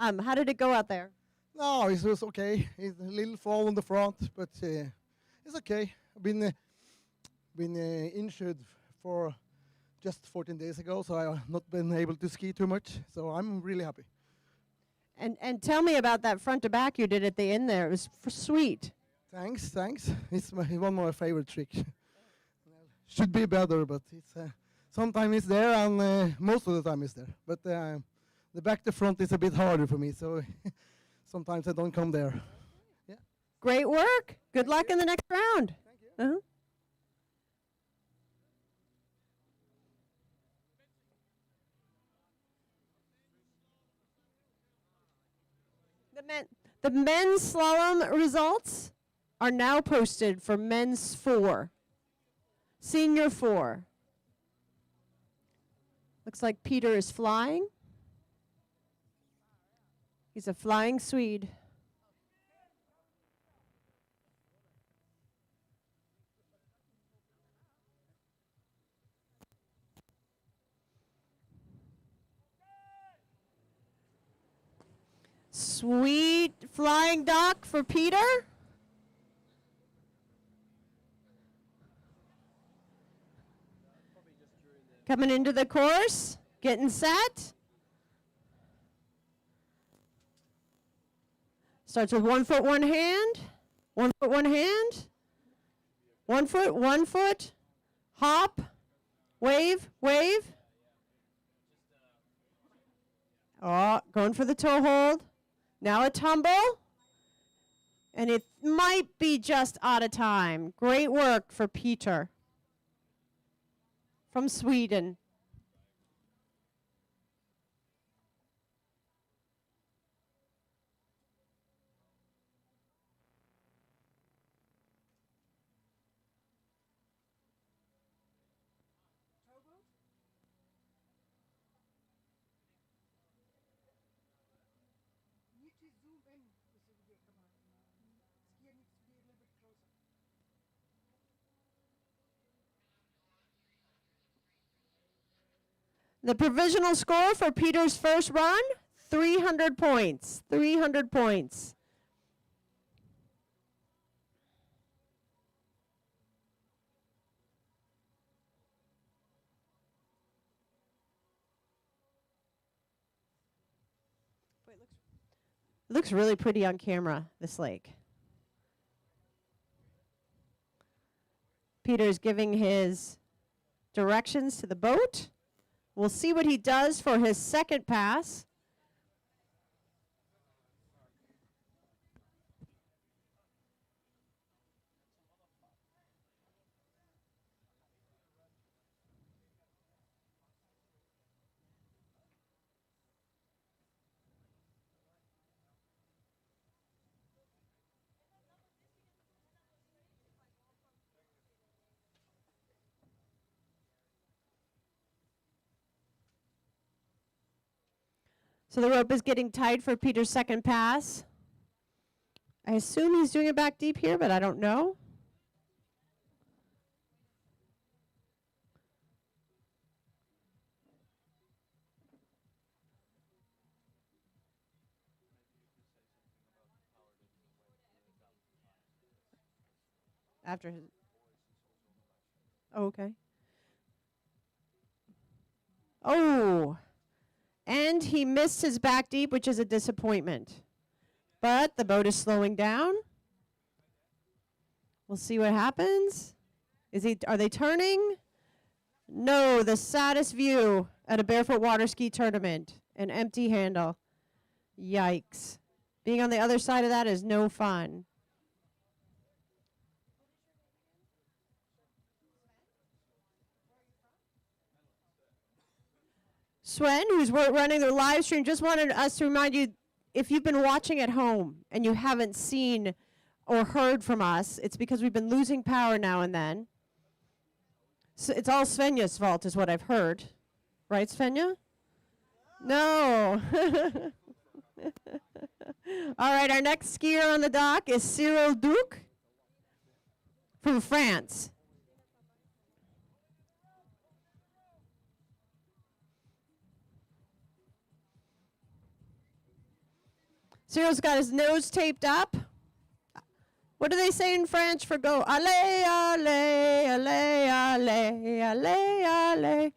How did it go out there? No, it was okay. It's a little fall on the front, but it's okay. I've been injured for just 14 days ago, so I've not been able to ski too much. So I'm really happy. And tell me about that front to back you did at the end there. It was sweet. Thanks. It's one of my favorite tricks. Should be better, but it's sometimes it's there, and most of the time it's there. But the back to front is a bit harder for me, so sometimes I don't come there. Yeah. Great work. Good luck in the next round. Thank you. The men's slalom results are now posted for men's 4. Senior 4. Looks like Peter is flying. He's a flying Swede. Sweet flying duck for Peter. Coming into the course, getting set. Starts with 1 foot, 1 hand. 1 foot, 1 hand. 1 foot, 1 foot. Hop. Wave, wave. Oh, going for the toe hold. Now a tumble. And it might be just out of time. Great work for Peter from Sweden. The provisional score for Peter's first run, 300 points. 300 points. It looks really pretty on camera, this lake. Peter's giving his directions to the boat. We'll see what he does for his second pass. So the rope is getting tight for Peter's second pass. I assume he's doing it back deep here, but I don't know. After his... Oh, okay. Oh! And he missed his back deep, which is a disappointment. But the boat is slowing down. We'll see what happens. Are they turning? No, the saddest view at a barefoot water ski tournament. An empty handle. Yikes. Being on the other side of that is no fun. Sven, who's running the live stream, just wanted us to remind you, if you've been watching at home and you haven't seen or heard from us, it's because we've been losing power now and then. So it's all Svenja's fault is what I've heard. Right, Svenja? No. All right, our next skier on the dock is Cyril Duc from France. Cyril's got his nose taped up. What do they say in French for go? Allez, allez, allez, allez, allez, allez.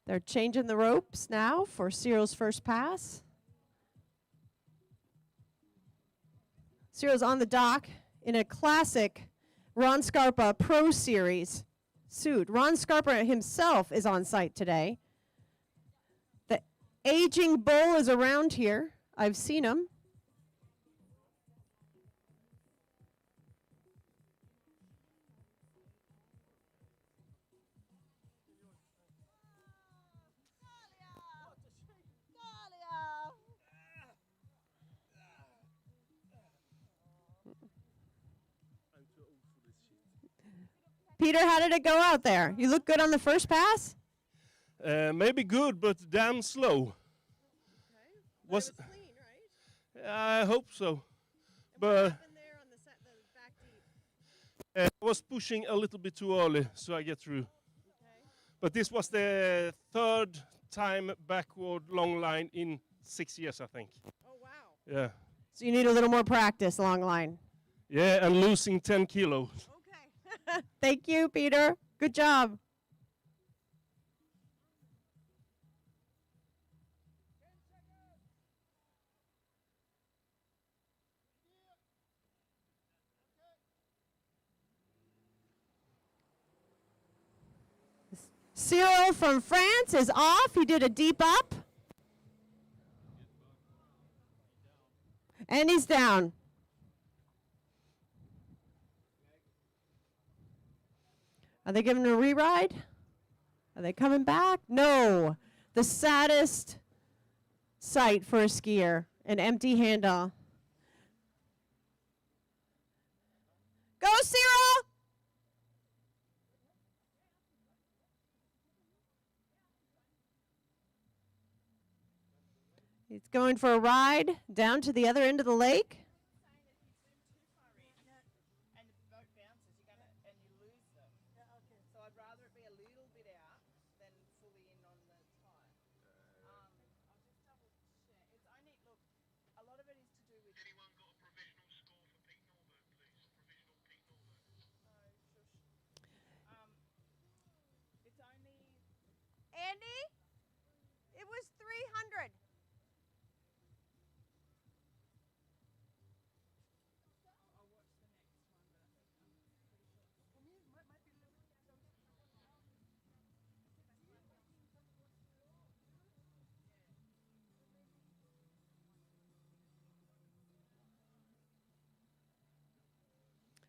They're changing the ropes now for Cyril's first pass. Cyril's on the dock in a classic Ron Scarpa Pro Series suit. Ron Scarpa himself is on site today. The aging bull is around here. I've seen him. Peter, how did it go out there? You look good on the first pass? Maybe good, but damn slow. Okay. Was clean, right? I hope so. And But what happened there on the back deep? I was pushing a little bit too early, so I get through. Okay. But this was the third time backward long line in 6 years, I think. Oh, wow. Yeah. So you need a little more practice, long line. Yeah, and losing 10 kilos. Okay. Thank you, Peter. Good job. Cyril from France is off. He did a deep up. And he's down. Are they giving him a re-ride? Are they coming back? No. The saddest sight for a skier, an empty handle. Go, Cyril! He's going for a ride down to the other end of the lake. Andy, it was 300.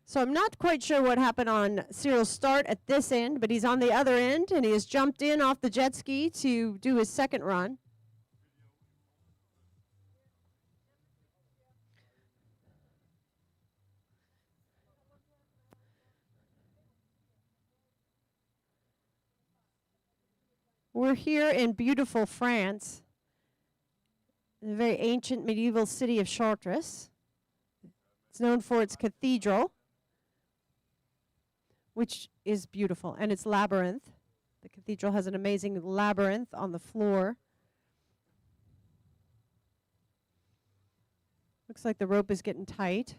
So I'm not quite sure what happened on Cyril's start at this end, but he's on the other end, and he has jumped in off the jet ski to do his second run. We're here in beautiful France, the very ancient medieval city of Chartres. It's known for its cathedral, which is beautiful, and its labyrinth. The cathedral has an amazing labyrinth on the floor. Looks like the rope is getting tight.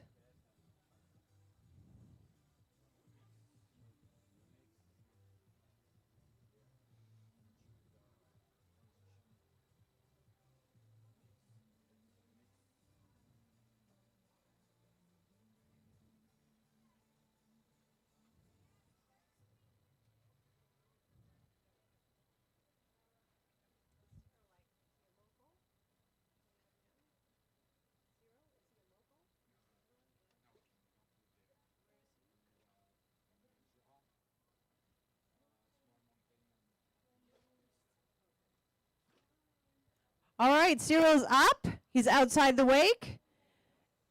All right, Cyril's up. He's outside the wake.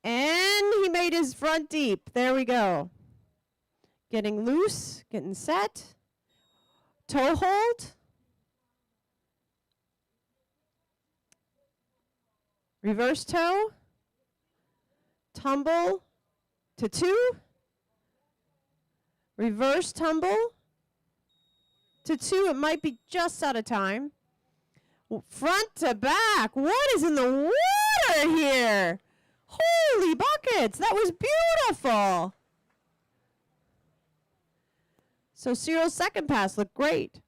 And he made his front deep. There we go. Getting loose, getting set. Toe hold. Reverse toe. Tumble to 2. Reverse tumble to 2. It might be just out of time. Front to back. What is in the water here? Holy buckets. That was beautiful. So Cyril's second pass looked great.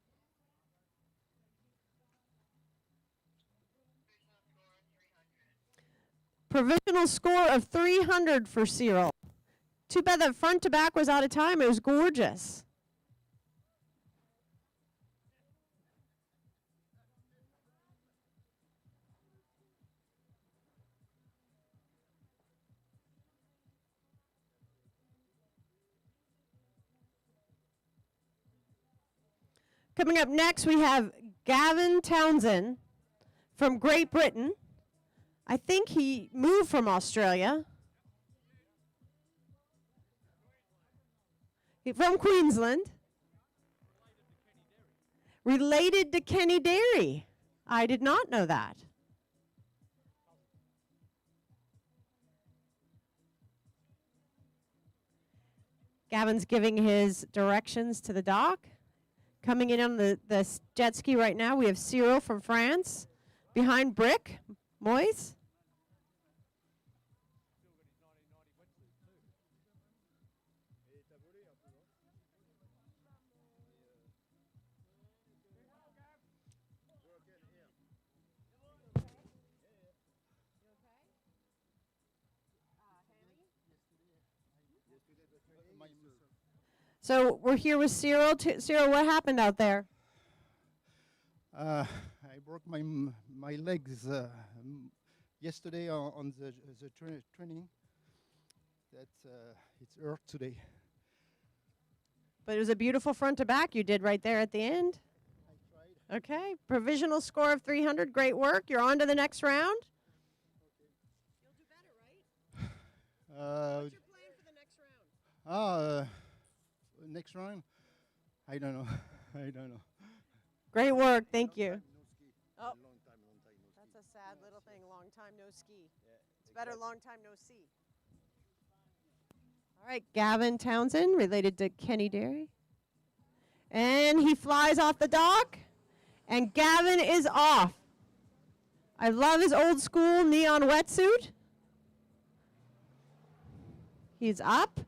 Provisional score of 300 for Cyril. Too bad that front to back was out of time. It was gorgeous. Coming up next, we have Gavin Townsen from Great Britain. I think he moved from Australia. From Queensland. Related to Kenny Derry. I did not know that. Gavin's giving his directions to the dock. Coming in on the jet ski right now, we have Cyril from France. Behind Brick, Moise. So we're here with Cyril. Cyril, what happened out there? I broke my legs yesterday on the training. It's hurt today. But it was a beautiful front to back you did right there at the end. I tried. Okay, provisional score of 300. Great work. You're on to the next round. You'll do better, right? What's your plan for the next round? Next round? I don't know. I don't know. Great work. Thank you. No Oh. long time no ski. That's a sad little thing. Long time no ski. It's better long time no see. All right, Gavin Townsen, related to Kenny Derry. And he flies off the dock, and Gavin is off. I love his old school neon wetsuit. He's up.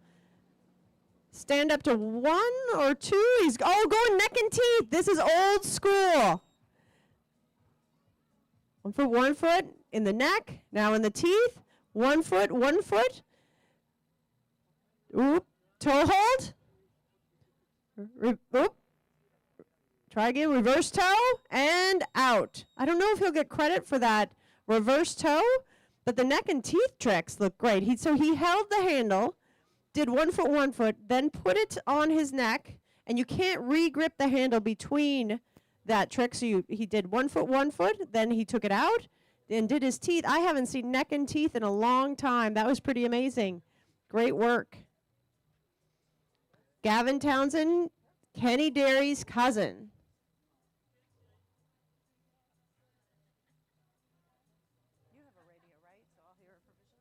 Stand up to 1 or 2. He's going neck and teeth. This is old school. 1 foot in the neck, now in the teeth. 1 foot, 1 foot. Oop, toe hold. Oop. Try again, reverse toe, and out. I don't know if he'll get credit for that reverse toe, but the neck and teeth tricks look great. So he held the handle, did 1 foot, 1 foot, then put it on his neck, and you can't re-grip the handle between that trick. So he did 1 foot, 1 foot, then he took it out and did his teeth. I haven't seen neck and teeth in a long time. That was pretty amazing. Great work. Gavin Townsen, Kenny Derry's cousin. You have a radio, right? So I'll hear a provisional.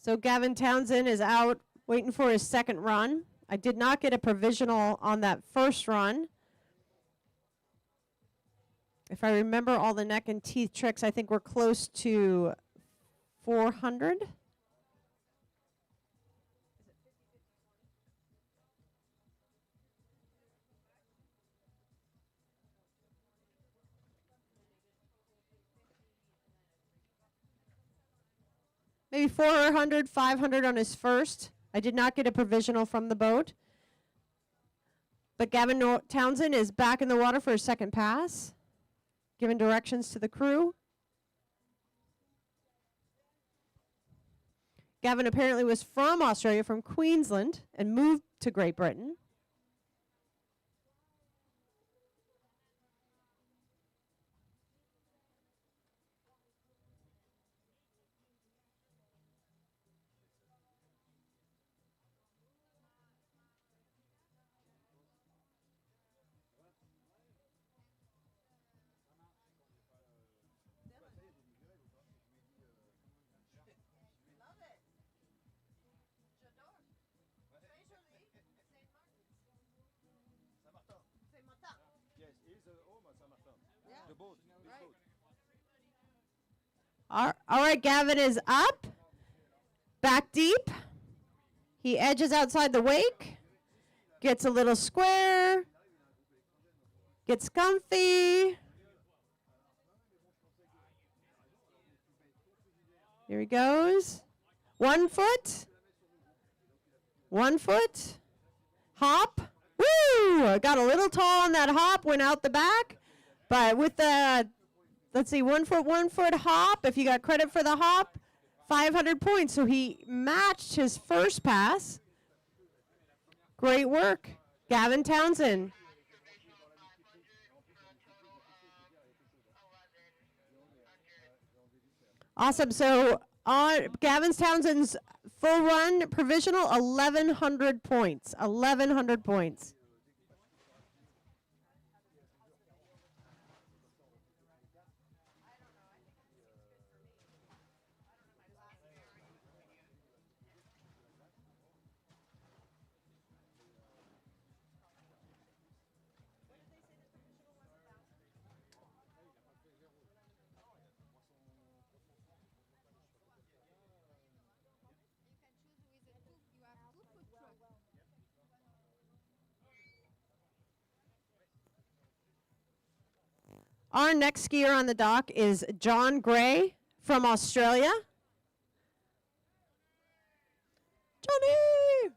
So Gavin Townsen is out waiting for his second run. I did not get a provisional on that first run. If I remember all the neck and teeth tricks, I think we're close to 400. Maybe 400, 500 on his first. I did not get a provisional from the boat. But Gavin Townsen is back in the water for his second pass, giving directions to the crew. Gavin apparently was from Australia, from Queensland, and moved to Great Britain. All right, Gavin is up, back deep. He edges outside the wake, gets a little square, gets comfy. Here he goes. 1 foot. 1 foot. Hop. Woo! Got a little tall on that hop, went out the back. But with the, let's see, 1 foot hop, if you got credit for the hop, 500 points. So he matched his first pass. Great work, Gavin Townsen. Awesome. So on Gavin Townsend's full run provisional, 1,100 points. 1,100 points. Our next skier on the dock is John Gray from Australia. Johnny!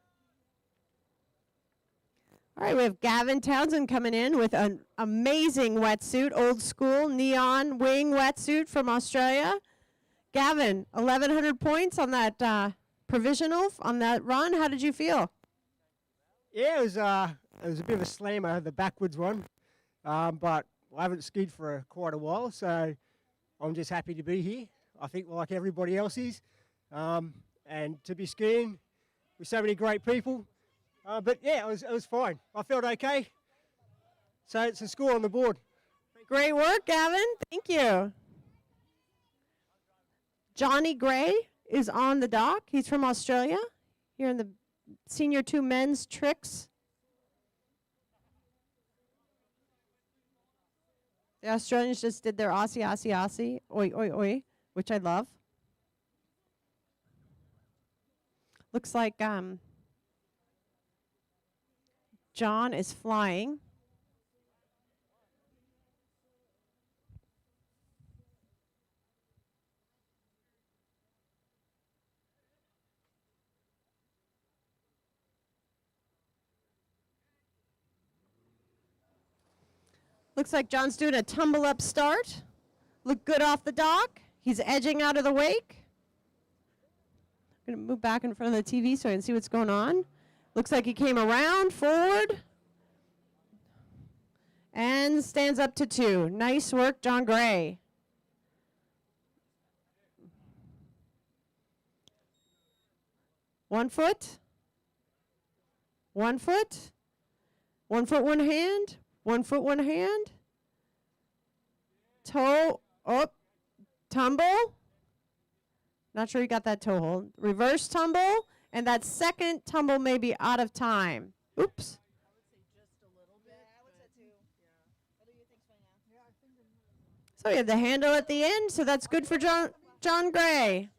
All right, we have Gavin Townsen coming in with an amazing wetsuit, old school neon wing wetsuit from Australia. Gavin, 1,100 points on that provisional, on that run. How did you feel? Yeah, it was a bit of a slammer, the backwards one, but I haven't skied for quite a while, so I'm just happy to be here. I think like everybody else is, and to be skiing with so many great people. But yeah, it was fine. I felt okay. So it's a score on the board. Great work, Gavin. Thank you. Johnny Gray is on the dock. He's from Australia, here in the Senior 2 men's tricks. The Australians just did their Aussie, Aussie, Aussie, oi, oi, oi, which I love. Looks like John is flying. Looks like John's doing a tumble up start. Look good off the dock. He's edging out of the wake. I'm going to move back in front of the TV so I can see what's going on. Looks like he came around, forward, and stands up to 2. Nice work, John Gray. One foot. 1 foot. 1 foot, 1 hand. 1 foot, 1 hand. Toe up. Tumble. Not sure you got that toe hold. Reverse tumble. And that second tumble may be out of time. Oops. So you have the handle at the end, so that's good for John Gray.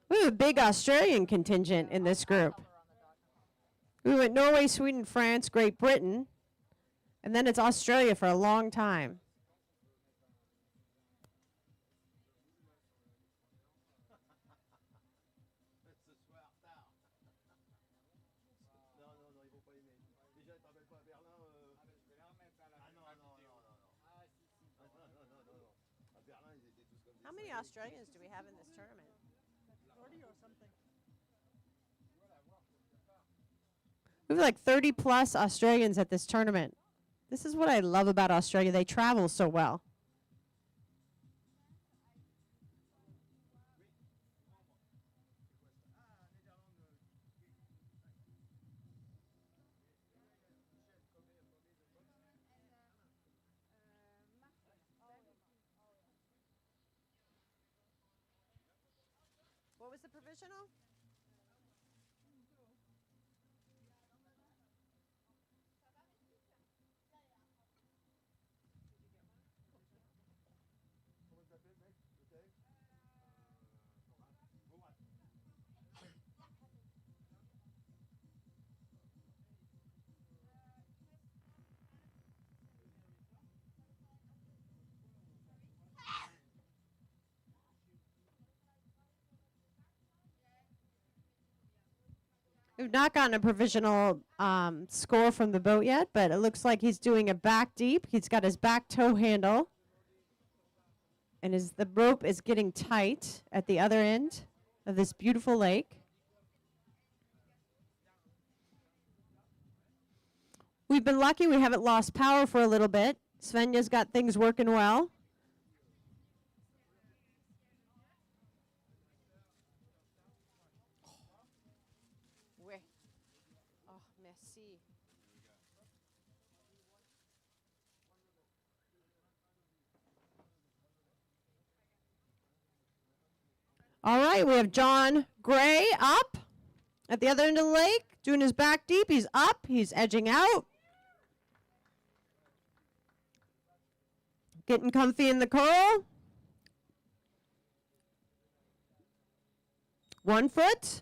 We have a big Australian contingent in this group. We went Norway, Sweden, France, Great Britain, and then it's Australia for a long time. How many Australians do we have in this tournament? 40 or something. We have like 30 plus Australians at this tournament. This is what I love about Australia. They travel so well. What was the provisional? We've not gotten a provisional score from the boat yet, but it looks like he's doing a back deep. He's got his back toe handle. And the rope is getting tight at the other end of this beautiful lake. We've been lucky we haven't lost power for a little bit. Svenja's got things working well. Oh, merci. All right, we have John Gray up at the other end of the lake, doing his back deep. He's up, he's edging out. Getting comfy in the curl. 1 foot.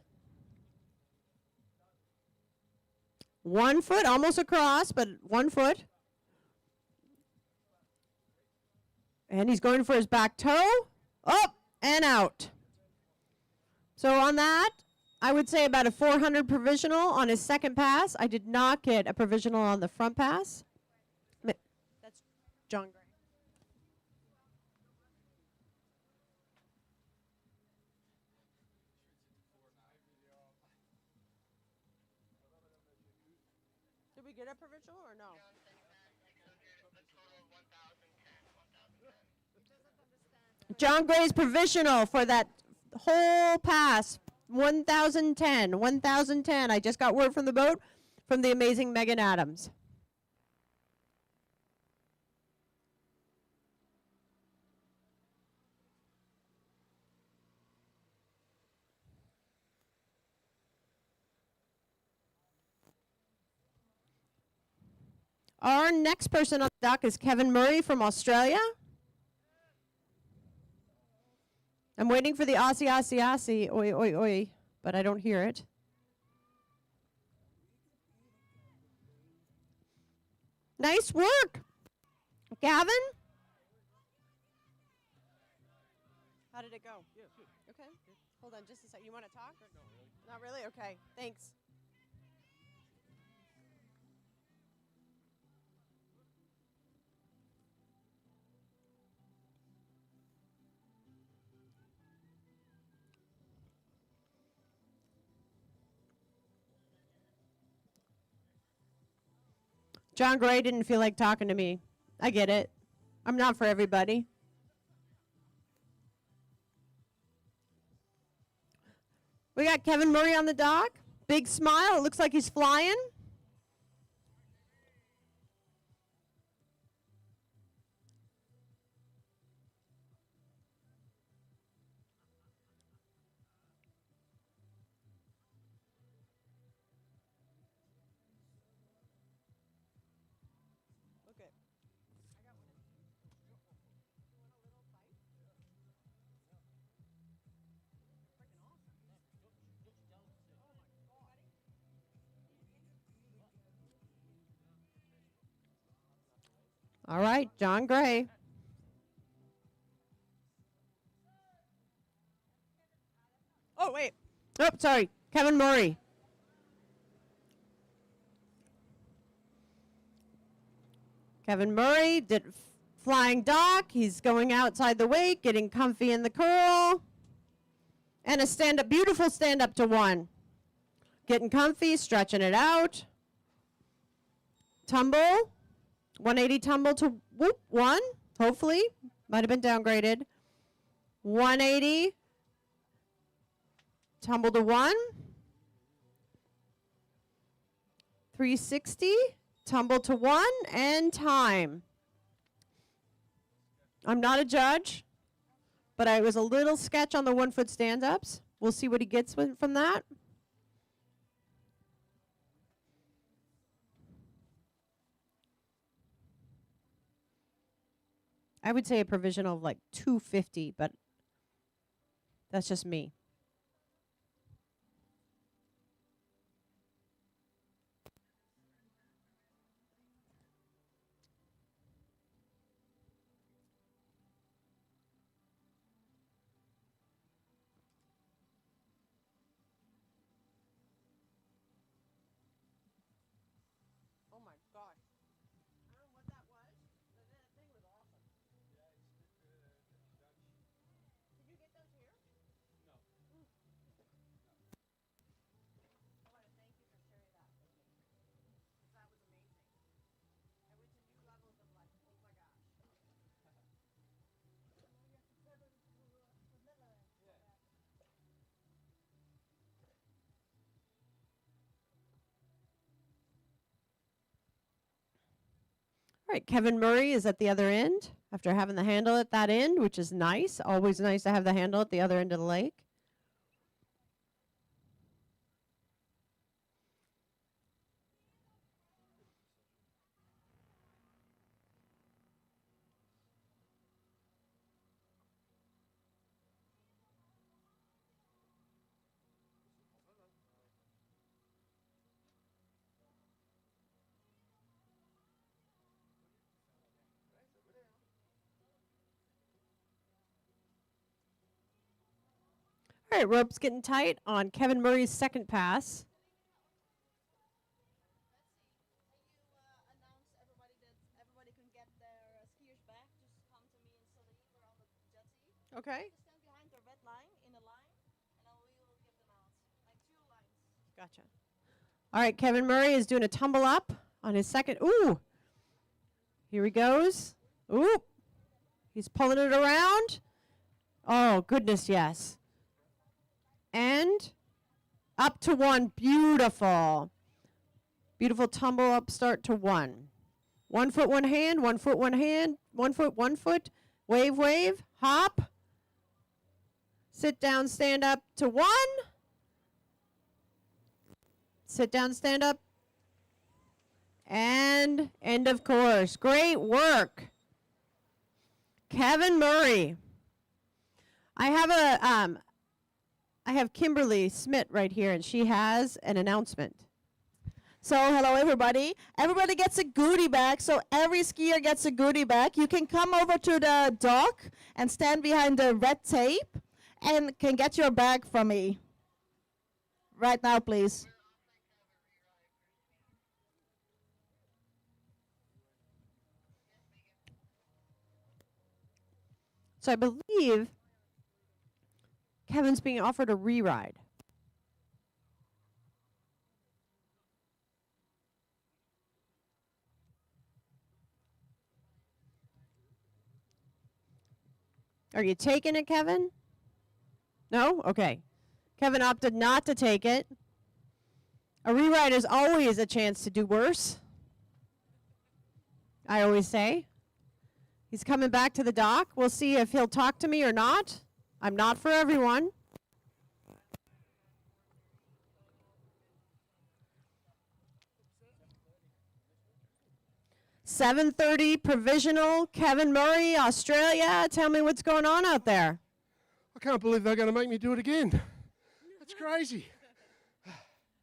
1 foot, almost across, but 1 foot. And he's going for his back toe. Up and out. So on that, I would say about a 400 provisional on his second pass. I did not get a provisional on the front pass. That's John Gray. Did we get a provisional or no? John Gray's provisional for that whole pass, 1,010, 1,010. I just got word from the boat from the amazing Megan Adams. Our next person on the dock is Kevin Murray from Australia. I'm waiting for the Aussie, Aussie, Aussie, oi, oi, oi, but I don't hear it. Nice work, Gavin. How did it go? Yeah, good. Okay. Hold on just a sec. You want to talk? Or? Not really? Okay. Thanks. John Gray didn't feel like talking to me. I get it. I'm not for everybody. We got Kevin Murray on the dock. Big smile. It looks like he's flying. Okay. All right, John Gray. Oh, wait. Oh, sorry. Kevin Murray. Kevin Murray did flying dock. He's going outside the wake, getting comfy in the curl. And a stand-up, beautiful stand-up to 1. Getting comfy, stretching it out. Tumble. 180 tumble to whoop, 1, hopefully. Might have been downgraded. 180. Tumble to 1. 360. Tumble to 1. And time. I'm not a judge, but I was a little sketch on the 1-foot stand-ups. We'll see what he gets from that. I would say a provisional of like 250, but that's just me. Oh my gosh. I don't know what that was, but that thing was awesome. Did you get those here? No. I want to thank you for sharing that with me. 'Cause that was amazing. I went to new levels of like, oh my gosh. All right, Kevin Murray is at the other end after having the handle at that end, which is nice. Always nice to have the handle at the other end of the lake. All right, rope's getting tight on Kevin Murray's second pass. Announce everybody that everybody can get their skiers back. Just come to me and Celine. We're on the jetty. Okay. Just stand behind the red line in a line, and then we will give them out. Like 2 lines. Gotcha. All right, Kevin Murray is doing a tumble up on his second. Ooh. Here he goes. Ooh. He's pulling it around. Oh, goodness, yes. And up to 1. Beautiful. Beautiful tumble up start to 1. 1 foot, 1 hand, 1 foot, 1 hand, 1 foot, 1 foot. Wave, wave, hop. Sit down, stand up to 1. Sit down, stand up. And end of course. Great work. Kevin Murray. I have Kimberly Smith right here, and she has an announcement. So hello everybody. Everybody gets a goodie bag. So every skier gets a goodie bag. You can come over to the dock and stand behind the red tape and can get your bag from me. Right now, please. So I believe Kevin's being offered a re-ride. Are you taking it, Kevin? No? Okay. Kevin opted not to take it. A re-ride is always a chance to do worse, I always say. He's coming back to the dock. We'll see if he'll talk to me or not. I'm not for everyone. .730 provisional. Kevin Murray, Australia. Tell me what's going on out there. I can't believe they're going to make me do it again. That's crazy.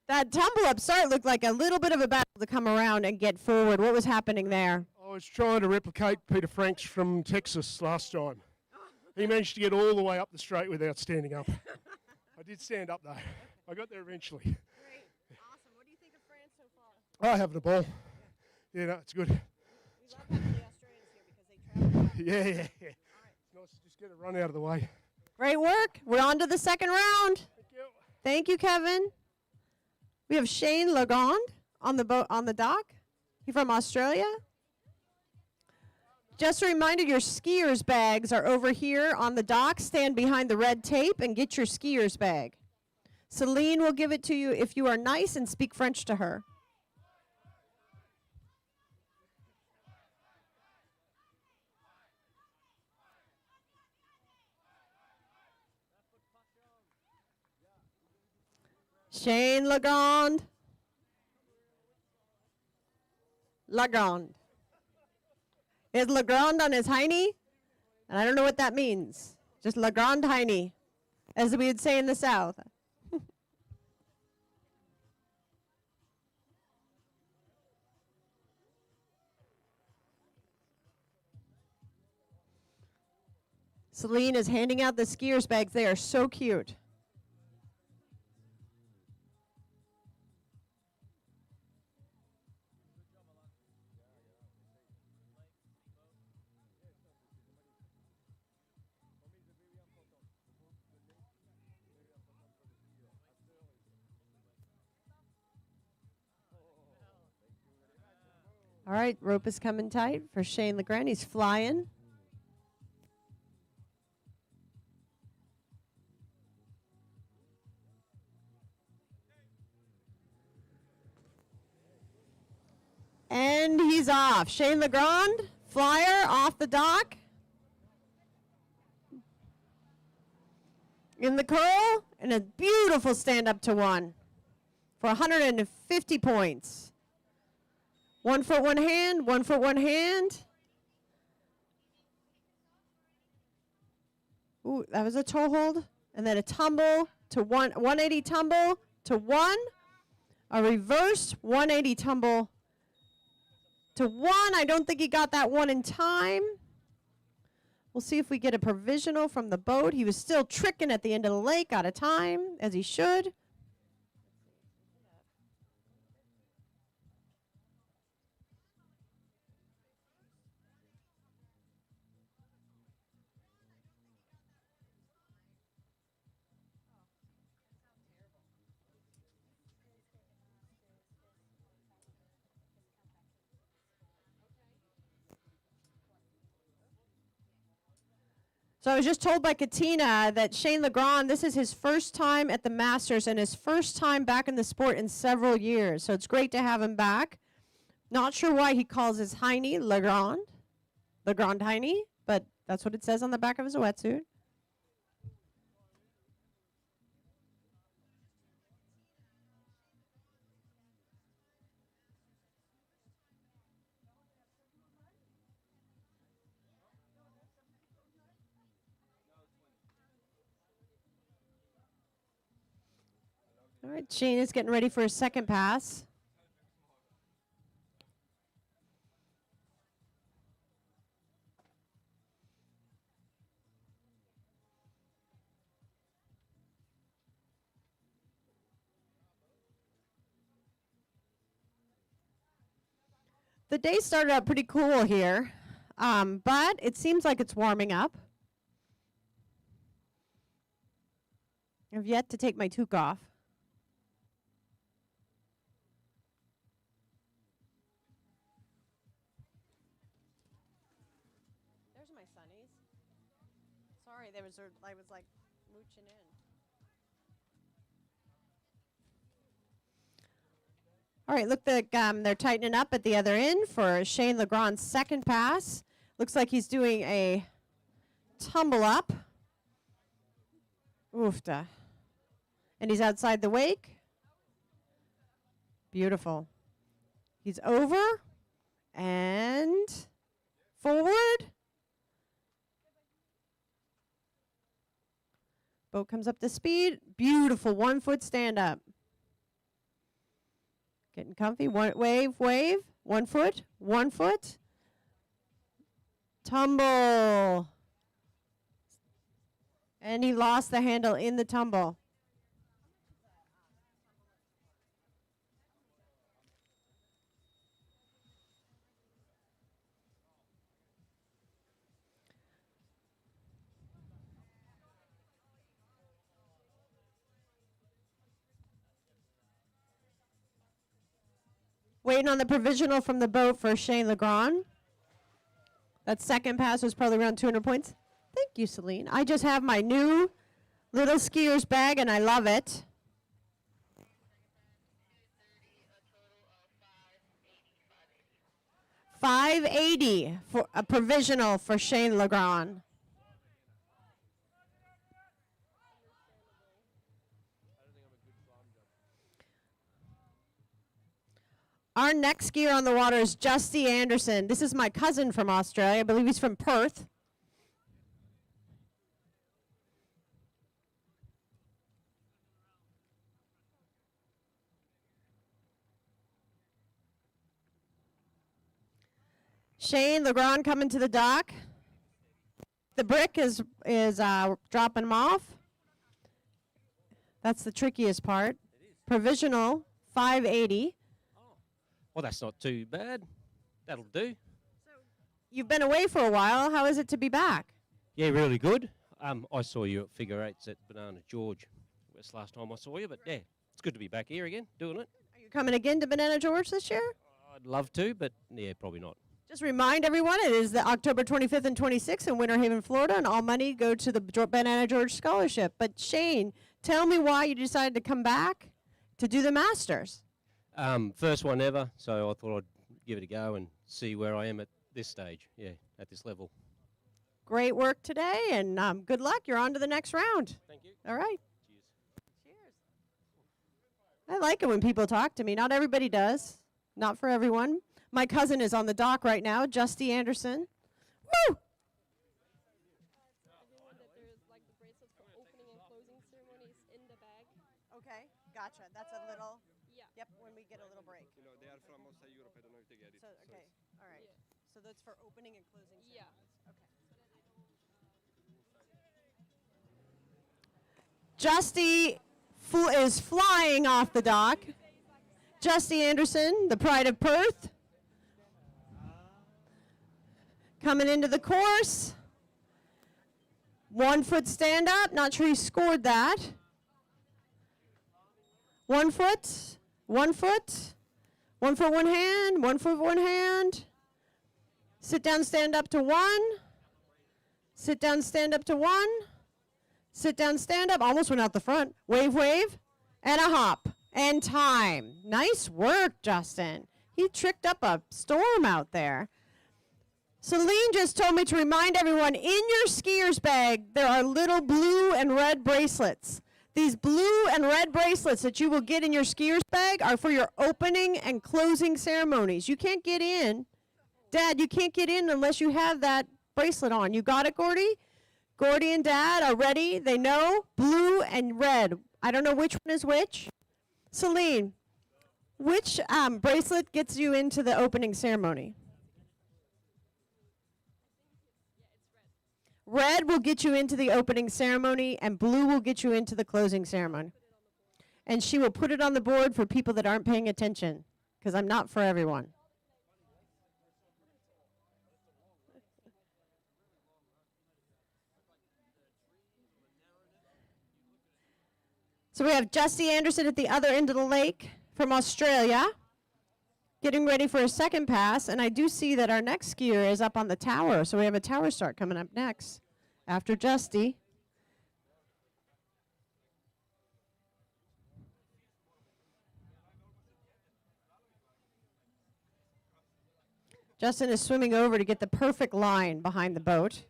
That tumble up start looked like a little bit of a battle to come around and get forward. What was happening there? I was trying to replicate Peter Franks from Texas last time. He managed to get all the way up the straight without standing up. I did stand up, though. I got there eventually. Great. Awesome. What do you think of France so far? I having a ball. Yeah, no, it's good. Yeah. It's nice to just get a run out of the way. Great work. We're on to the second round. Thank you. Thank you, Kevin. We have Shane Legond on the boat on the dock. He's from Australia. Just a reminder, your skiers' bags are over here on the dock. Stand behind the red tape and get your skiers' bag. Celine will give it to you if you are nice and speak French to her. Shane Legond. Legrand. Is Legrand on his hiney? And I don't know what that means. Just Legrand hiney, as we would say in the South. Celine is handing out the skiers' bags. They are so cute. All right, rope is coming tight for Shane Legrand. He's flying. And he's off. Shane Legrand, flyer off the dock. In the curl, and a beautiful stand up to one for 150 points. 1 foot, 1 hand, 1 foot, 1 hand. Ooh, that was a toe hold. And then a tumble to 180 tumble to 1. A reversed 180 tumble to 1. I don't think he got that one in time. We'll see if we get a provisional from the boat. He was still tricking at the end of the lake out of time, as he should. So I was just told by Katina that Shane Legrand, this is his first time at the Masters and his first time back in the sport in several years. So it's great to have him back. Not sure why he calls his hiney Legrand hiney, but that's what it says on the back of his wetsuit. All right, Shane is getting ready for his second pass. The day started out pretty cool here, but it seems like it's warming up. I've yet to take my toque off. There's my sunnies. Sorry, I was like mooching in. All right, look, they're tightening up at the other end for Shane Legrand's second pass. Looks like he's doing a tumble up. Oofta. And he's outside the wake. Beautiful. He's over and forward. Boat comes up to speed. Beautiful 1 foot stand up. Getting comfy. Wave. 1 foot. 1 foot. Tumble. And he lost the handle in the tumble. Waiting on the provisional from the boat for Shane Legrand. That second pass was probably around 200 points. Thank you, Celine. I just have my new little skier's bag, and I love it. $580 for a provisional for Shane Legrand. Our next skier on the water is Justy Anderson. This is my cousin from Australia. I believe he's from Perth. Shane Legrand coming to the dock. The brick is dropping him off. That's the trickiest part. Provisional, $580. Well, that's not too bad. That'll do. You've been away for a while. How is it to be back? Yeah, really good. I saw you at figure eights at Banana George. That's the last time I saw you, but yeah, it's good to be back here again, doing it. Are you coming again to Banana George this year? I'd love to, but yeah, probably not. Just remind everyone, it is the October 25th and 26th in Winter Haven, Florida, and all money go to the Banana George Scholarship. But Shane, tell me why you decided to come back to do the Masters. First one ever, so I thought I'd give it a go and see where I am at this stage, yeah, at this level. Great work today, and good luck. You're on to the next round. Thank you. All right. Cheers. Cheers. I like it when people talk to me. Not everybody does. Not for everyone. My cousin is on the dock right now, Justy Anderson. Woo! Okay, gotcha. That's a little. Yep, when we get a little break. You know, they are from outside Europe. I don't know if they get it. So, okay, all right. So that's for opening and closing. Yeah. Okay. Justy is flying off the dock. Justy Anderson, the pride of Perth. Coming into the course. 1 foot stand up. Not sure he scored that. 1 foot. 1 foot. 1 foot, one hand. 1 foot, one hand. Sit down, stand up to 1. Sit down, stand up to 1. Sit down, stand up. Almost went out the front. Wave, wave. And a hop. And time. Nice work, Justin. He tricked up a storm out there. Celine just told me to remind everyone, in your skier's bag, there are little blue and red bracelets. These blue and red bracelets that you will get in your skier's bag are for your opening and closing ceremonies. You can't get in. Dad, you can't get in unless you have that bracelet on. You got it, Gordy? Gordy and Dad are ready. They know blue and red. I don't know which one is which. Celine, which bracelet gets you into the opening ceremony? Red will get you into the opening ceremony, and blue will get you into the closing ceremony. And she will put it on the board for people that aren't paying attention, because I'm not for everyone. So we have Justy Anderson at the other end of the lake from Australia, getting ready for a second pass, and I do see that our next skier is up on the tower, so we have a tower start coming up next after Justy. Justin is swimming over to get the perfect line behind the boat.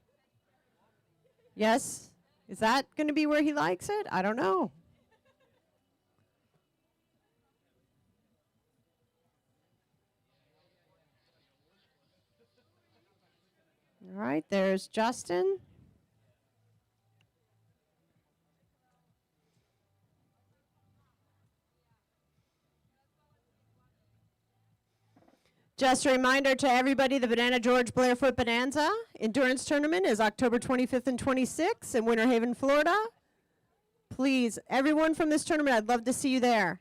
Yes? Is that going to be where he likes it? I don't know. All right, there's Justin. Just a reminder to everybody, the Banana George Barefoot Bonanza Endurance Tournament is October 25th and 26th in Winter Haven, Florida. Please, everyone from this tournament, I'd love to see you there.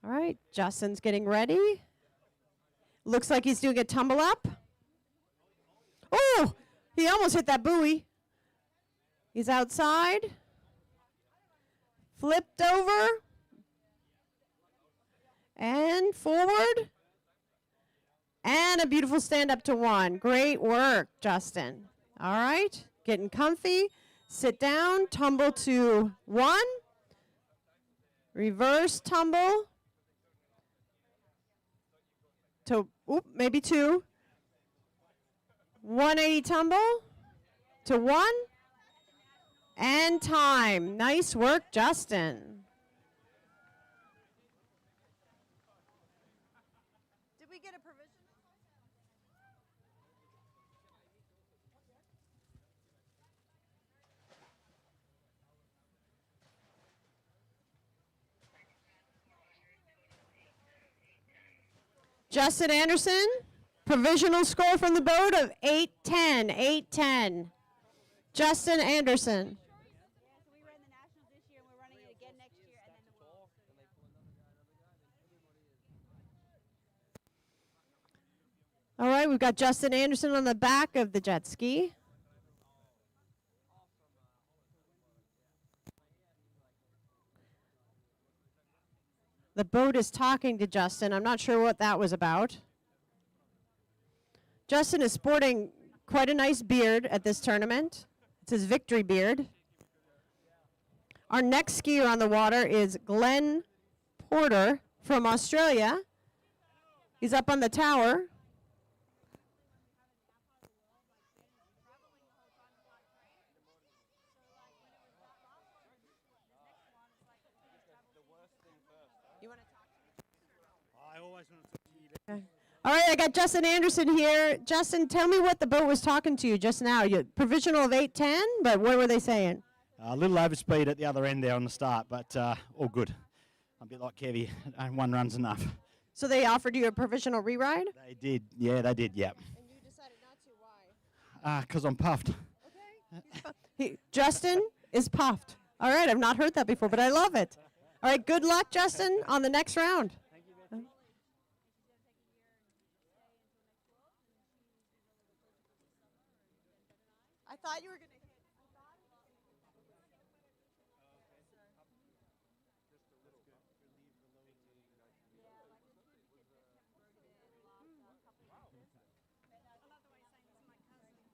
All right, Justin's getting ready. Looks like he's doing a tumble up. Oh, he almost hit that buoy. He's outside. flipped over, and forward, and a beautiful stand up to one. Great work, Justin. All right, getting comfy, sit down, tumble to one, reverse tumble to, maybe two, 180 tumble to one, and time. Nice work, Justin. Did we get a provision? Justin Anderson, provisional score from the boat of 8:10, 8:10. Justin Anderson. Yeah, so we ran the nationals this year, and we're running it again next year, and then the world. All right, we've got Justin Anderson on the back of the jet ski. The boat is talking to Justin. I'm not sure what that was about. Justin is sporting quite a nice beard at this tournament. It's his victory beard. Our next skier on the water is Glenn Porter from Australia. He's up on the tower. I always want to talk to you. All right, I got Justin Anderson here. Justin, tell me what the boat was talking to you just now. You provisional of 8:10, but what were they saying? A little overspeed at the other end there on the start, but all good. I'm a bit like Kevy, one run's enough. So they offered you a provisional reride? They did, yeah, they did, yeah. And you decided not to, why? Because I'm puffed. Justin is puffed. All right, I've not heard that before, but I love it. All right, good luck, Justin, on the next round. I thought you were going to hit.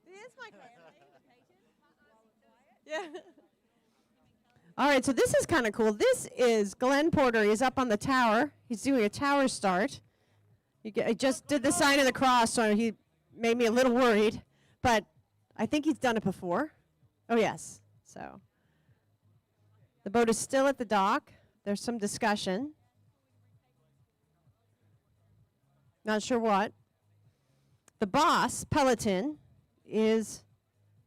He is my cousin. Yeah. All right, so this is kind of cool. This is Glenn Porter. He's up on the tower. He's doing a tower start. I just did the sign of the cross, so he made me a little worried. But I think he's done it before. Oh, yes. So the boat is still at the dock. There's some discussion. Not sure what. The boss, Peloton, is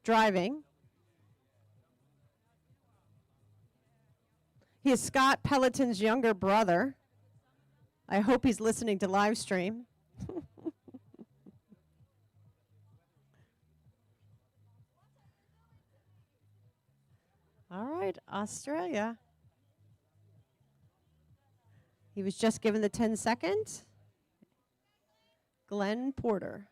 driving. He is Scott Peloton's younger brother. I hope he's listening to live stream. All right, Australia. He was just given the 10 seconds. Glenn Porter.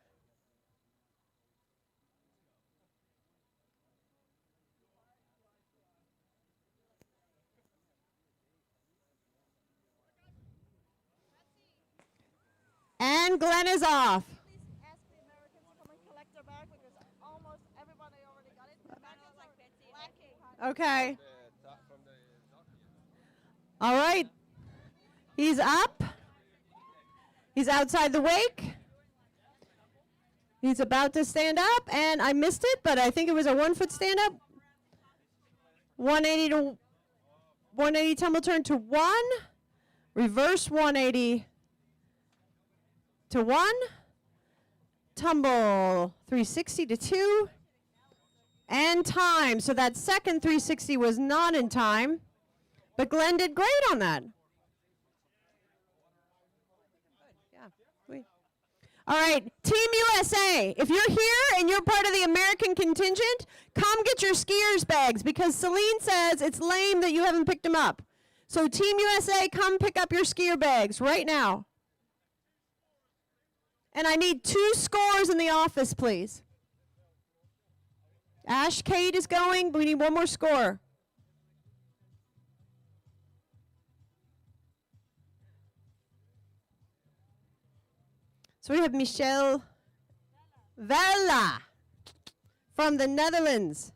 And Glenn is off. Please ask the Americans to come and collect their bag because almost everybody already got it. The bags are lacking. Okay. All right. He's up. He's outside the wake. He's about to stand up, and I missed it, but I think it was a 1 foot stand up. 180 to 180 tumble turn to 1. Reverse 180 to 1. Tumble 360 to 2. And time. So that second 360 was not in time, but Glenn did great on that. All right, Team USA, if you're here and you're part of the American contingent, come get your skiers' bags because Celine says it's lame that you haven't picked them up. So Team USA, come pick up your skier bags right now. And I need 2 scores in the office, please. Ash Kate is going. We need 1 more score. So we have Michel Velle from the Netherlands.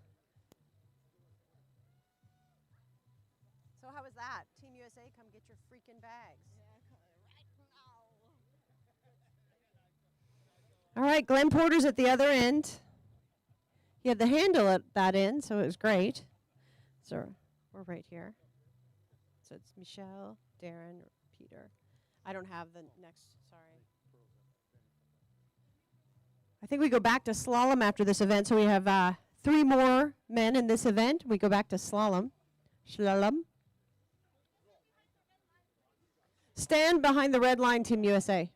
So how was that? Team USA, come get your freaking bags. All right, Glenn Porter's at the other end. He had the handle at that end, so it was great. So we're right here. So it's Michel, Darren, Peter. I don't have the next, sorry. I think we go back to slalom after this event. So we have 3 more men in this event. We go back to slalom. Slalom. Stand behind the red line, Team USA.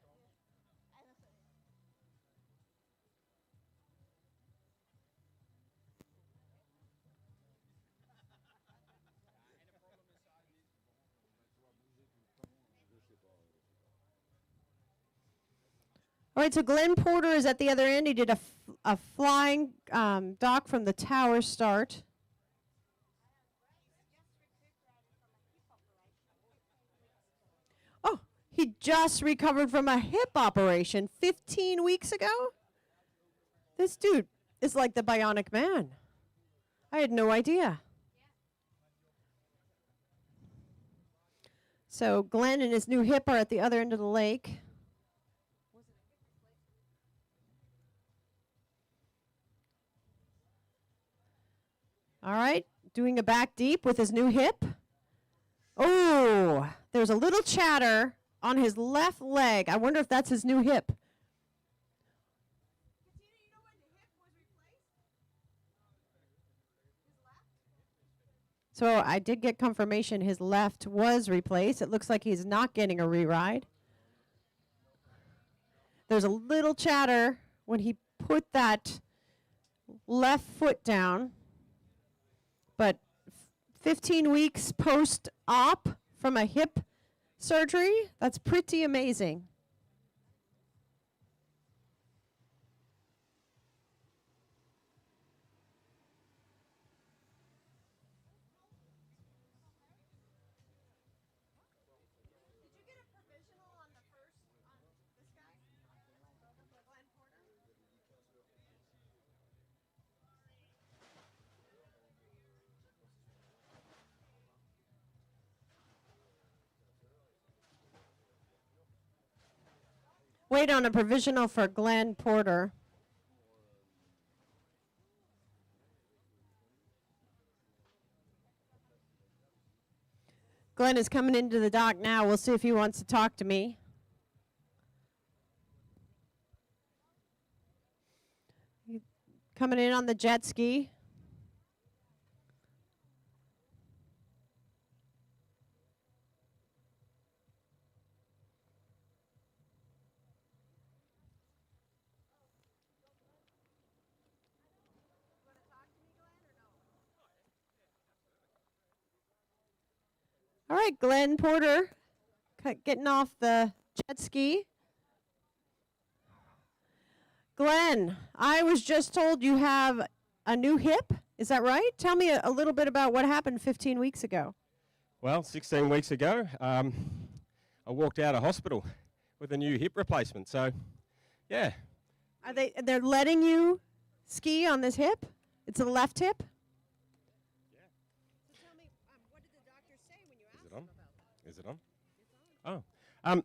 All right, so Glenn Porter is at the other end. He did a flying dock from the tower start. Oh, he just recovered from a hip operation 15 weeks ago? This dude is like the bionic man. I had no idea. So Glenn and his new hip are at the other end of the lake. All right, doing a back deep with his new hip. Oh, there's a little chatter on his left leg. I wonder if that's his new hip. So I did get confirmation his left was replaced. It looks like he's not getting a re-ride. There's a little chatter when he put that left foot down. But 15 weeks post-op from a hip surgery, that's pretty amazing. Wait on a provisional for Glenn Porter. Glenn is coming into the dock now. We'll see if he wants to talk to me. Coming in on the jet ski. All right, Glenn Porter getting off the jet ski. Glenn, I was just told you have a new hip. Is that right? Tell me a little bit about what happened 15 weeks ago. Well, 16 weeks ago, I walked out of hospital with a new hip replacement. So, yeah. They're letting you ski on this hip? It's a left hip? Is it on? Oh.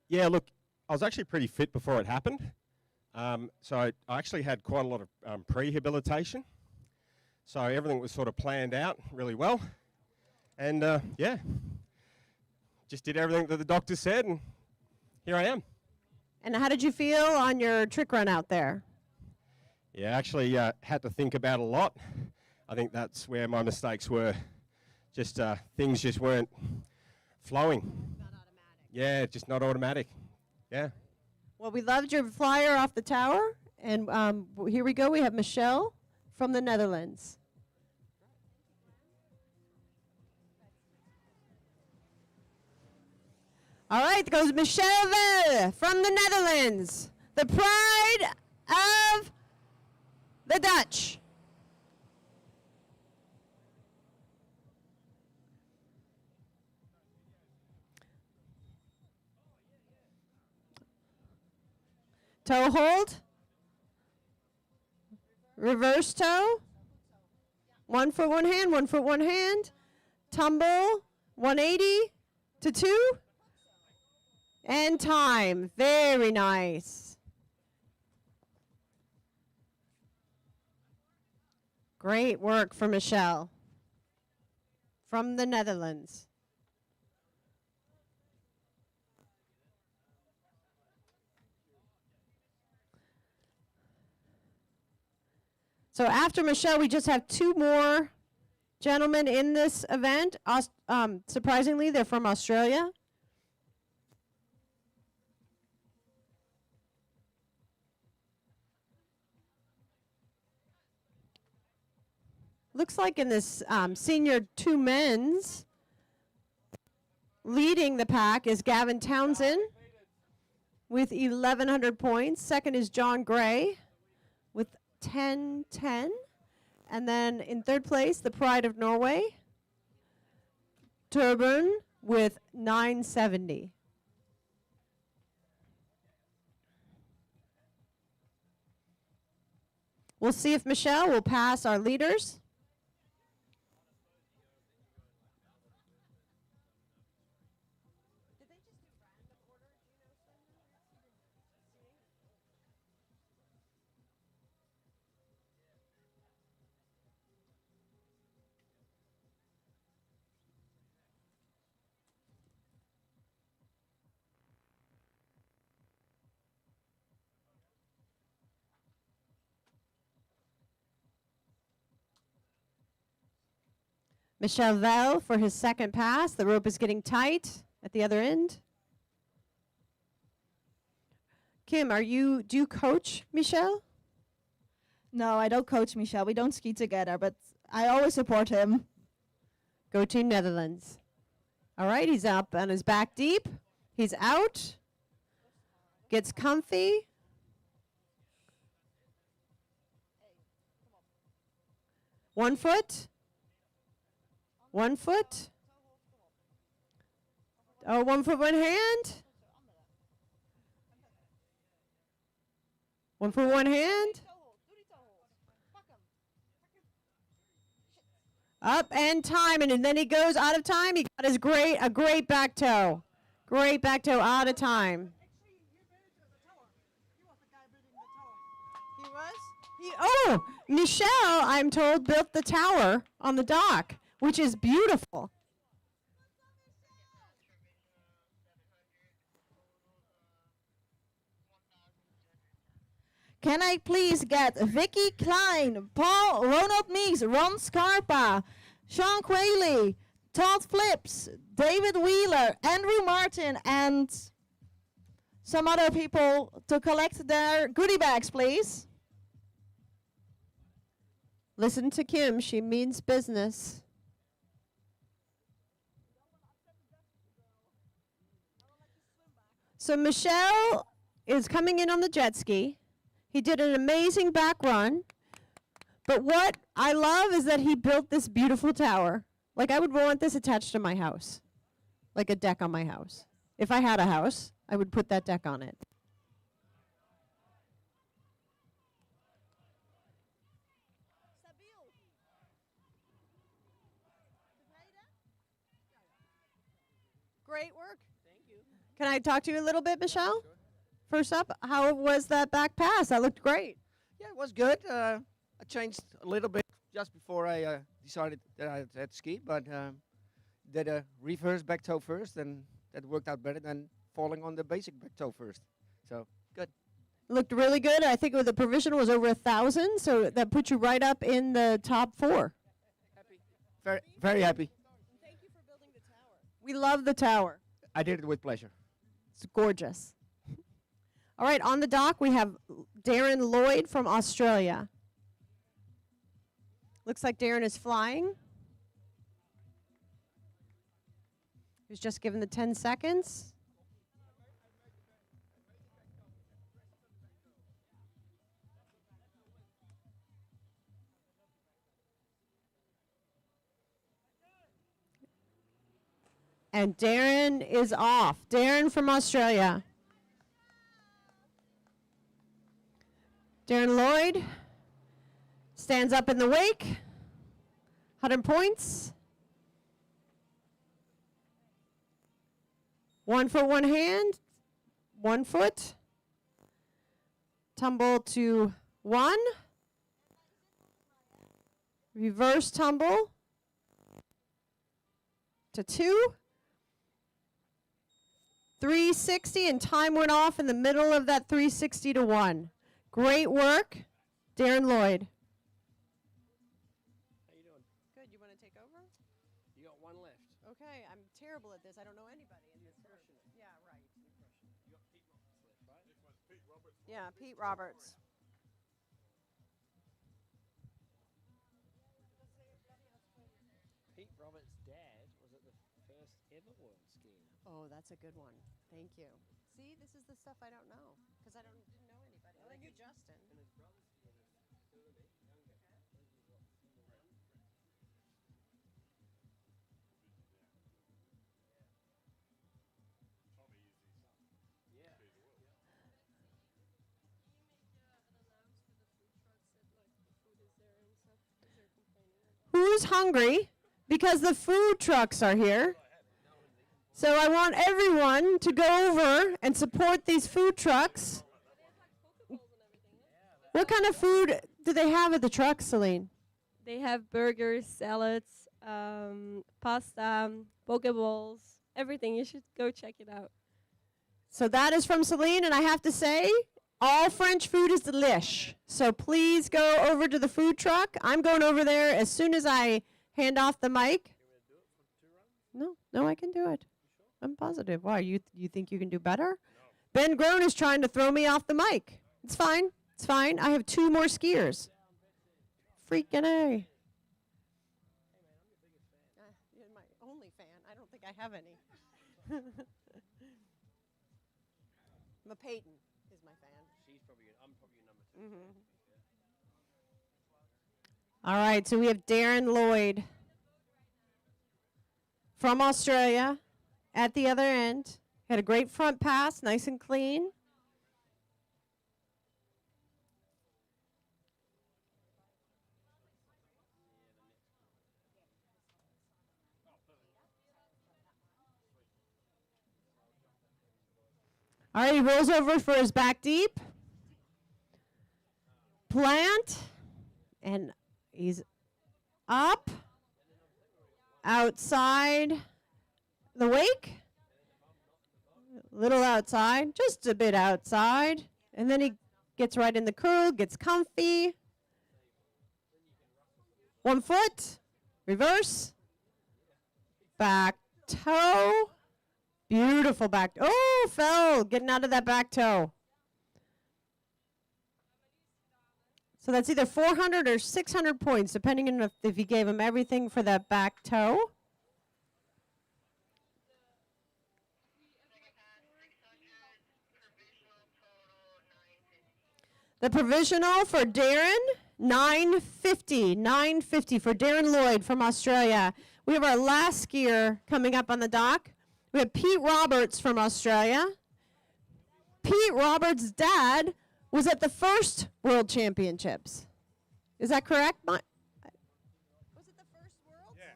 Yeah, look, I was actually pretty fit before it happened. So I actually had quite a lot of prehabilitation. So everything was sort of planned out really well. And, yeah, just did everything that the doctor said, and here I am. And how did you feel on your trick run out there? Yeah, actually had to think about a lot. I think that's where my mistakes were. Just things just weren't flowing. Not automatic. Yeah, just not automatic. Yeah. Well, we loved your flyer off the tower. And here we go. We have Michel from the Netherlands. All right, goes Michel Velle from the Netherlands, the pride of the Dutch. Toe hold. Reverse toe. 1 foot, 1 hand, 1 foot, 1 hand. Tumble, 180 to 2. And time. Very nice. Great work for Michel from the Netherlands. So after Michel, we just have 2 more gentlemen in this event. Surprisingly, they're from Australia. Looks like in this senior 2 men's, leading the pack is Gavin Townsen with 1,100 points. Second is John Gray with 10-10. And then in third place, the Pride of Norway, Turburn with 970. We'll see if Michel will pass our leaders. Michel Velle for his second pass. The rope is getting tight at the other end. Kim, do you coach Michel? No, I don't coach Michel. We don't ski together, but I always support him. Go Team Netherlands. All right, he's up on his back deep. He's out. Gets comfy. One foot. 1 foot. Oh, 1 foot, 1 hand. 1 foot, 1 hand. Up and time, and then he goes out of time. He got his a great back toe. Great back toe out of time. He was? Oh, Michel, I'm told, built the tower on the dock, which is beautiful. Can I please get Vicky Klein, Paul, Ronald Meeks, Ron Scarpa, Sean Quayle, Todd Flips, David Wheeler, Andrew Martin, and some other people to collect their goodie bags, please? Listen to Kim, she means business. So Michel is coming in on the jet ski. He did an amazing back run. But what I love is that he built this beautiful tower. Like, I would want this attached to my house, like a deck on my house. If I had a house, I would put that deck on it. Great work. Thank you. Can I talk to you a little bit, Michel? Sure. First up, how was that back pass? That looked great. Yeah, it was good. I changed a little bit just before I decided that I had to ski, but did a reverse back toe first, and that worked out better than falling on the basic back toe first. So, good. Looked really good. I think the provisional was over 1,000, so that put you right up in the top 4. Happy. Very, very happy. Thank you for building the tower. We love the tower. I did it with pleasure. It's gorgeous. All right, on the dock we have Darren Lloyd from Australia. Looks like Darren is flying. He was just given the 10 seconds. And Darren is off. Darren from Australia. Darren Lloyd stands up in the wake. 100 points. 1 foot, 1 hand. 1 foot. Tumble to 1. Reverse tumble to 2. 360, and time went off in the middle of that 360 to 1. Great work, Darren Lloyd. How you doing? Good. You want to take over? You got one left. Okay. I'm terrible at this. I don't know anybody in this group. Yeah, right. You got Pete Roberts left, right? Yeah, Pete Roberts. Pete Roberts' dad was at the first ever world skiing. Oh, that's a good one. Thank you. See, this is the stuff I don't know because I didn't know anybody. I knew Justin. And his brother's younger. Who's hungry? Because the food trucks are here. So I want everyone to go over and support these food trucks. What kind of food do they have at the trucks, Celine? They have burgers, salads, pasta, poke bowls, everything. You should go check it out. So that is from Celine, and I have to say, all French food is delish. So please go over to the food truck. I'm going over there as soon as I hand off the mic. No, I can do it. I'm positive. Why, you think you can do better? Ben Groen is trying to throw me off the mic. It's fine. It's fine. I have 2 more skiers. Freaking A. You're my only fan. I don't think I have any. Peyton is my fan. I'm probably your number 2. All right, so we have Darren Lloyd from Australia at the other end. Had a great front pass, nice and clean. All right, he rolls over for his back deep. Plant. And he's up. Outside the wake. A little outside, just a bit outside. And then he gets right in the curl, gets comfy. 1 foot. Reverse. Back toe. Beautiful back. Oh, fell. Getting out of that back toe. So that's either 400 or 600 points, depending on if you gave him everything for that back toe. The provisional for Darren, 950. 950 for Darren Lloyd from Australia. We have our last skier coming up on the dock. We have Pete Roberts from Australia. Pete Roberts' dad was at the first World Championships. Is that correct? Was it the first Worlds? Yeah,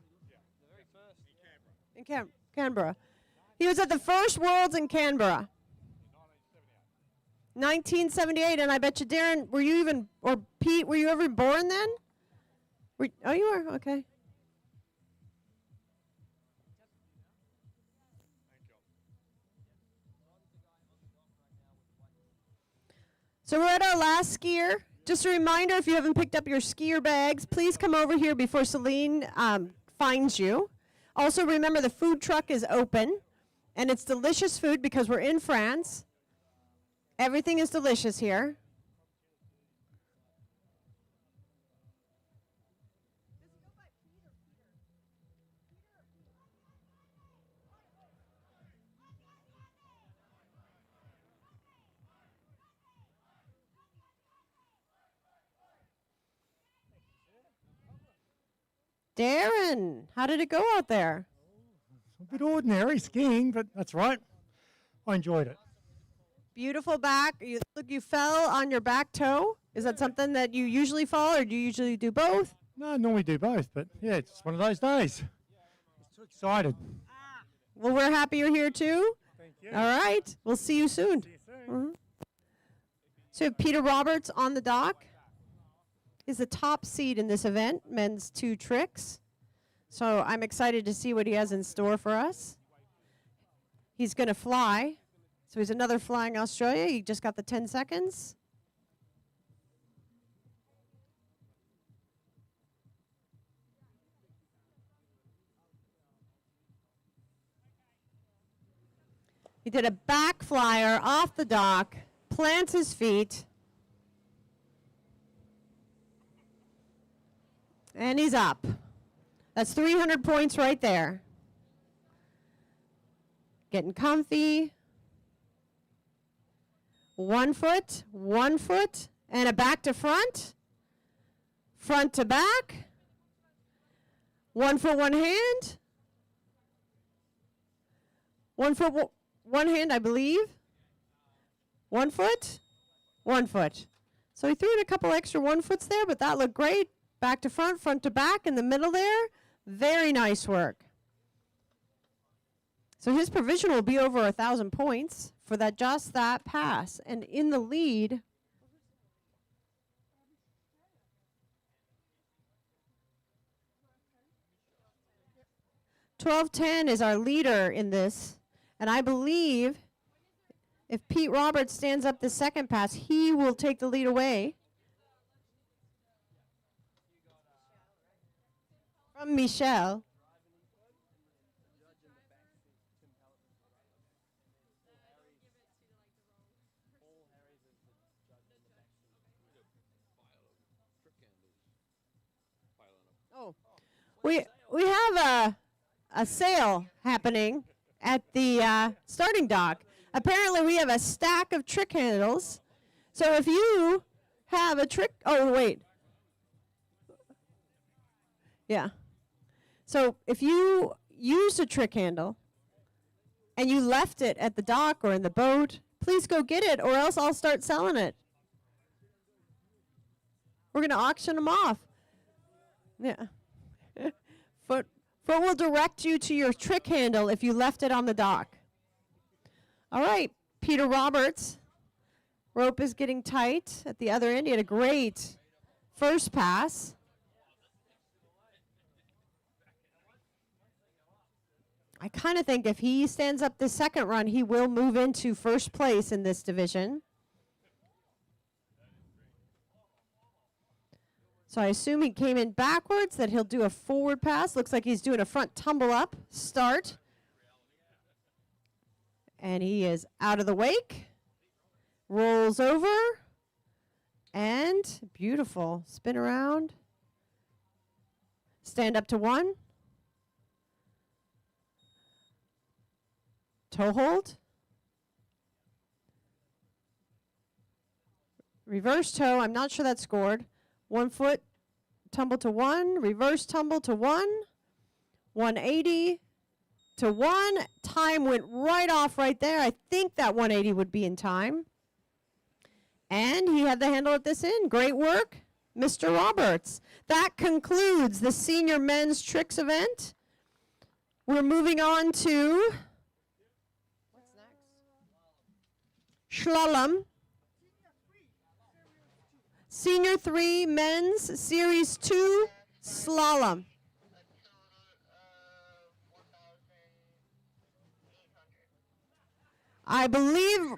the very first. In Canberra. He was at the first Worlds in Canberra. 1978, and I bet you, Darren, were you even, or Pete, were you ever born then? Oh, you were? Okay. So we're at our last skier. Just a reminder, if you haven't picked up your skier bags, please come over here before Celine finds you. Also remember the food truck is open, and it's delicious food because we're in France. Everything is delicious here. Darren, how did it go out there? A bit ordinary skiing, but that's right. I enjoyed it. Beautiful back. You fell on your back toe. Is that something that you usually follow, or do you usually do both? No, I normally do both, but yeah, it's one of those days. I'm too excited. Well, we're happy you're here too. Thank you. All right. We'll see you soon. See you soon. So Peter Roberts on the dock is the top seed in this event, men's 2 tricks. So I'm excited to see what he has in store for us. He's going to fly. So he's another flying Australia. He just got the 10 seconds. He did a back flyer off the dock, plants his feet, and he's up. That's 300 points right there. Getting comfy. 1 foot, 1 foot, and a back to front. Front to back. 1 foot, 1 hand. 1 foot, 1 hand, I believe. 1 foot, 1 foot. So he threw in a couple extra 1 foots there, but that looked great. Back to front to back in the middle there. Very nice work. So his provision will be over 1,000 points for just that pass. And in the lead, $12.10 is our leader in this. And I believe if Pete Roberts stands up the second pass, he will take the lead away from Michel. Oh, we have a sale happening at the starting dock. Apparently we have a stack of trick handles. So if you have a trick, oh wait. Yeah. So if you used a trick handle and you left it at the dock or in the boat, please go get it, or else I'll start selling it. We're going to auction them off. Yeah. Foot will direct you to your trick handle if you left it on the dock. All right, Peter Roberts. Rope is getting tight at the other end. He had a great first pass. I kind of think if he stands up the second run, he will move into first place in this division. So I assume he came in backwards, that he'll do a forward pass. Looks like he's doing a front tumble up start. And he is out of the wake. Rolls over. And beautiful. Spin around. Stand up to 1. Toe hold. Reverse toe. I'm not sure that scored. 1 foot, tumble to 1, reverse tumble to 1, 180 to 1. Time went right off right there. I think that 180 would be in time. And he had the handle at this end. Great work, Mr. Roberts. That concludes the senior men's tricks event. We're moving on to what's next? Slalom. Senior 3 men's Series 2 slalom. I believe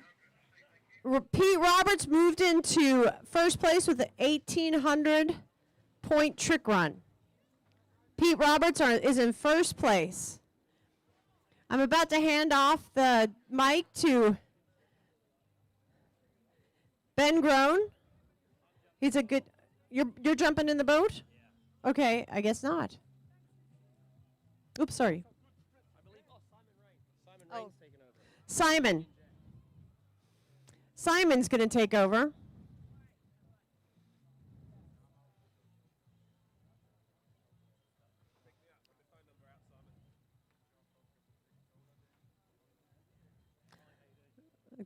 Pete Roberts moved into first place with an 1,800 point trick run. Pete Roberts is in first place. I'm about to hand off the mic to Ben Groen. He's a good. You're jumping in the boat? Yeah. Okay, I guess not. Oops, sorry. Simon. Simon's going to take over.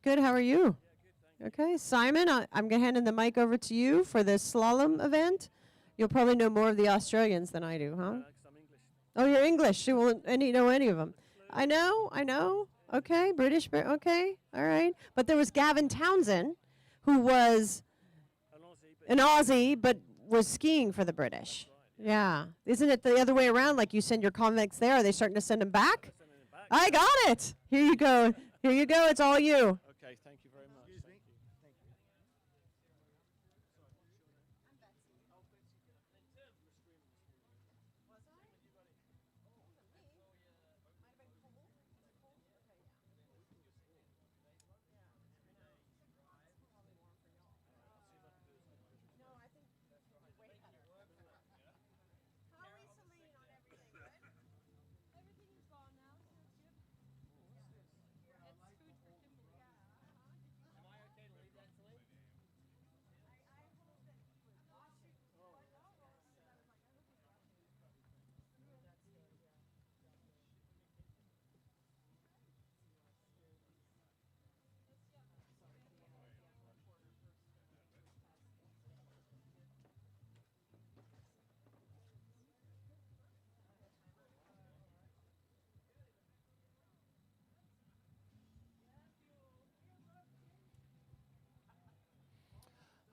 Good. How are you? Okay, Simon, I'm going to hand the mic over to you for the slalom event. You'll probably know more of the Australians than I do, huh? Oh, you're English. You won't know any of them. I know. Okay, British, okay, all right. But there was Gavin Townsen, who was an Aussie, but was skiing for the British. Yeah. Isn't it the other way around? Like you send your convicts there, are they starting to send them back? I got it. Here you go. Here you go. It's all you. Okay, thank you very much.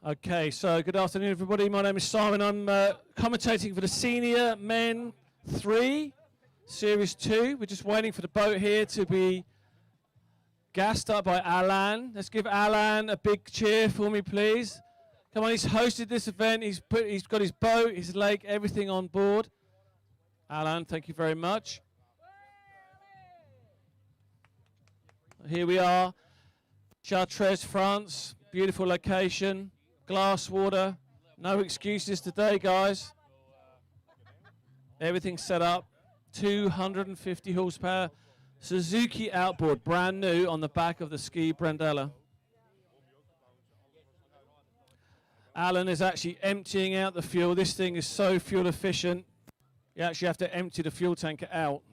Okay, so good afternoon, everybody. My name is Simon. I'm commentating for the Senior Men 3, Series 2. We're just waiting for the boat here to be gassed up by Alan. Let's give Alan a big cheer for me, please. Come on, he's hosted this event. He's got his boat, his lake, everything on board. Alan, thank you very much. Here we are, Chartres, France. Beautiful location. Glass water, no excuses today, guys. Everything's set up. 250 horsepower Suzuki outboard, brand new on the back of the Ski Brandella. Alan is actually emptying out the fuel. This thing is so fuel efficient. You actually have to empty the fuel tanker out.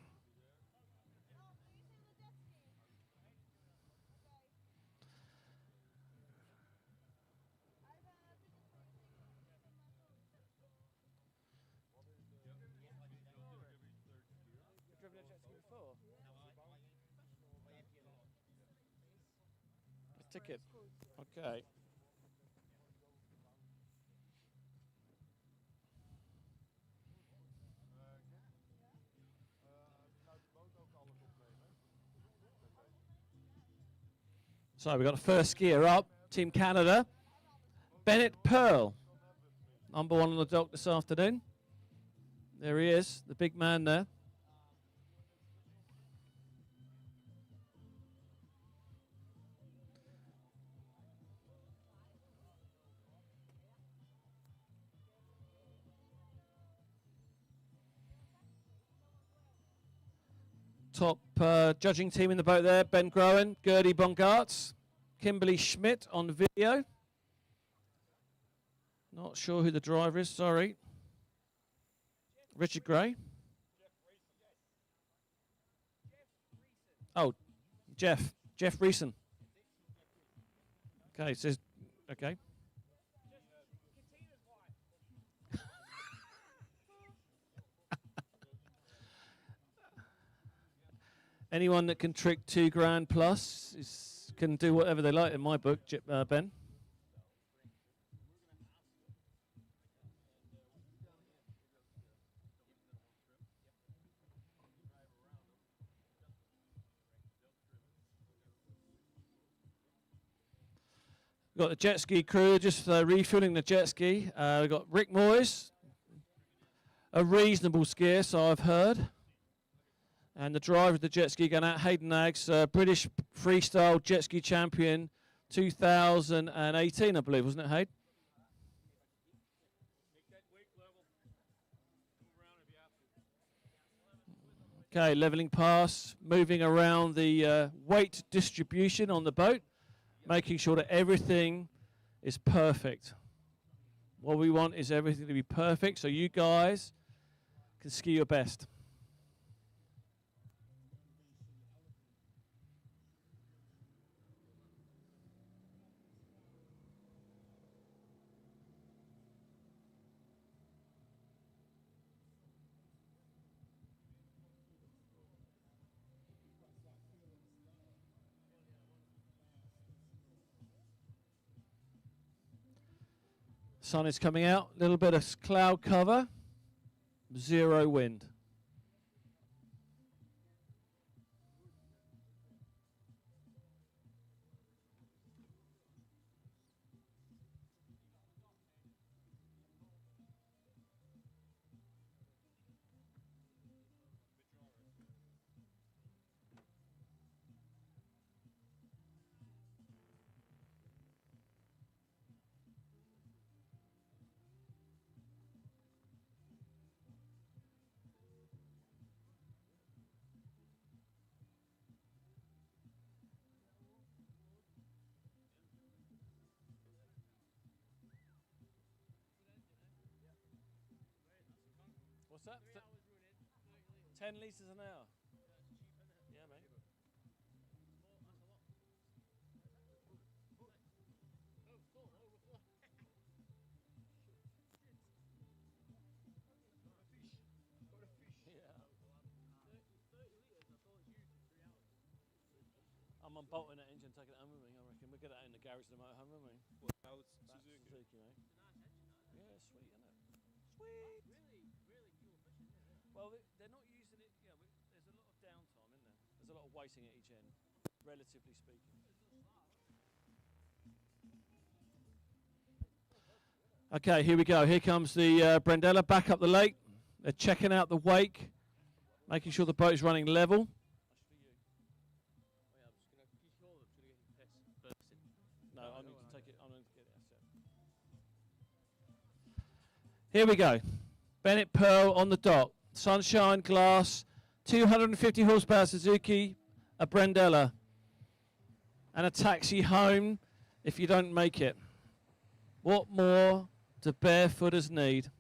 Ticket. Okay. So we've got the first skier up, Team Canada, Bennett Pearl, number 1 on the dock this afternoon. There he is, the big man there. Top judging team in the boat there, Ben Groen, Gordy Bongartz, Kimberly Schmidt on video. Not sure who the driver is, sorry. Richard Gray. Oh, Jeff Reeson. Okay, it says, okay. Anyone that can trick $2,000 plus can do whatever they like in my book, Ben. We've got the jet ski crew just refueling the jet ski. We've got Rick Moyes, a reasonable skier, so I've heard. And the driver of the jet ski going out, Hayden Naggs, British freestyle jet ski champion 2018, I believe, wasn't it, Hayden? Okay, leveling pass, moving around the weight distribution on the boat, making sure that everything is perfect. What we want is everything to be perfect so you guys can ski your best. Sun is coming out. A little bit of cloud cover. 0 wind. What's that? 10 litres an hour. Yeah, mate. I'm unbolting that engine, taking it home with me. I reckon we'll get that in the garage of the motorhome, won't we? Well, that was Suzuki, mate. Yeah, sweet, isn't it? Sweet. Really fuel efficient. Well, they're not using it. Yeah, there's a lot of downtime, isn't there? There's a lot of waiting at each end, relatively speaking. Okay, here we go. Here comes the Brendella back up the lake. They're checking out the wake, making sure the boat is running level. No, I need to take it. I need to get it set. Here we go. Bennett Pearl on the dock. Sunshine glass, 250 horsepower Suzuki, a Brendella, and a taxi home if you don't make it. What more do barefooters need?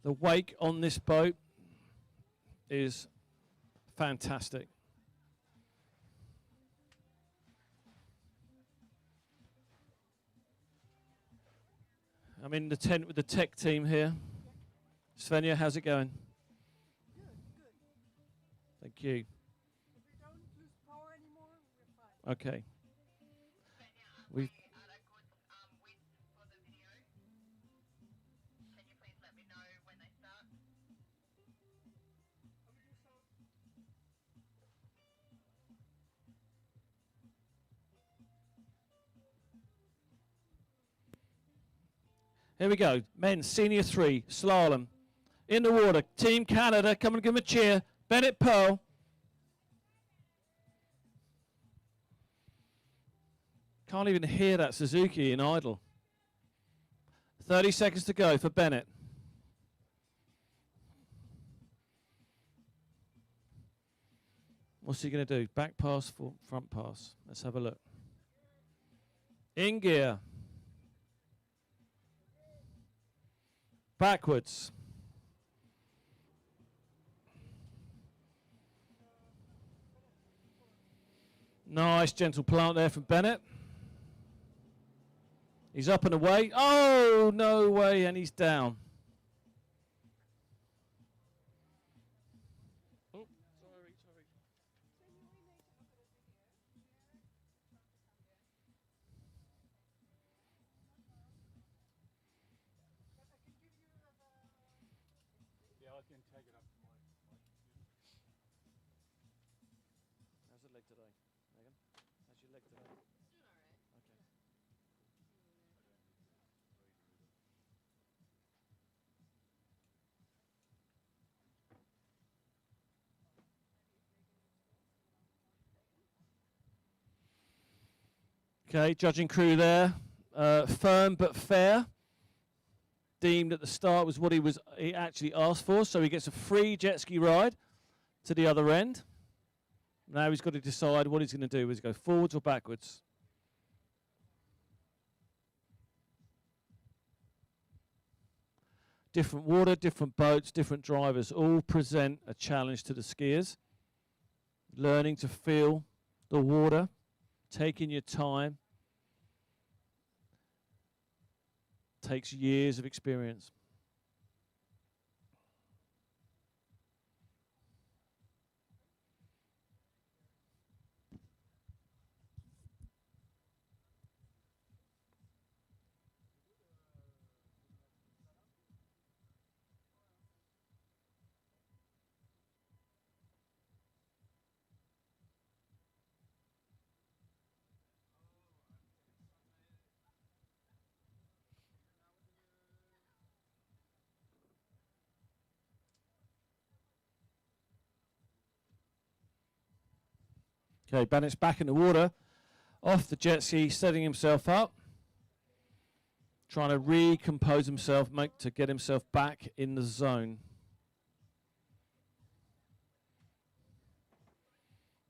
The wake on this boat is fantastic. I'm in the tent with the tech team here. Svenja, how's it going? Thank you. Okay. We've Here we go. Men, senior 3, slalom. In the water. Team Canada, come and give them a cheer. Bennett Pearl. Can't even hear that Suzuki in idle. 30 seconds to go for Bennett. What's he going to do? Back pass, front pass. Let's have a look. In gear. Backwards. Nice gentle plant there from Bennett. He's up and away. Oh, no way, and he's down. Oh, sorry. Yeah, I can take it up to my. How's the leg today, Megan? How's your leg today? Okay. Okay, judging crew there. Firm but fair. Deemed at the start was what he actually asked for, so he gets a free jet ski ride to the other end. Now he's got to decide what he's going to do. Is he go forwards or backwards? Different water, different boats, different drivers all present a challenge to the skiers. Learning to feel the water, taking your time, takes years of experience. Okay, Bennett's back in the water, off the jet ski, setting himself up, trying to recompose himself, to get himself back in the zone.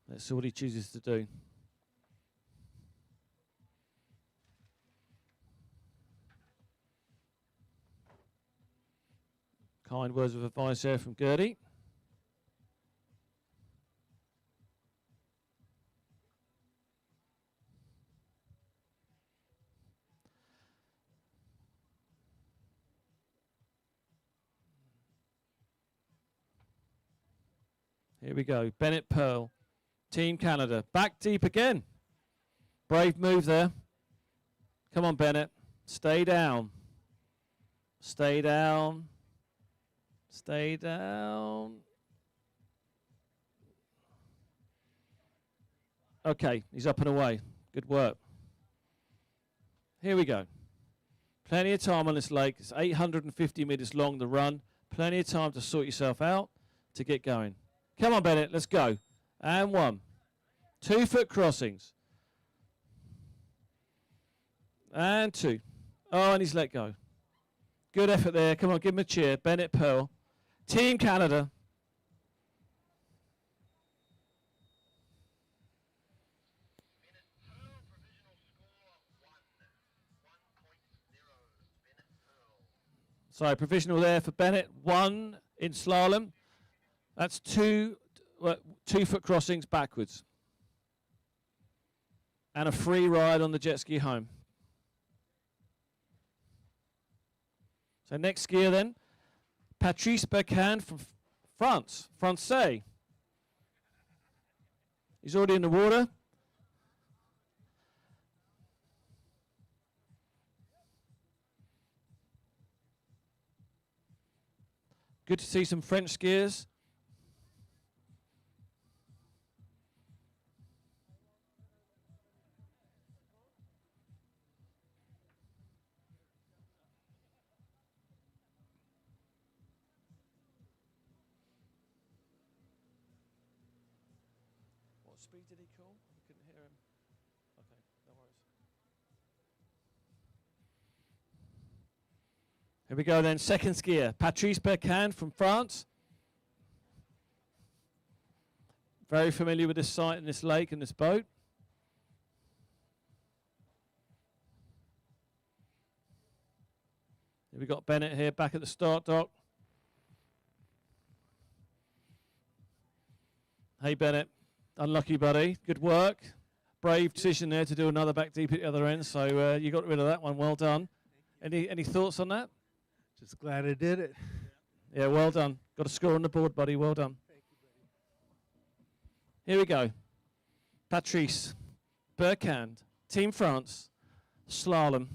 Let's see what he chooses to do. Kind words of advice there from Gordy. Here we go. Bennett Pearl, Team Canada. Back deep again. Brave move there. Come on, Bennett. Stay down. Stay down. Stay down. Okay, he's up and away. Good work. Here we go. Plenty of time on this lake. It's 850 meters long, the run. Plenty of time to sort yourself out, to get going. Come on, Bennett, let's go. And 1. 2 foot crossings. And 2. Oh, and he's let go. Good effort there. Come on, give him a cheer. Bennett Pearl. Team Canada. So provisional there for Bennett. 1 in slalom. That's 2 foot crossings backwards. And a free ride on the jet ski home. So next skier then, Patrice Beccan from France, Francais. He's already in the water. Good to see some French skiers. What speed did he call? I couldn't hear him. Okay, no worries. Here we go then, second skier, Patrice Beccan from France. Very familiar with this site and this lake and this boat. Here we got Bennett here back at the start dock. Hey Bennett, unlucky buddy, good work. Brave decision there to do another back deep at the other end, so you got rid of that one, well done. Any thoughts on that? Just glad I did it. Yeah, well done. Got a score on the board, buddy, well done. Thank you, buddy. Here we go. Patrice Beccan, Team France, slalom.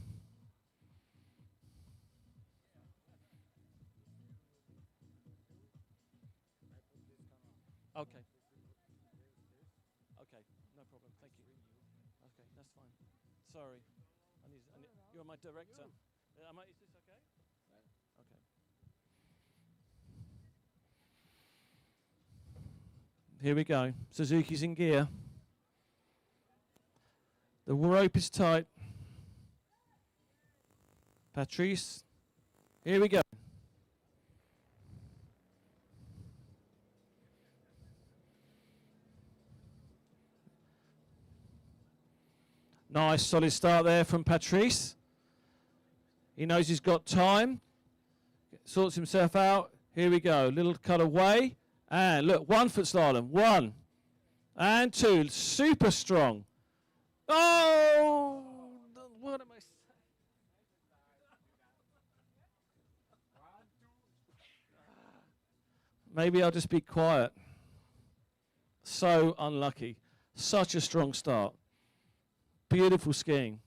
Okay. Okay, no problem. Thank you. Okay, that's fine. Sorry. You're my director. Is this okay? Okay. Here we go. Suzuki's in gear. The rope is tight. Patrice. Here we go. Nice solid start there from Patrice. He knows he's got time. Sorts himself out. Here we go. Little cut away. And look, 1 foot slalom. 1. And 2. Super strong. Oh! What am I saying? Maybe I'll just be quiet. So unlucky. Such a strong start. Beautiful skiing.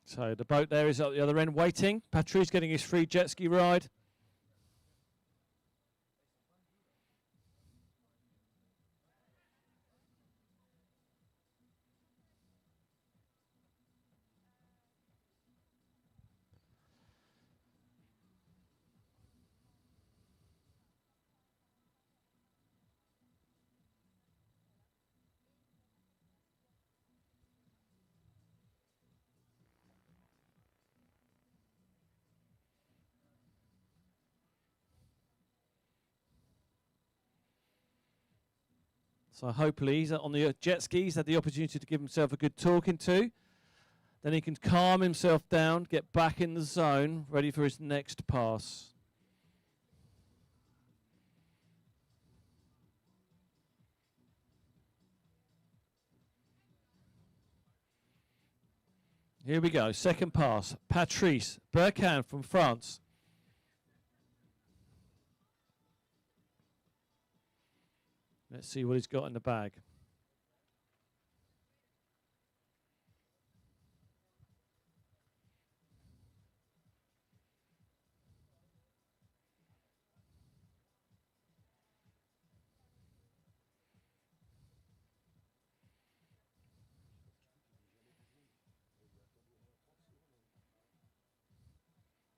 So the boat there is at the other end waiting. Patrice getting his free jet ski ride. So hopefully he's on the jet skis, had the opportunity to give himself a good talking to. Then he can calm himself down, get back in the zone, ready for his next pass. Here we go, second pass. Patrice Beccan from France. Let's see what he's got in the bag.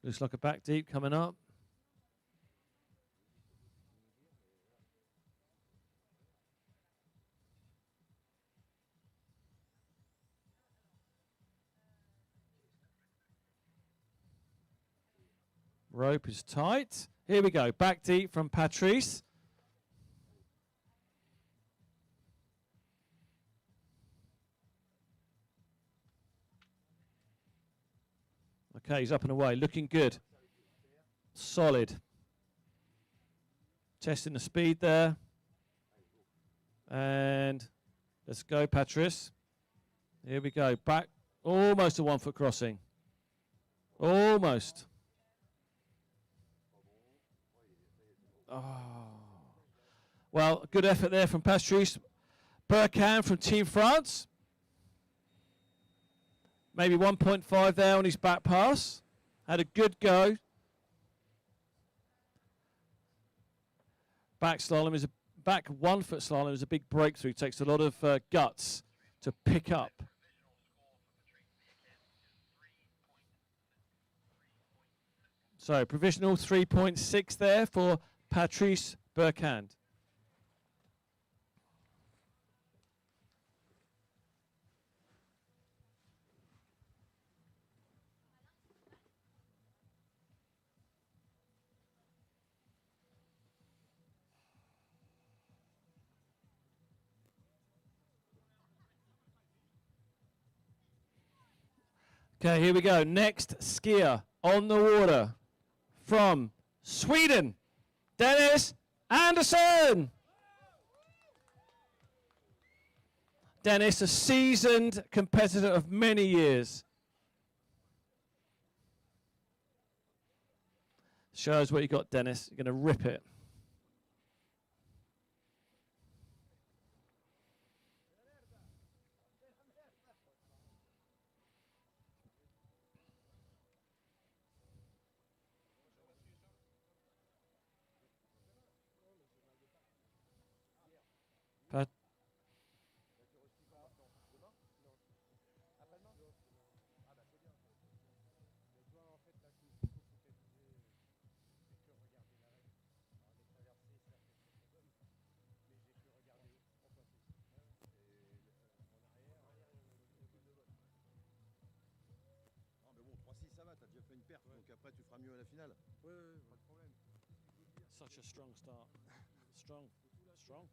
Looks like a back deep coming up. Rope is tight. Here we go. Back deep from Patrice. Okay, he's up and away. Looking good. Solid. Testing the speed there. And let's go, Patrice. Here we go. Back. Almost a 1 foot crossing. Almost. Oh. Well, good effort there from Patrice Beccan from Team France. Maybe 1.5 there on his back pass. Had a good go. Back slalom is a back 1 foot slalom is a big breakthrough. Takes a lot of guts to pick up. So provisional 3.6 there for Patrice Beccan. Okay, here we go. Next skier on the water from Sweden, Dennis Andersson. Dennis, a seasoned competitor of many years. Shows what you got, Dennis. You're going to rip it. Pat. Such a strong start. Strong. Strong.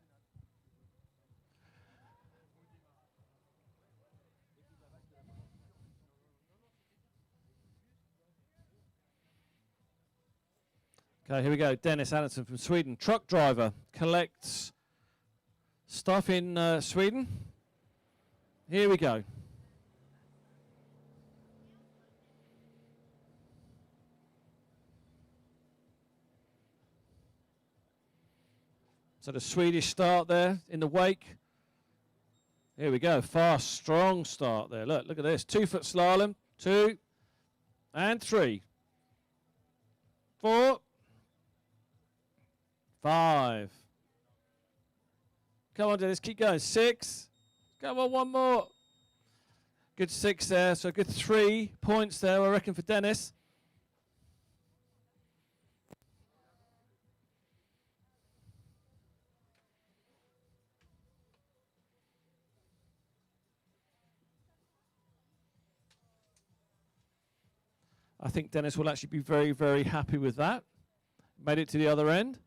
Okay, here we go. Dennis Andersson from Sweden. Truck driver. Collects stuff in Sweden. Here we go. So the Swedish start there in the wake. Here we go. Fast, strong start there. Look at this. 2 foot slalom. 2 and 3. 4. 5. Come on, Dennis. Keep going. 6. Come on, one more. Good 6 there. So good 3 points there, I reckon, for Dennis. I think Dennis will actually be very, very happy with that. Made it to the other end.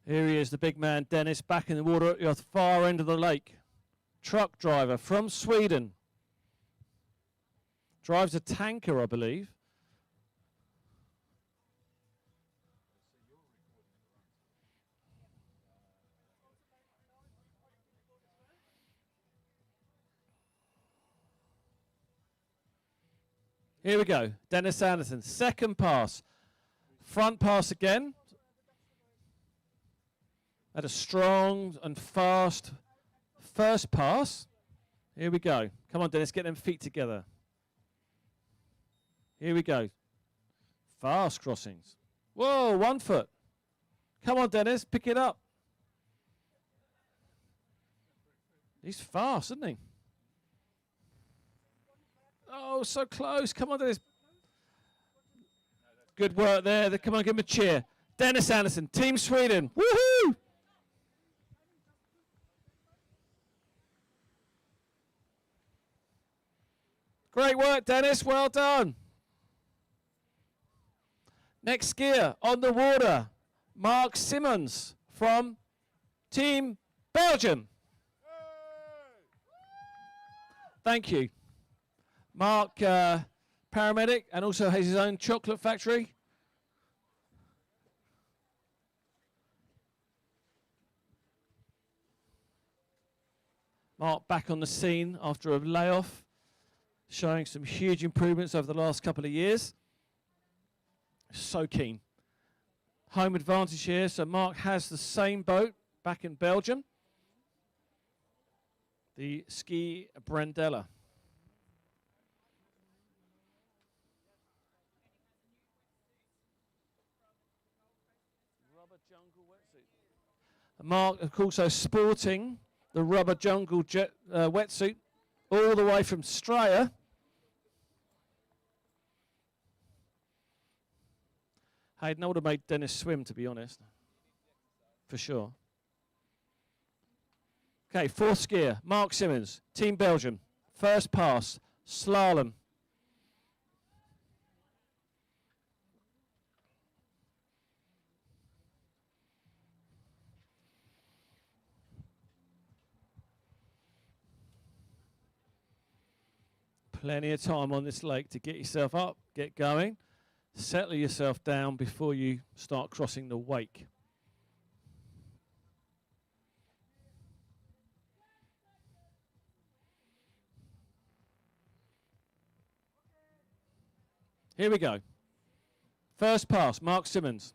Here he is, the big man, Dennis, back in the water at the far end of the lake. Truck driver from Sweden. Drives a tanker, I believe. Here we go, Dennis Anderson, second pass. Front pass again. Had a strong and fast first pass. Here we go. Come on, Dennis, get them feet together. Here we go. Fast crossings. Whoa, 1 foot. Come on, Dennis, pick it up. He's fast, isn't he? Oh, so close. Come on, Dennis. Good work there. Come on, give him a cheer. Dennis Anderson, Team Sweden. Woohoo! Great work, Dennis. Well done. Next skier on the water, Mark Simmons from Team Belgium. Thank you. Mark, paramedic, and also has his own chocolate factory. Mark back on the scene after a layoff, showing some huge improvements over the last couple of years. So keen. Home advantage here, so Mark has the same boat back in Belgium. The Ski Brandella. Rubber Jungle wetsuit. Mark, of course, also sporting the Rubber Jungle wetsuit all the way from Straya. I'd know would have made Dennis swim, to be honest. For sure. Okay, fourth skier, Mark Simmons, Team Belgium. First pass, slalom. Plenty of time on this lake to get yourself up, get going. Settle yourself down before you start crossing the wake. Here we go. First pass, Mark Simmons.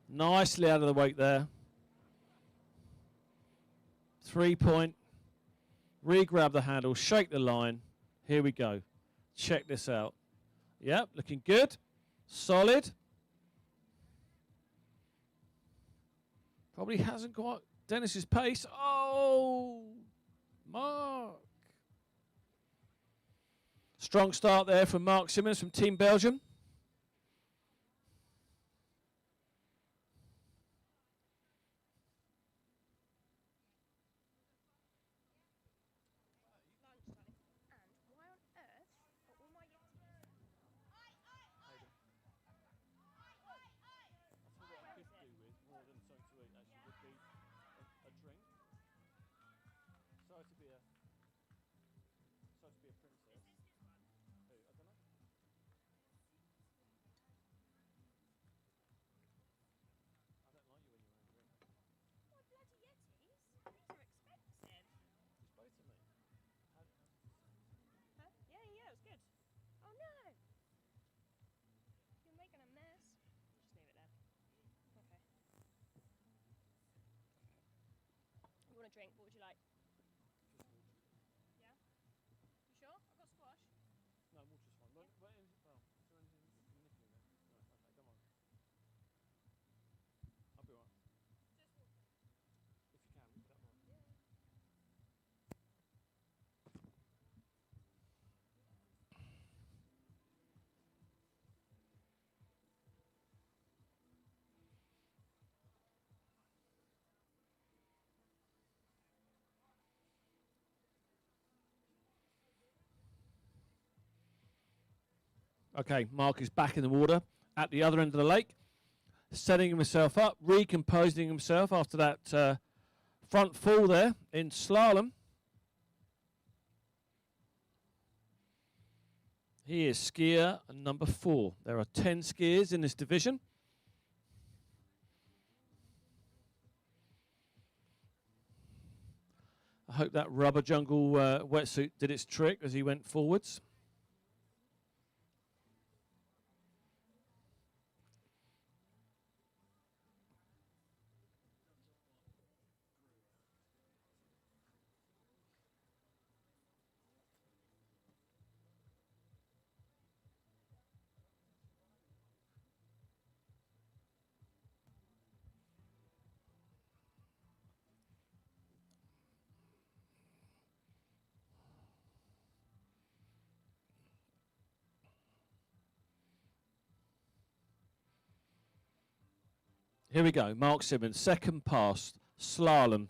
Nicely out of the wake there. 3 point. Re-grab the handle, shake the line. Here we go. check this out. Yep, looking good. Solid. Probably hasn't got Dennis's pace. Oh, Mark. Strong start there from Mark Simmons from Team Belgium. Drink, what would you like? Yeah? You sure? I've got squash. No, water's fine. Is there anything nippy in there? No, okay, come on. I'll be alright. Just water. If you can, put that on. Yeah. Okay, Mark is back in the water at the other end of the lake, setting himself up, recomposing himself after that front fall there in slalom. He is skier number 4. There are 10 skiers in this division. I hope that rubber jungle wetsuit did its trick as he went forwards. Here we go, Mark Simmons, second pass, slalom.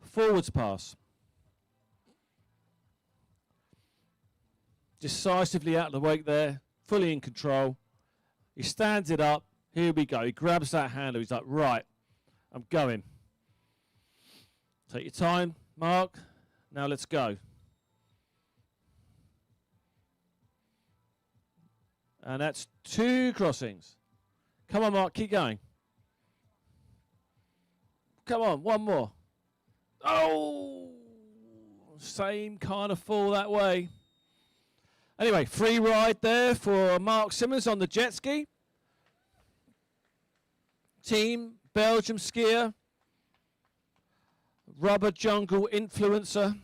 Forwards pass. Decisively out of the wake there, fully in control. He stands it up, here we go, he grabs that handle, he's like, right, I'm going. Take your time, Mark, now let's go. And that's 2 crossings. Come on, Mark, keep going. Come on, one more. Oh! Same kind of fall that way. Anyway, free ride there for Mark Simmons on the jet ski. Team Belgium skier. Rubber jungle influencer.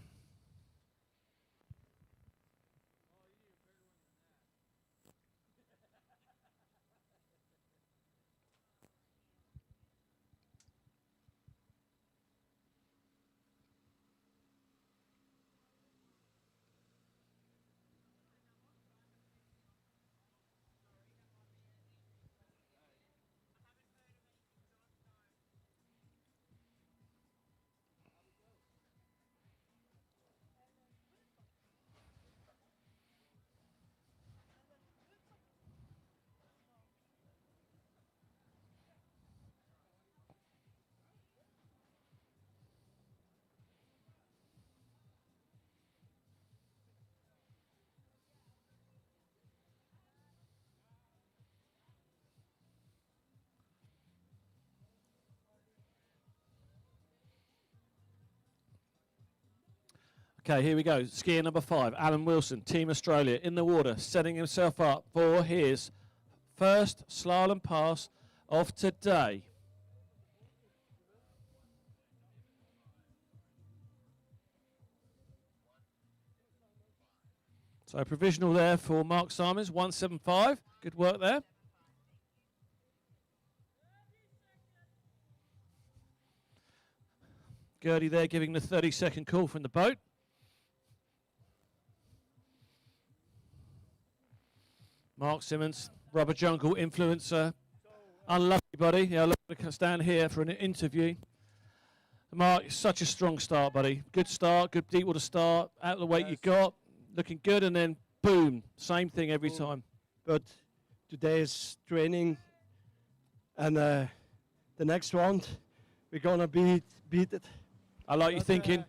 Okay, here we go. Skier number 5, Alan Wilson, Team Australia, in the water, setting himself up for his first slalom pass of today. So provisional there for Mark Simons, 1:75. Good work there. Gordy there giving the 30-second call from the boat. Mark Simmons, Rubber Jungle influencer. Unlucky, buddy. Yeah, look, I stand here for an interview. Mark, such a strong start, buddy. Good start, good deep water start. Out of the weight you got, looking good, and then boom, same thing every time. But today's training and the next round, we're gonna beat it. I like you thinking.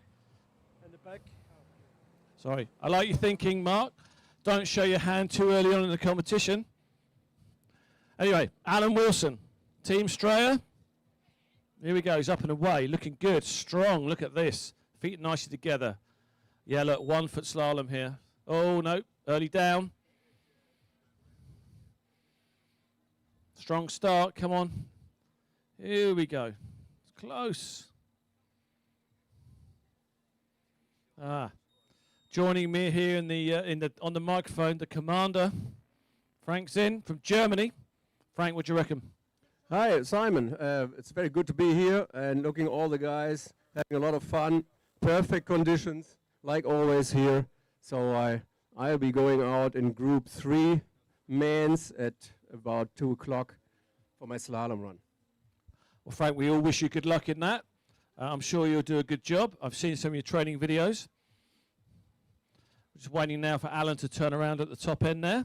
In the back. Sorry. I like you thinking, Mark. Don't show your hand too early on in the competition. Anyway, Alan Wilson, Team Strayer. Here we go. He's up and away. Looking good. Strong. Look at this. Feet nicely together. Yeah, look. 1 foot slalom here. Oh, no. Early down. Strong start. Come on. Here we go. It's close. Joining me here on the microphone, the commander, Frank Zinn from Germany. Frank, what do you reckon? Hi, Simon. It's very good to be here and looking all the guys having a lot of fun. Perfect conditions, like always here. So I'll be going out in Group 3 men's at about 2 o'clock for my slalom run. Well, Frank, we all wish you good luck in that. I'm sure you'll do a good job. I've seen some of your training videos. Just waiting now for Alan to turn around at the top end there.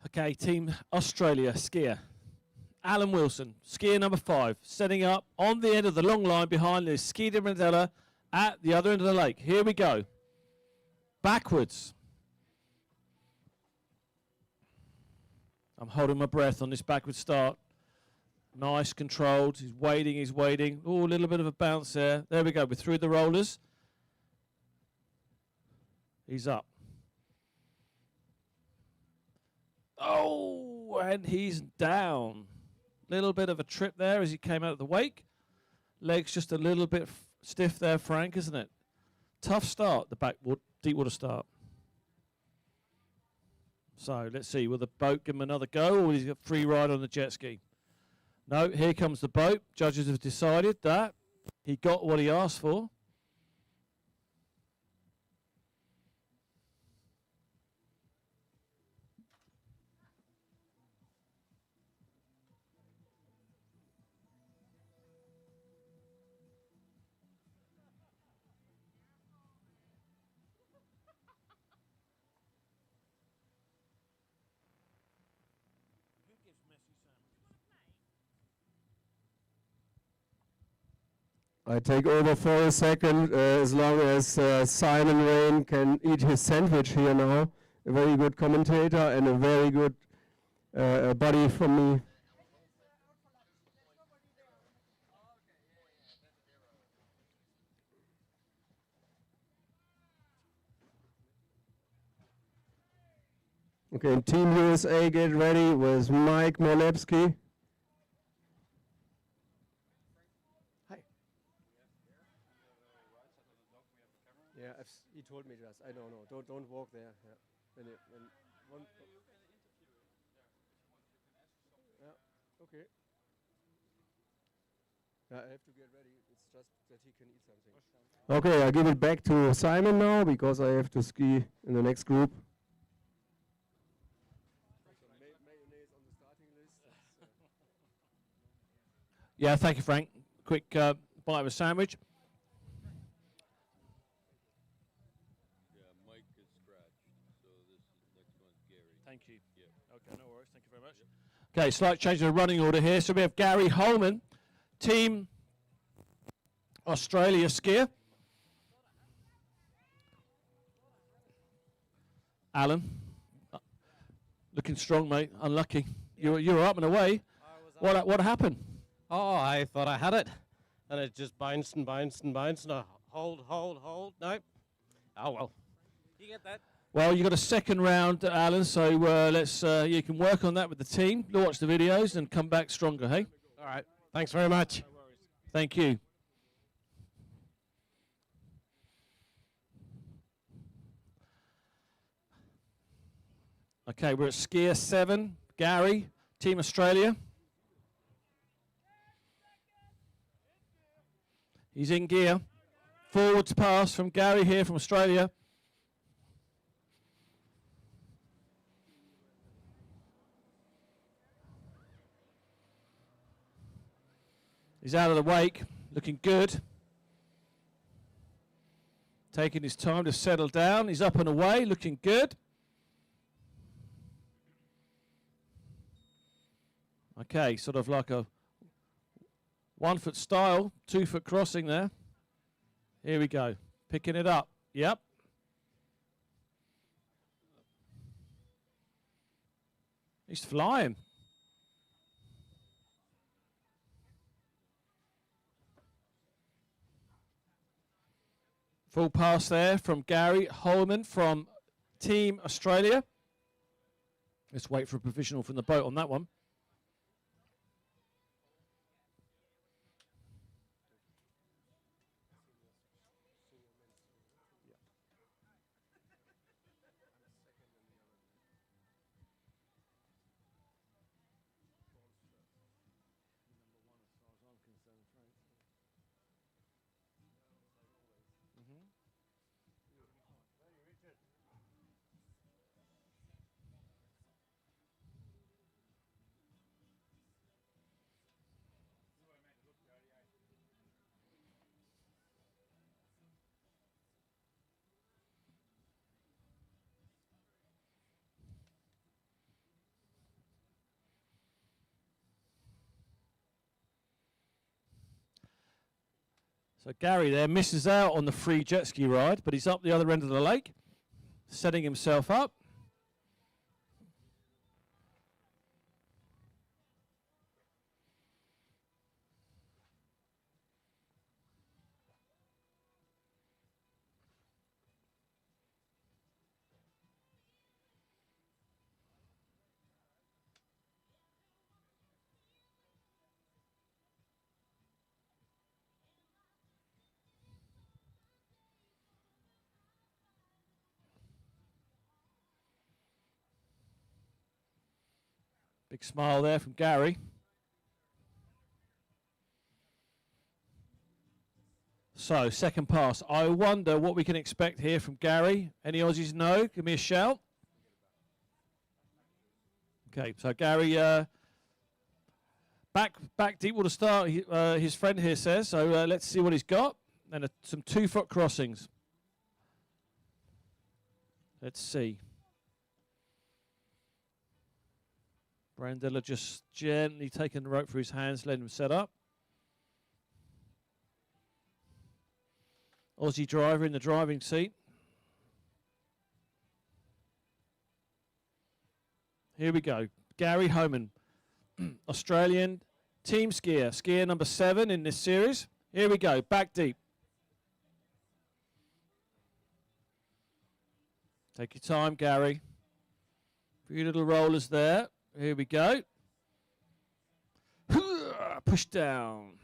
Okay, Team Australia skier. Alan Wilson, skier number 5, setting up on the end of the long line behind the ski de Mandela at the other end of the lake. Here we go. Backwards. I'm holding my breath on this backward start. Nice, controlled. He's waiting. Oh, a little bit of a bounce there. There we go. We're through the rollers. He's up. Oh, and he's down. Little bit of a trip there as he came out of the wake. Legs just a little bit stiff there, Frank, isn't it? Tough start, the deep water start. So let's see, will the boat give him another go, or will he get free ride on the jet ski? No, here comes the boat. Judges have decided that he got what he asked for. I take over for a second as long as Simon Rain can eat his sandwich here now. A very good commentator and a very good buddy from me. Okay, Team USA get ready with Mike Molebski. Yeah, he told me just. I don't know. Don't walk there. Yeah. Yeah, okay. I have to get ready. It's just that he can eat something. Okay, I give it back to Simon now because I have to ski in the next group. Yeah, thank you, Frank. Quick bite of a sandwich. Thank you. Okay, no worries. Thank you very much. Okay, slight change of the running order here. So we have Gary Hullman, Team Australia skier. Alan, looking strong, mate. Unlucky. You were up and away. What happened? Oh, I thought I had it. And it just bounced and bounced and bounced. And hold. No. Oh, well. You get that? Well, you got a second round, Alan, so let's you can work on that with the team, watch the videos, and come back stronger, hey? All right. Thanks very much. No worries. Thank you. Okay, we're at skier 7, Gary, Team Australia. He's in gear. Forwards pass from Gary here from Australia. He's out of the wake, looking good. Taking his time to settle down. He's up and away, looking good. Okay, sort of like a 1 foot style, 2 foot crossing there. Here we go, picking it up. Yep. He's flying. Full pass there from Gary Hullman from Team Australia. Let's wait for a provisional from the boat on that one. So Gary there misses out on the free jet ski ride, but he's up the other end of the lake, setting himself up. Big smile there from Gary. So, second pass. I wonder what we can expect here from Gary. Any Aussies know? Give me a shout. Okay, so Gary, back deep will start, his friend here says. So let's see what he's got. And some 2 foot crossings. Let's see. Brandella just gently taking the rope through his hands, letting him set up. Aussie driver in the driving seat. Here we go. Gary Hullman, Australian team skier, skier number 7 in this series. Here we go, back deep. Take your time, Gary. Few little rollers there. Here we go. Push down.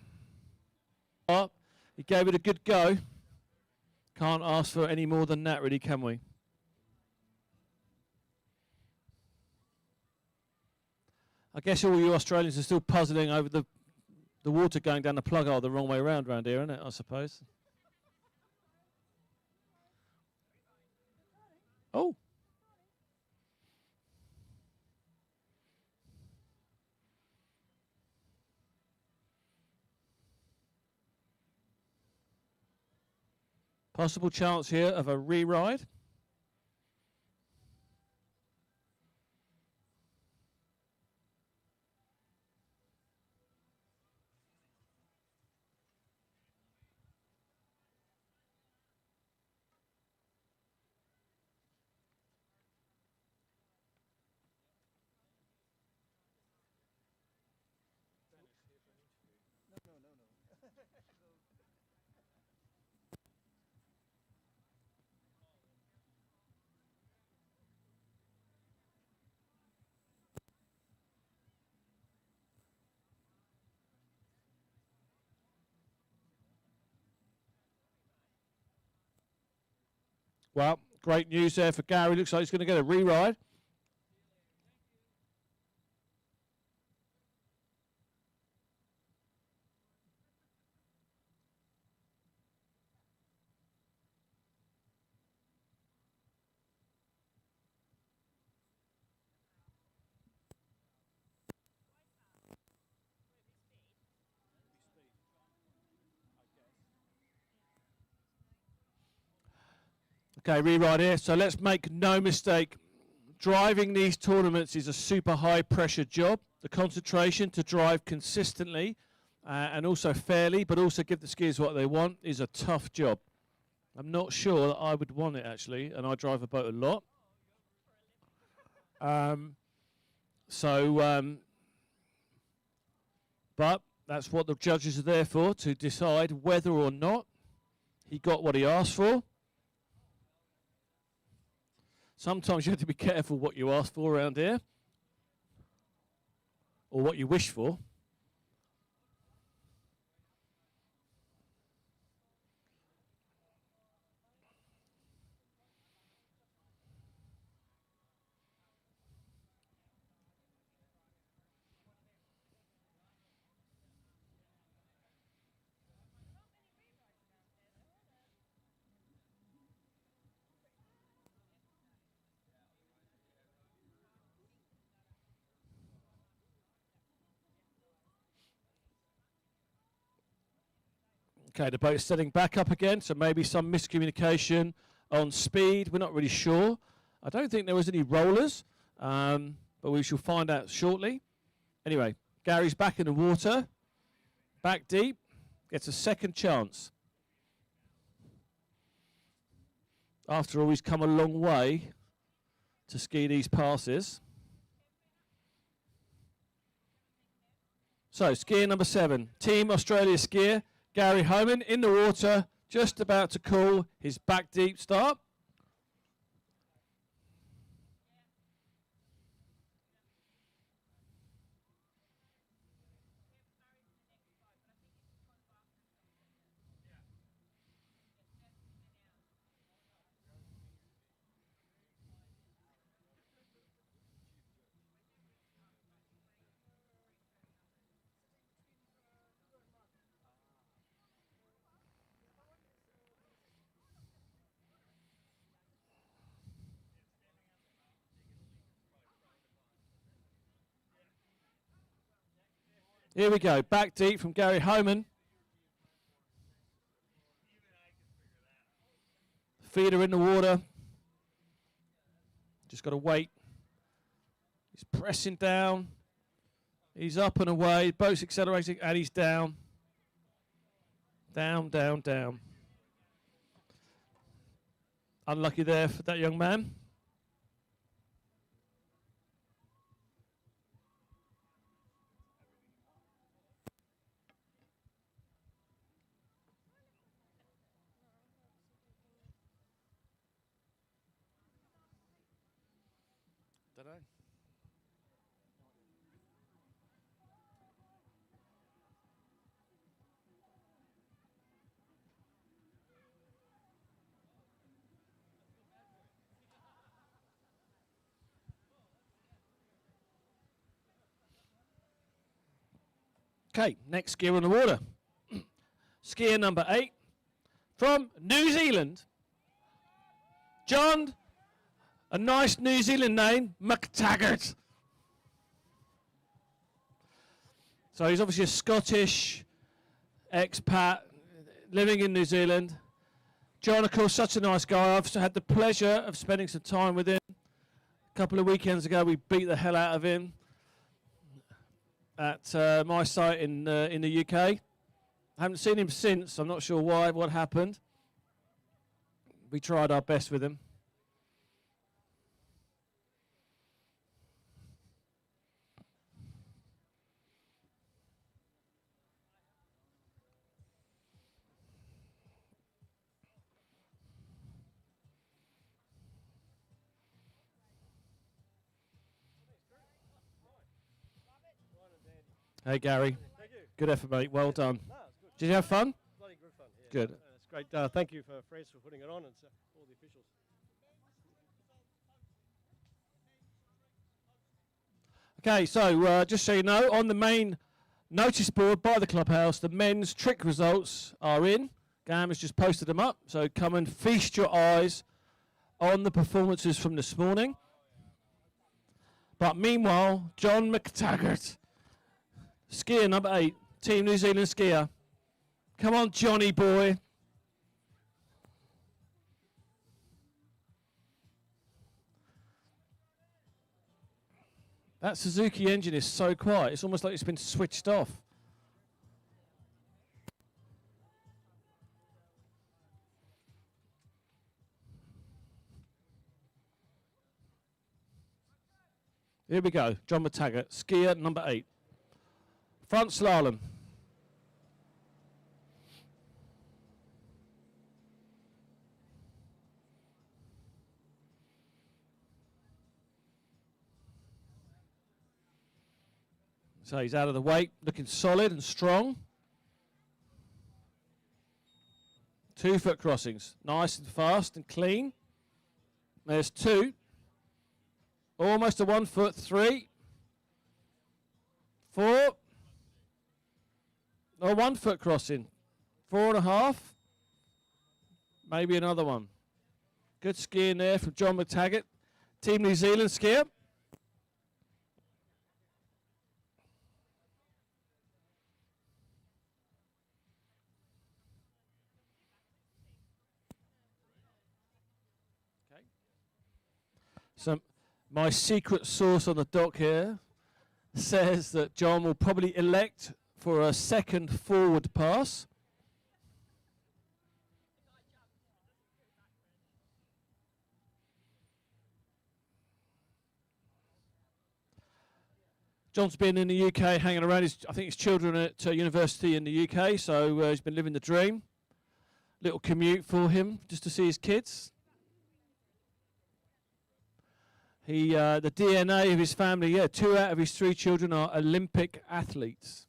Oh, he gave it a good go. Can't ask for any more than that, really, can we? I guess all you Australians are still puzzling over the water going down the plug hole the wrong way around here, isn't it, I suppose? Oh. Possible chance here of a re-ride. Well, great news there for Gary. Looks like he's going to get a re-ride. Okay, re-ride here. So let's make no mistake. Driving these tournaments is a super high pressure job. The concentration to drive consistently and also fairly, but also give the skiers what they want, is a tough job. I'm not sure that I would want it, actually, and I drive a boat a lot. But that's what the judges are there for, to decide whether or not he got what he asked for. Sometimes you have to be careful what you ask for around here, or what you wish for. Okay, the boat's setting back up again, so maybe some miscommunication on speed. We're not really sure. I don't think there was any rollers, but we shall find out shortly. Anyway, Gary's back in the water, back deep, gets a second chance. After all, he's come a long way to ski these passes. So, skier number 7, Team Australia skier, Gary Hullman in the water, just about to call his back deep start. Here we go, back deep from Gary Hullman. Feet are in the water. Just got to wait. He's pressing down. He's up and away. Boat's accelerating and he's down. Down, down, down. Unlucky there for that young man. Dunno. Okay, next skier on the water. Skier number 8 from New Zealand. John, a nice New Zealand name, Mctagert. So he's obviously a Scottish expat living in New Zealand. John, of course, such a nice guy. I've had the pleasure of spending some time with him. A couple of weekends ago, we beat the hell out of him at my site in the UK. I haven't seen him since. I'm not sure why, what happened. We tried our best with him. Hey, Gary. Thank you. Good effort, mate. Well done. Did you have fun? Bloody good fun. Yeah. Good. It's great. Thank you for Fres for putting it on and all the officials. Okay, so just so you know, on the main notice board by the clubhouse, the men's trick results are in. Gam has just posted them up, so come and feast your eyes on the performances from this morning. But meanwhile, John Mctagert, skier number 8, Team New Zealand skier. Come on, Johnny boy. That Suzuki engine is so quiet, it's almost like it's been switched off. Here we go, John Mctagert, skier number 8. Front slalom. So he's out of the weight, looking solid and strong. 2 foot crossings, nice and fast and clean. There's 2. Almost a 1 foot, 3. 4. A 1 foot crossing. 4.5. Maybe another one. Good skiing there from John Mctagert. Team New Zealand skier. So my secret source on the dock here says that John will probably elect for a second forward pass. John's been in the UK hanging around. I think his children are at university in the UK, so he's been living the dream. Little commute for him just to see his kids. The DNA of his family, 2 out of his 3 children are Olympic athletes.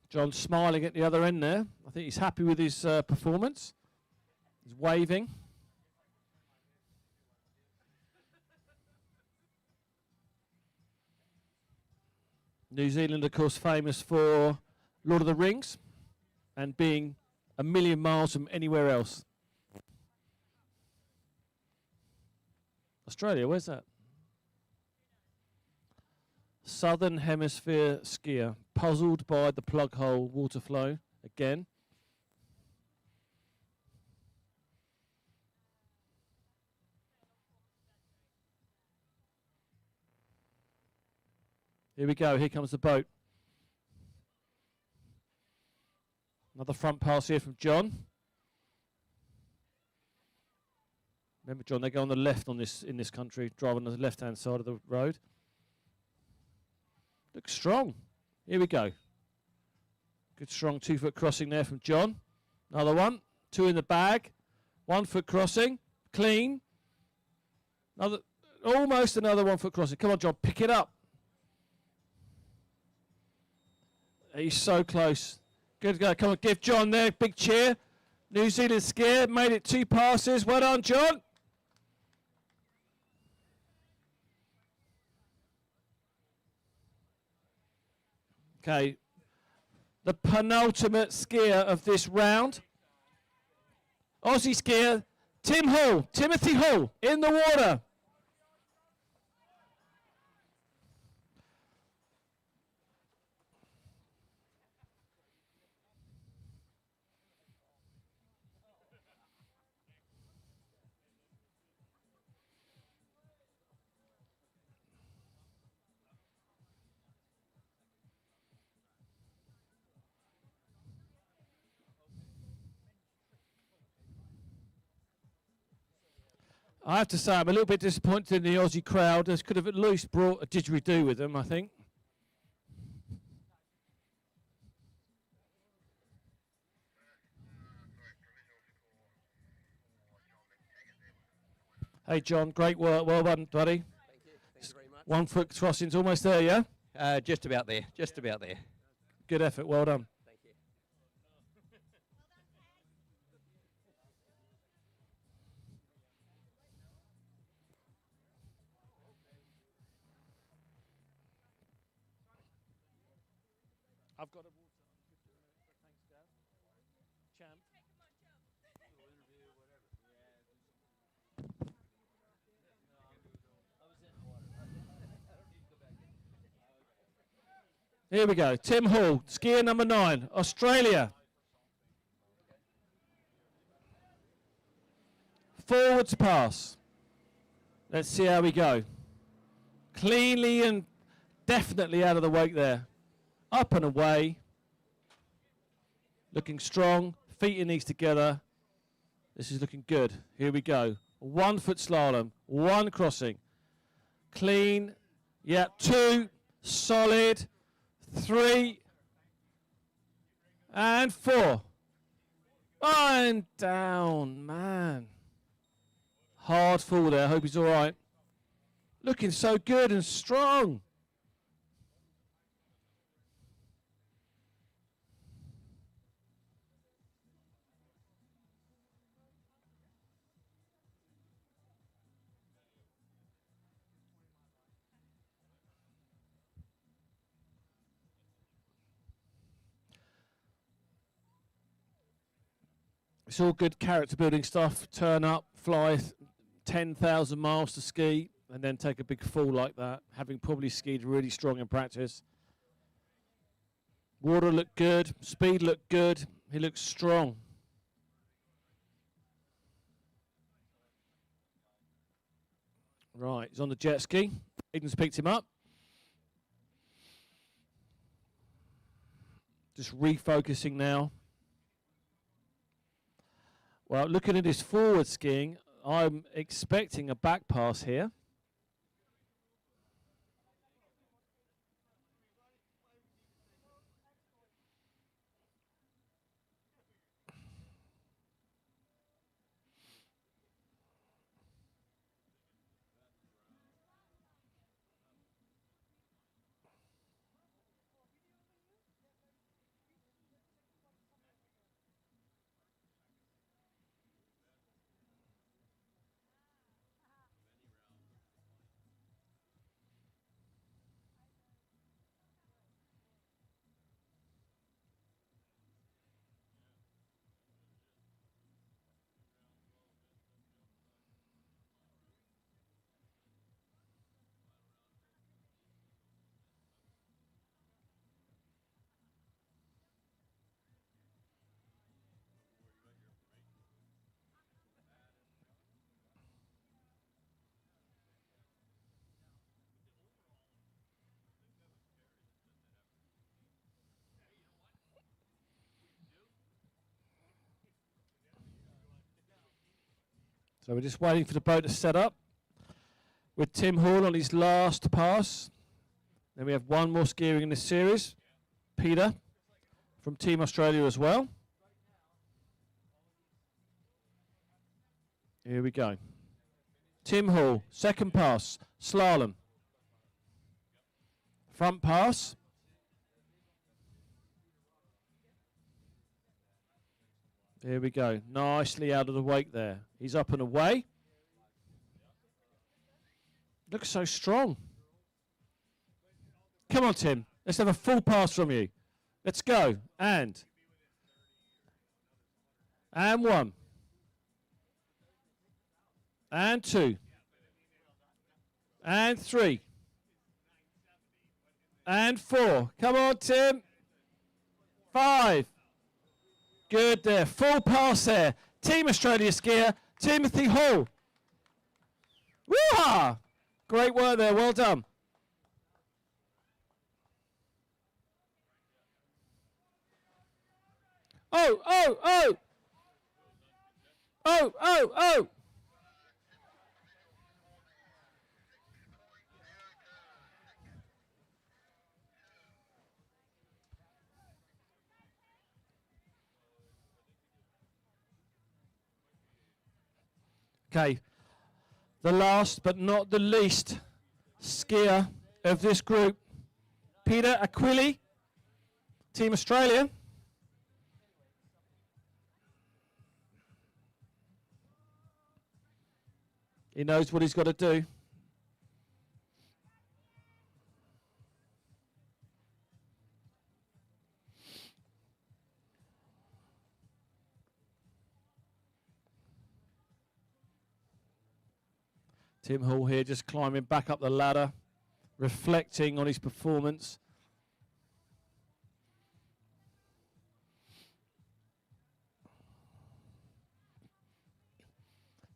John's smiling at the other end there. I think he's happy with his performance. He's waving. New Zealand, of course, famous for Lord of the Rings and being a million miles from anywhere else. Australia, where's that? Southern Hemisphere skier, puzzled by the plug hole water flow again. Here we go, here comes the boat. Another front pass here from John. Remember, John, they go on the left on this in this country, drive on the left-hand side of the road. Looks strong. Here we go. Good strong 2-foot crossing there from John. Another one. 2 in the bag. 1 foot crossing. Clean. Almost another 1 foot crossing. Come on, John, pick it up. He's so close. Good to go. Come on, give John there. Big cheer. New Zealand skier. Made it 2 passes. Well done, John. Okay. The penultimate skier of this round. Aussie skier Timothy Hull in the water. I have to say, I'm a little bit disappointed in the Aussie crowd. They could have at least brought a didgeridoo with them, I think. Hey, John, great work. Well done, buddy. Thank you very much. 1 foot crossing's almost there, yeah? Just about there. Just about there. Good effort. Well done. Thank you. I've got a water. Thanks, Gav. Champ. Here we go. Tim Hall, skier number 9, Australia. Forwards pass. Let's see how we go. Cleanly and definitely out of the wake there. Up and away. Looking strong. Feet and knees together. This is looking good. Here we go. 1 foot slalom. 1 crossing. Clean. Yeah. 2. Solid. 3. And 4. And down. Man. Hard fall there. Hope he's all right. Looking so good and strong. It's all good character building stuff. Turn up, fly 10,000 miles to ski, and then take a big fall like that, having probably skied really strong in practice. Water looked good. Speed looked good. He looked strong. Right, he's on the jet ski. Aiden's picked him up. Just refocusing now. Well, looking at his forward skiing, I'm expecting a back pass here. So we're just waiting for the boat to set up with Tim Hall on his last pass. Then we have one more skier in this series, Peter from Team Australia as well. Here we go. Tim Hall, second pass, slalom. Front pass. Here we go. Nicely out of the wake there. He's up and away. Looks so strong. Come on, Tim. Let's have a full pass from you. Let's go. And one. And two. And three. And four. Come on, Tim. 5. Good there. Full pass there. Team Australia skier, Timothy Hall. Woo-ha! Great work there. Well done. Oh, oh, oh. Oh, oh, oh. Okay, the last but not the least skier of this group, Peter Aquilli, Team Australia. He knows what he's got to do. Tim Hall here just climbing back up the ladder, reflecting on his performance.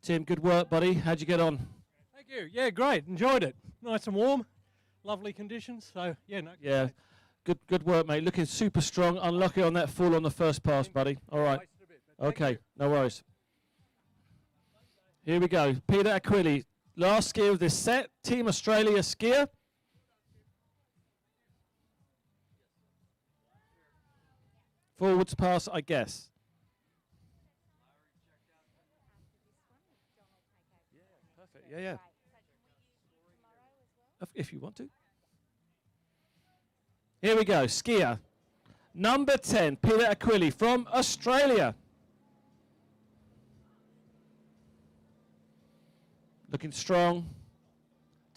Tim, good work, buddy. How'd you get on? Thank you. Yeah, great. Enjoyed it. Nice and warm. Lovely conditions. So, yeah. No, Yeah, good work, mate. Looking super strong. Unlucky on that fall on the first pass, buddy. All right. Okay, no worries. Here we go. Peter Aquilli. Last skier of this set, Team Australia skier. Forwards pass, I guess. Perfect. Yeah. If you want to. Here we go. Skier. Number 10, Peter Aquilli from Australia. Looking strong,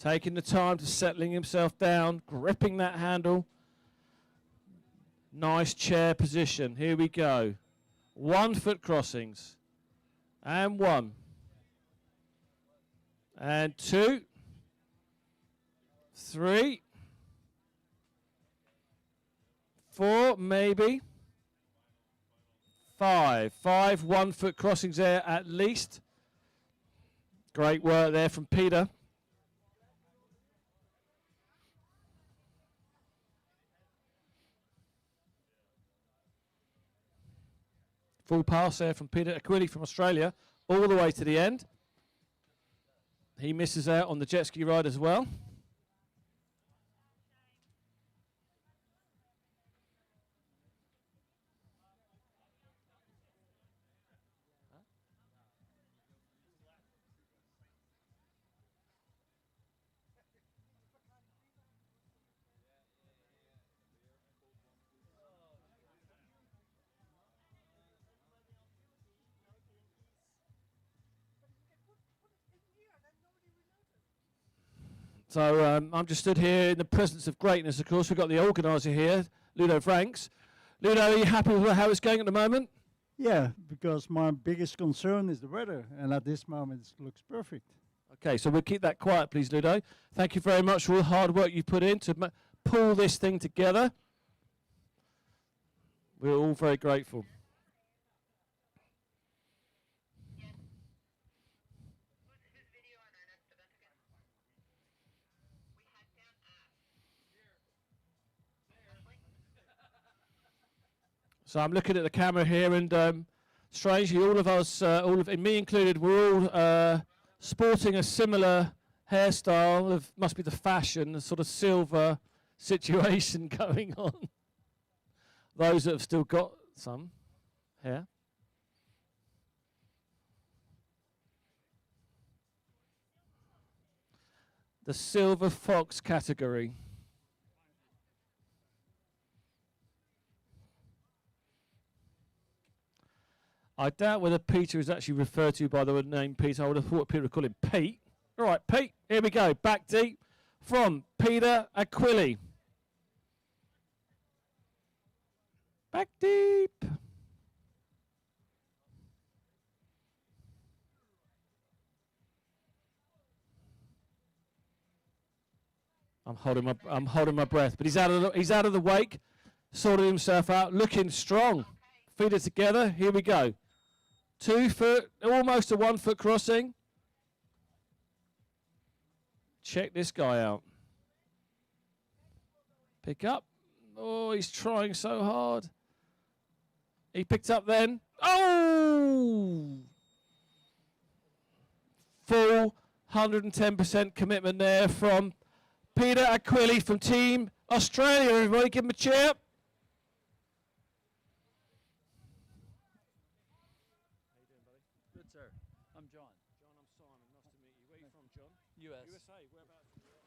taking the time to settling himself down, gripping that handle. Nice chair position. Here we go. 1 foot crossings. And 1. And 2. 3. 4, maybe. 5. 5 1 foot crossings there at least. Great work there from Peter. Full pass there from Peter Aquilli from Australia, all the way to the end. He misses out on the jet ski ride as well. So I'm just stood here in the presence of greatness, of course. We've got the organiser here, Ludo Franks. Ludo, are you happy with how it's going at the moment? Yeah, because my biggest concern is the weather, and at this moment it looks perfect. Okay, so we'll keep that quiet, please, Ludo. Thank you very much for all the hard work you put in to pull this thing together. We're all very grateful. So I'm looking at the camera here, and strangely, all of us, me included, we're all sporting a similar hairstyle. Must be the fashion, the sort of silver situation going on. Those that have still got some hair. The silver fox category. I doubt whether Peter is actually referred to by the name Peter. I would have thought people would call him Pete. All right, Pete, here we go. Back deep from Peter Aquilli. Back deep. I'm holding my breath, but he's out of the wake, sorted himself out, looking strong. Feet are together. Here we go. 2 foot, almost a 1 foot crossing. Check this guy out. Pick up. Oh, he's trying so hard. He picked up then. Oh! Full 110% commitment there from Peter Aquilli from Team Australia. Everybody give him a cheer. How you doing, buddy? Good, sir. I'm John. John, I'm Simon. Nice to meet you. Where are you from, John? U.S. USA. Whereabouts? Well,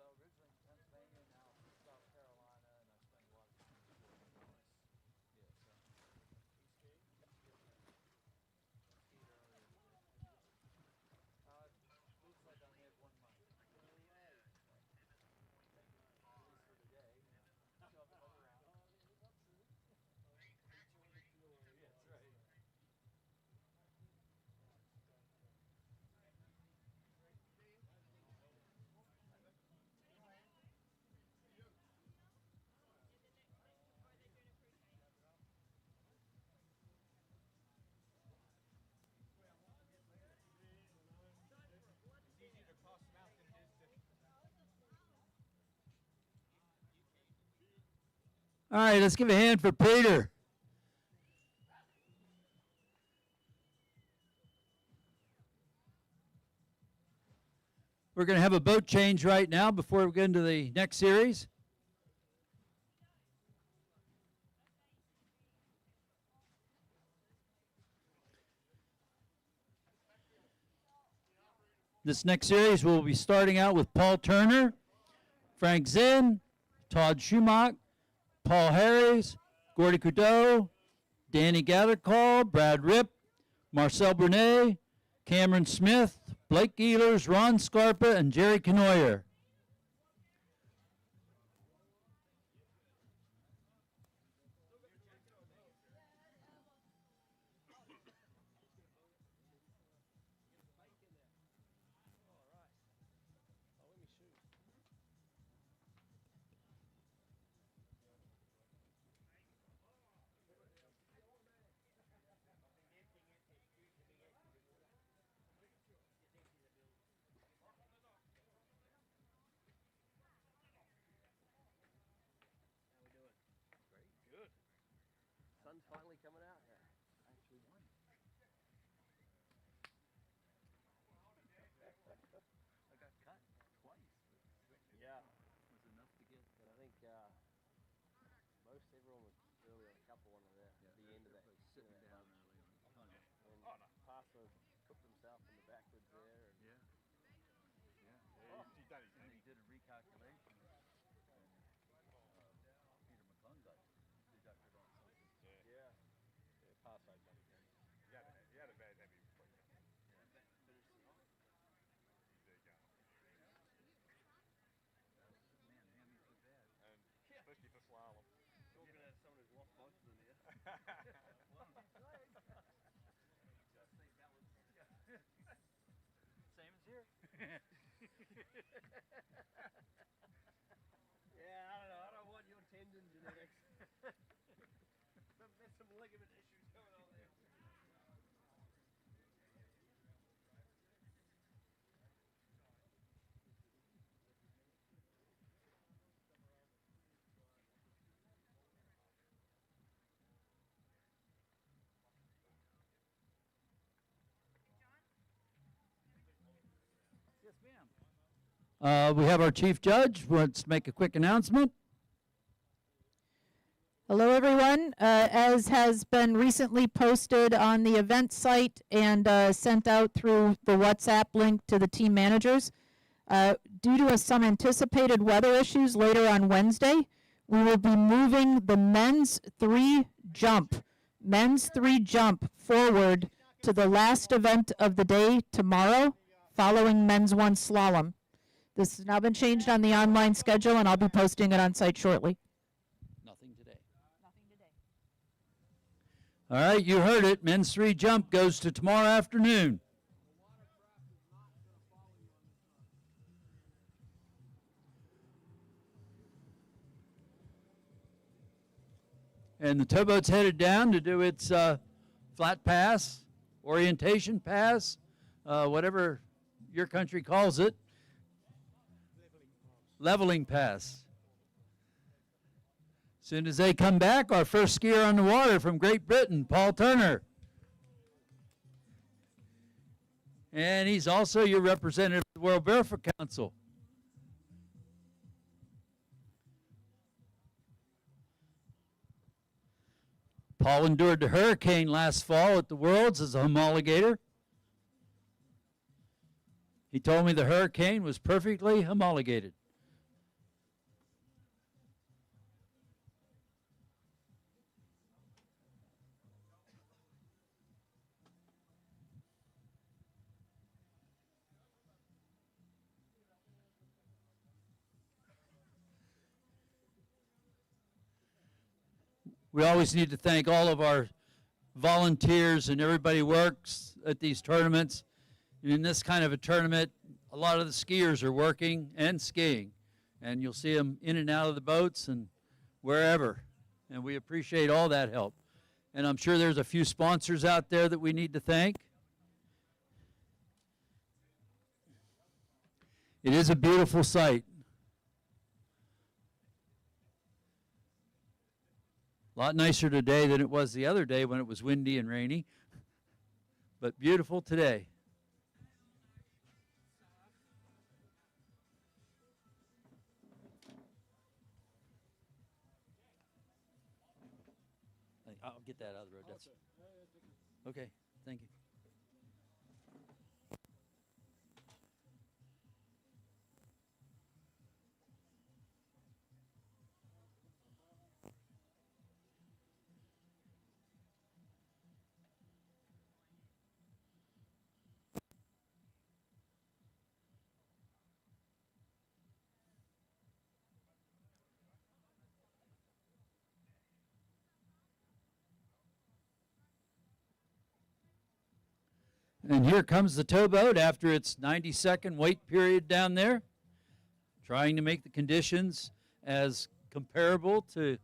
originally from Pennsylvania, now from South Carolina, and I spend a lot of time in Florida. Yeah, so. Looks like I only had 1 month. For the day. Shove it all around. Yeah, that's right. All right, let's give a hand for Peter. We're going to have a boat change right now before we get into the next series. This next series we'll be starting out with Paul Turner, Frank Zinn, Todd Schumach, Paul Harris, Gordy Kudau, Danny Gatherall, Brad Ripp, Marcel Bernay, Cameron Smith, Blake Ehlers, Ron Scarpa, and Jerry Canoyer. Sun's finally coming out here. Actually won. I got cut twice. Yeah. Was enough to get. But I think most everyone was early on a couple on there at the end of that. Sitting down early on. And Passer cooked himself in the backwards there. And he did a recalculation. He had a bad heavy point. And especially for slalom. Talking about someone who's lost boxes in here. Same as here. Yeah, I don't know. I don't want your tendon genetics. There's some ligament issues going on there. We have our chief judge. Let's make a quick announcement. Hello, everyone. As has been recently posted on the event site and sent out through the WhatsApp link to the team managers, due to some anticipated weather issues later on Wednesday, we will be moving the men's three jump forward to the last event of the day tomorrow, following men's one slalom. This has now been changed on the online schedule, and I'll be posting it on site shortly. Nothing today. All right, you heard it. Men's three jump goes to tomorrow afternoon. And the towboat's headed down to do its flat pass, orientation pass, whatever your country calls it. Leveling pass. As soon as they come back, our first skier on the water from Great Britain, Paul Turner. And he's also your representative of the World Barefoot Council. Paul endured the hurricane last fall at the Worlds as a homologator. He told me the hurricane was perfectly homologated. We always need to thank all of our volunteers and everybody who works at these tournaments. In this kind of a tournament, a lot of the skiers are working and skiing, and you'll see them in and out of the boats and wherever, and we appreciate all that help. And I'm sure there's a few sponsors out there that we need to thank. It is a beautiful sight. A lot nicer today than it was the other day when it was windy and rainy, but beautiful today. I'll get that out of the road. That's okay. Thank you. And here comes the towboat after its 90-second wait period down there, trying to make the conditions as comparable to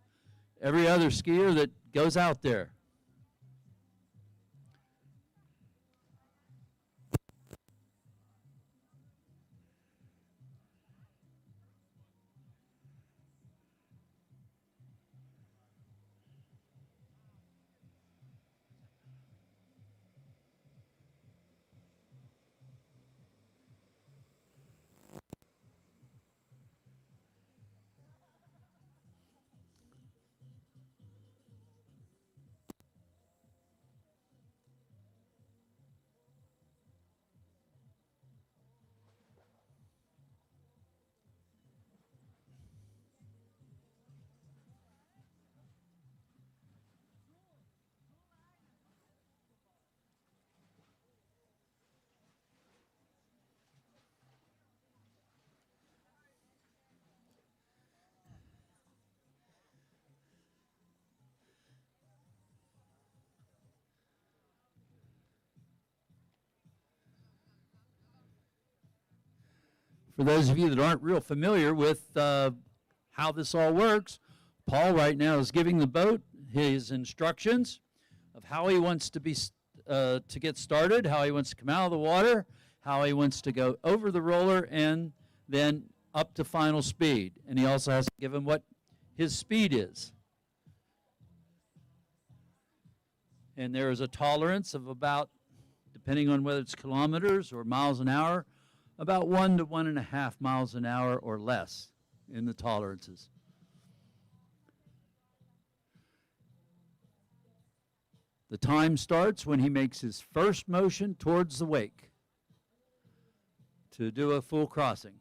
every other skier that goes out there. For those of you that aren't real familiar with how this all works, Paul right now is giving the boat his instructions of how he wants to be to get started, how he wants to come out of the water, how he wants to go over the roller, and then up to final speed. And he also has to give him what his speed is. And there is a tolerance of about, depending on whether it's kilometers or miles an hour, about 1 to 1.5 miles an hour or less in the tolerances. The time starts when he makes his first motion towards the wake to do a full crossing.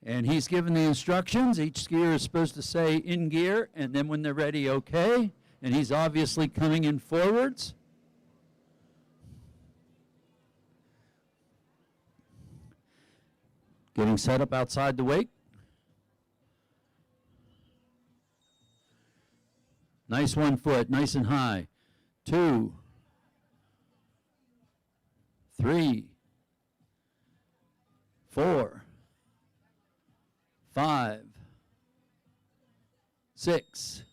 And he's given the instructions. Each skier is supposed to say in gear, and then when they're ready, okay. And he's obviously coming in forwards. Getting set up outside the wake. Nice 1 foot, nice and high. 2, 3, 4, 5, 6.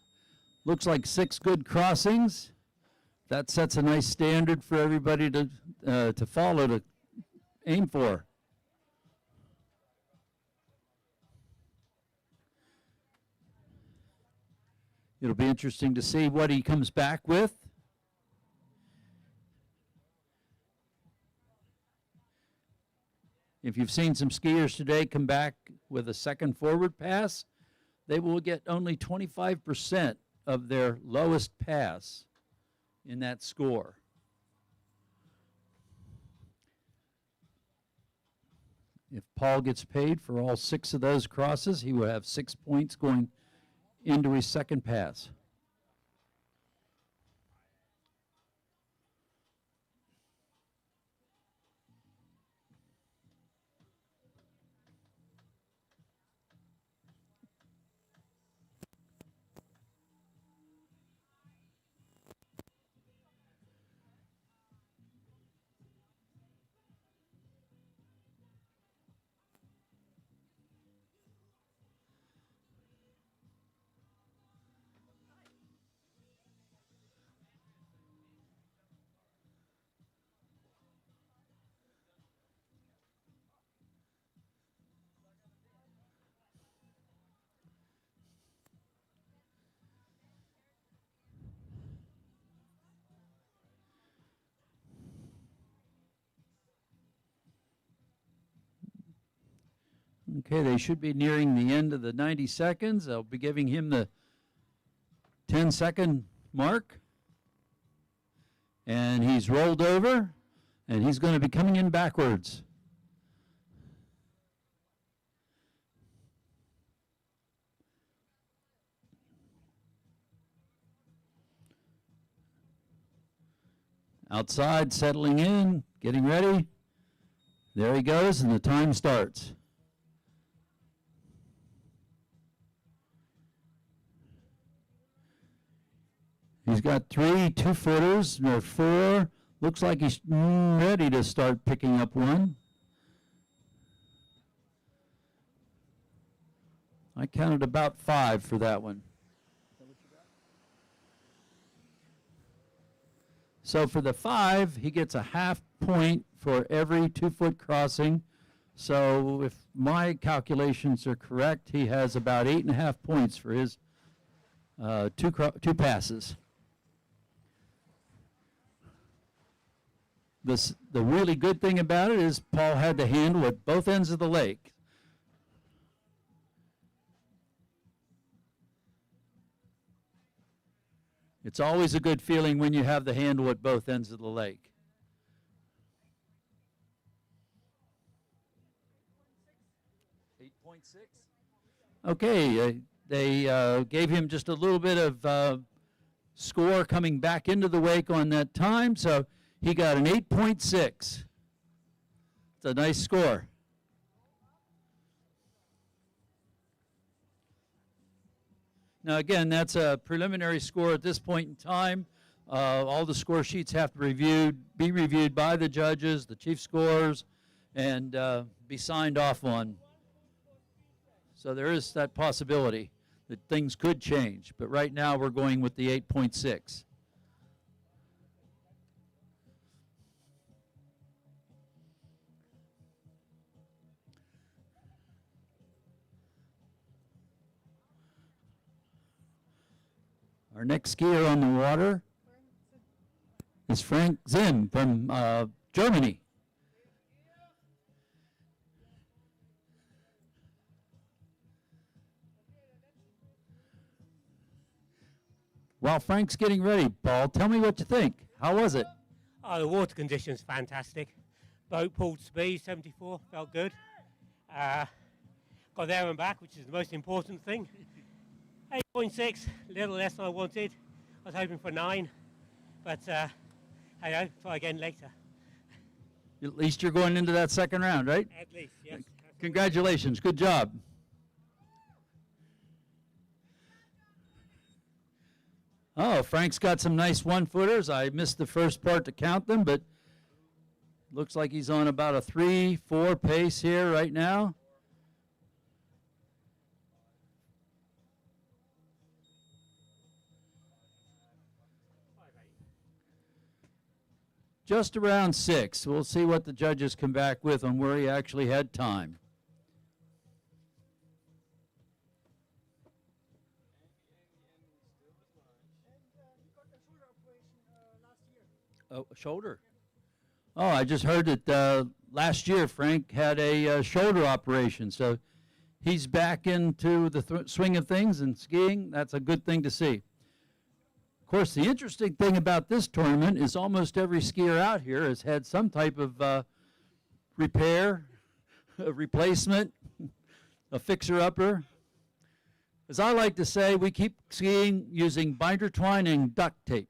Looks like 6 good crossings. That sets a nice standard for everybody to follow, to aim for. It'll be interesting to see what he comes back with. If you've seen some skiers today come back with a second forward pass, they will get only 25% of their lowest pass in that score. If Paul gets paid for all 6 of those crosses, he will have 6 points going into his second pass. Okay, they should be nearing the end of the 90 seconds. I'll be giving him the 10-second mark. And he's rolled over, and he's going to be coming in backwards. Outside, settling in, getting ready. There he goes, and the time starts. He's got 3 2-footers, or 4. Looks like he's ready to start picking up one. I counted about 5 for that one. So for the 5, he gets a half point for every 2-foot crossing. So if my calculations are correct, he has about 8.5 points for his two passes. The really good thing about it is Paul had to handle at both ends of the lake. It's always a good feeling when you have the handle at both ends of the lake. Okay, they gave him just a little bit of score coming back into the wake on that time, so he got an 8.6. It's a nice score. Now again, that's a preliminary score at this point in time. All the score sheets have to be reviewed by the judges, the chief scorers, and be signed off on. So there is that possibility that things could change, but right now we're going with the 8.6. Our next skier on the water is Frank Zinn from Germany. While Frank's getting ready, Paul, tell me what you think. How was it? Oh, the water conditions fantastic. Boat pulled speed, 74, felt good. Got there and back, which is the most important thing. 8.6, a little less than I wanted. I was hoping for 9, but hey, I'll try again later. At least you're going into that second round, right? At least, yes. Congratulations. Good job. Oh, Frank's got some nice one-footers. I missed the first part to count them, but looks like he's on about a 3-4 pace here right now. Just around 6. We'll see what the judges come back with on where he actually had time. Oh, shoulder. Oh, I just heard that last year Frank had a shoulder operation, so he's back into the swing of things and skiing. That's a good thing to see. Of course, the interesting thing about this tournament is almost every skier out here has had some type of repair, a replacement, a fixer-upper. As I like to say, we keep skiing using binder twine and duct tape.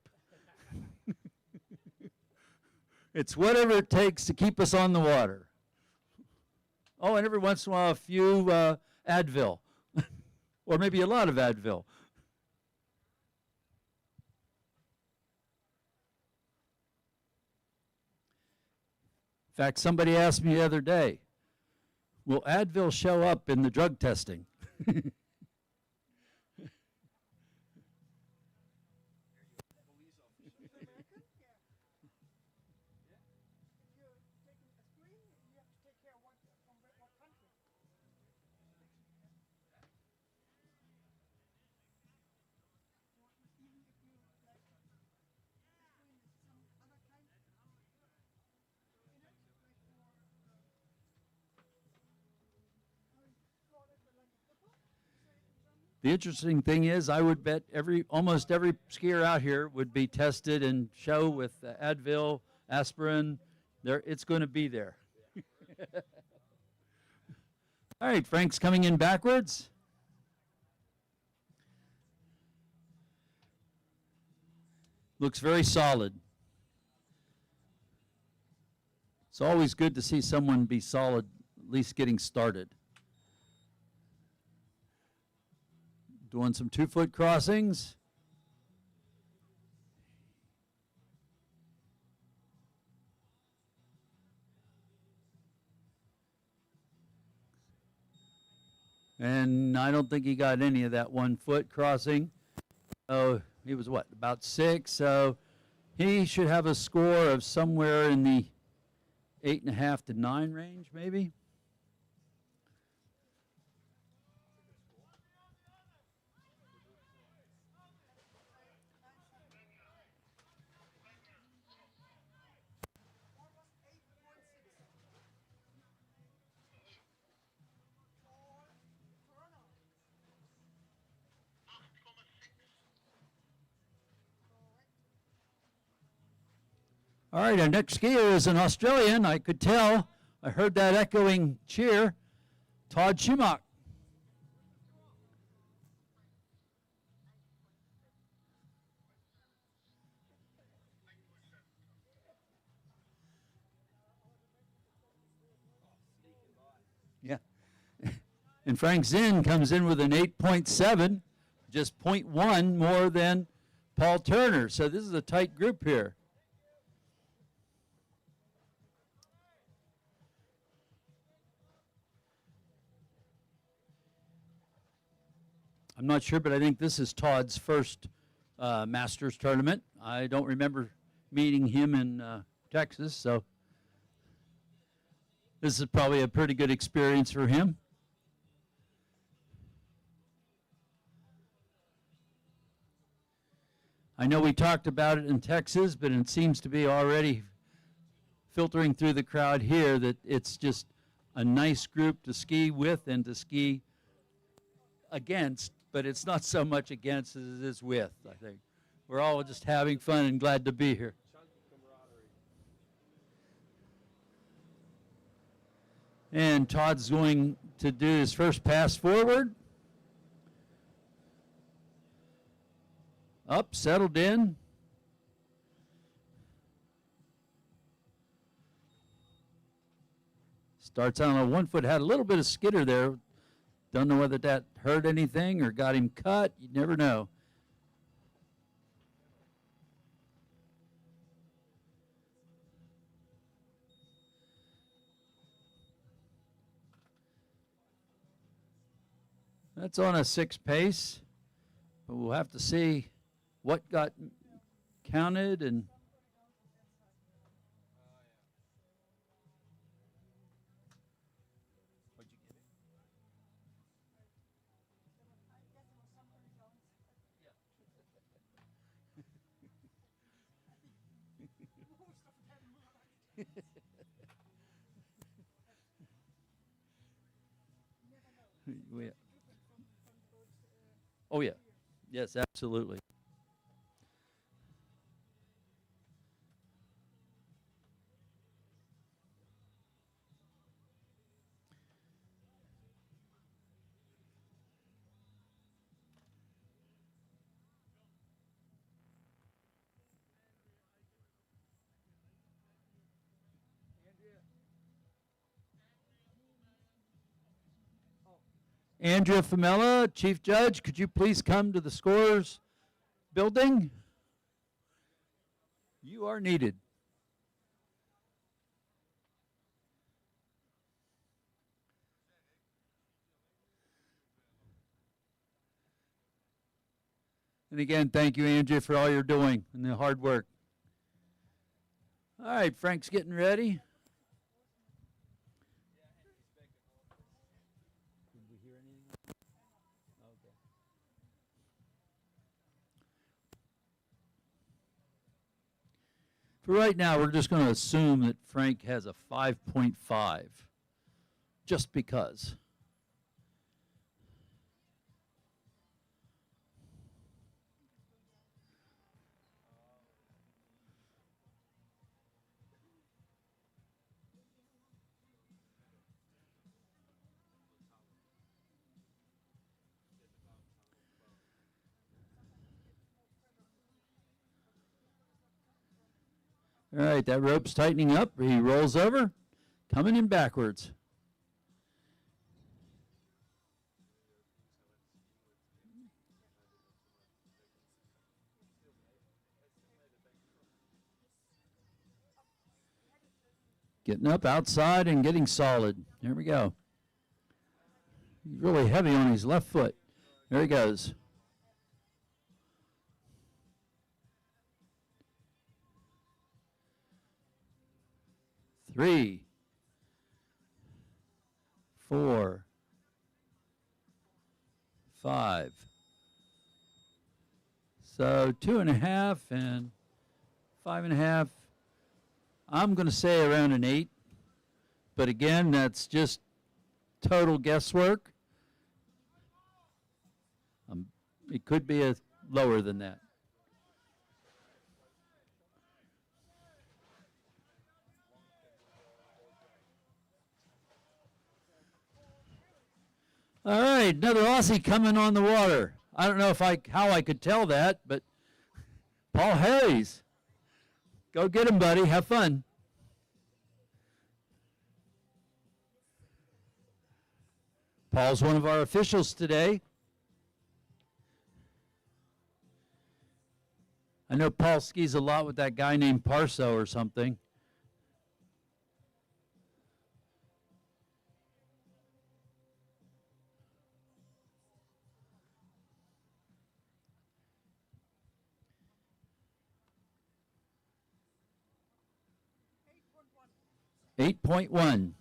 It's whatever it takes to keep us on the water. Oh, and every once in a while, a few Advil, or maybe a lot of Advil. In fact, somebody asked me the other day, will Advil show up in the drug testing? The interesting thing is, I would bet almost every skier out here would be tested and show with Advil, aspirin. It's going to be there. All right, Frank's coming in backwards. Looks very solid. It's always good to see someone be solid, at least getting started. Doing some 2-foot crossings. And I don't think he got any of that 1-foot crossing. Oh, he was what, about 6? So he should have a score of somewhere in the 8.5 to 9 range, maybe. All right, our next skier is an Australian. I could tell. I heard that echoing cheer. Todd Schumach. Yeah. And Frank Zinn comes in with an 8.7, just 0.1 more than Paul Turner. So this is a tight group here. I'm not sure, but I think this is Todd's first Masters tournament. I don't remember meeting him in Texas, so this is probably a pretty good experience for him. I know we talked about it in Texas, but it seems to be already filtering through the crowd here that it's just a nice group to ski with and to ski against, but it's not so much against as it is with, I think. We're all just having fun and glad to be here. And Todd's going to do his first pass forward. Up, settled in. Starts on a 1 foot, had a little bit of skitter there. Don't know whether that hurt anything or got him cut. You never know. That's on a 6 pace, but we'll have to see what got counted and yeah. Oh yeah, yes, absolutely. Andrea Famella, Chief Judge, could you please come to the scorers building? You are needed. And again, thank you, Andrea, for all you're doing and the hard work. All right, Frank's getting ready. For right now, we're just going to assume that Frank has a 5.5, just because. All right, that rope's tightening up. He rolls over, coming in backwards. Getting up outside and getting solid. There we go. He's really heavy on his left foot. There he goes. Three, 4, 5. So 2.5 and 5.5. I'm going to say around an 8. But again, that's just total guesswork. It could be lower than that. All right, another Aussie coming on the water. I don't know how I could tell that, but Paul Harries. Go get him, buddy. Have fun. Paul's one of our officials today. I know Paul skis a lot with that guy named Parso or something. Eight point one.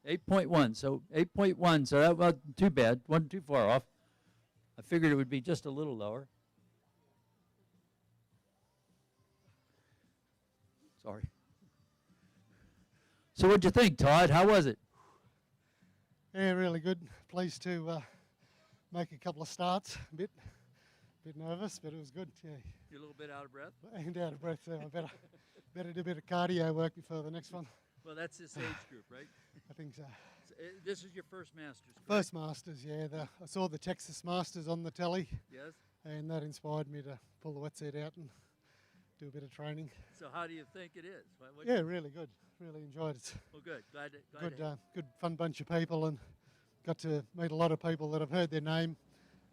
8.1. So 8.1. So that wasn't too bad. Wasn't too far off. I figured it would be just a little lower. Sorry. So what'd you think, Todd? How was it? Yeah, really good. Pleased to make a couple of starts. A bit nervous, but it was good. Yeah. You're a little bit out of breath? And out of breath, so I better do a bit of cardio work before the next one. Well, that's this age group, right? I think so. This is your first Masters, correct? First Masters, yeah. I saw the Texas Masters on the telly. Yes. And that inspired me to pull the wetsuit out and do a bit of training. So how do you think it is? Yeah, really good. Really enjoyed it. Well, good. Glad Good fun bunch of people, and got to meet a lot of people that have heard their name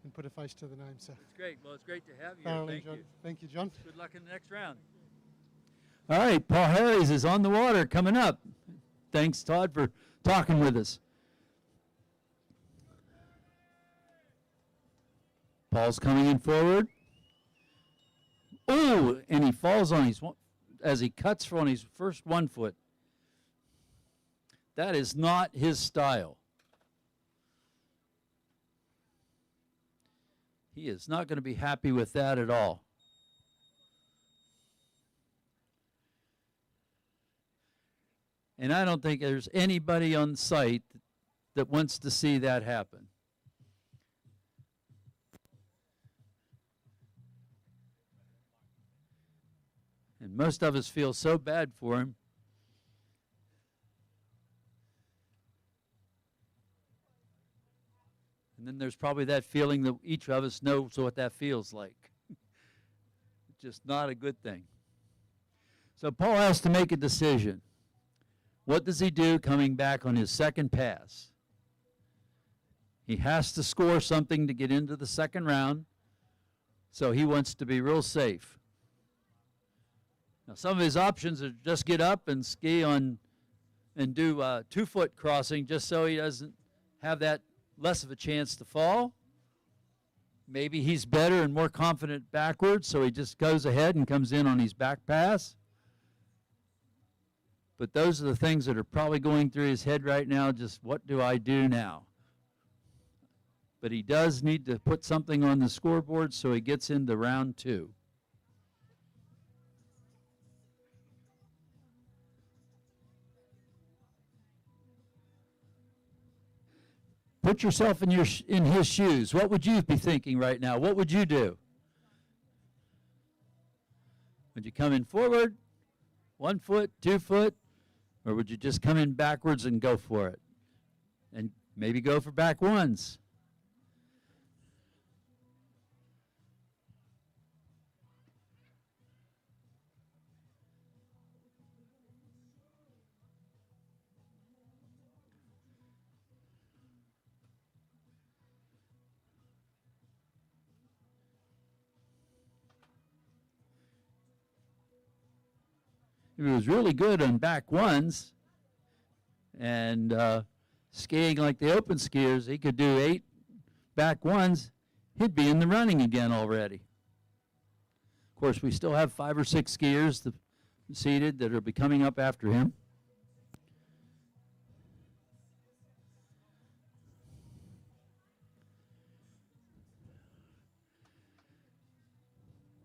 and put a face to the name. So it's great. Well, it's great to have you. thoroughly Thank enjoyed you. it. Thank you, John. Good luck in the next round. All right, Paul Harries is on the water coming up. Thanks, Todd, for talking with us. Paul's coming in forward. Oh, and he falls on his as he cuts on his first 1 foot. That is not his style. He is not going to be happy with that at all. And I don't think there's anybody on site that wants to see that happen. And most of us feel so bad for him. And then there's probably that feeling that each of us knows what that feels like. Just not a good thing. So Paul has to make a decision. What does he do coming back on his second pass? He has to score something to get into the second round, so he wants to be real safe. Now, some of his options are just get up and ski on and do 2 foot crossing just so he doesn't have that less of a chance to fall. Maybe he's better and more confident backwards, so he just goes ahead and comes in on his back pass. But those are the things that are probably going through his head right now, just what do I do now? But he does need to put something on the scoreboard so he gets into round 2. Put yourself in his shoes. What would you be thinking right now? What would you do? Would you come in forward, 1 foot, 2 foot, or would you just come in backwards and go for it? And maybe go for back ones. He was really good on back ones and skiing like the open skiers. He could do 8 back ones. He'd be in the running again already. Of course, we still have 5 or 6 skiers seated that will be coming up after him.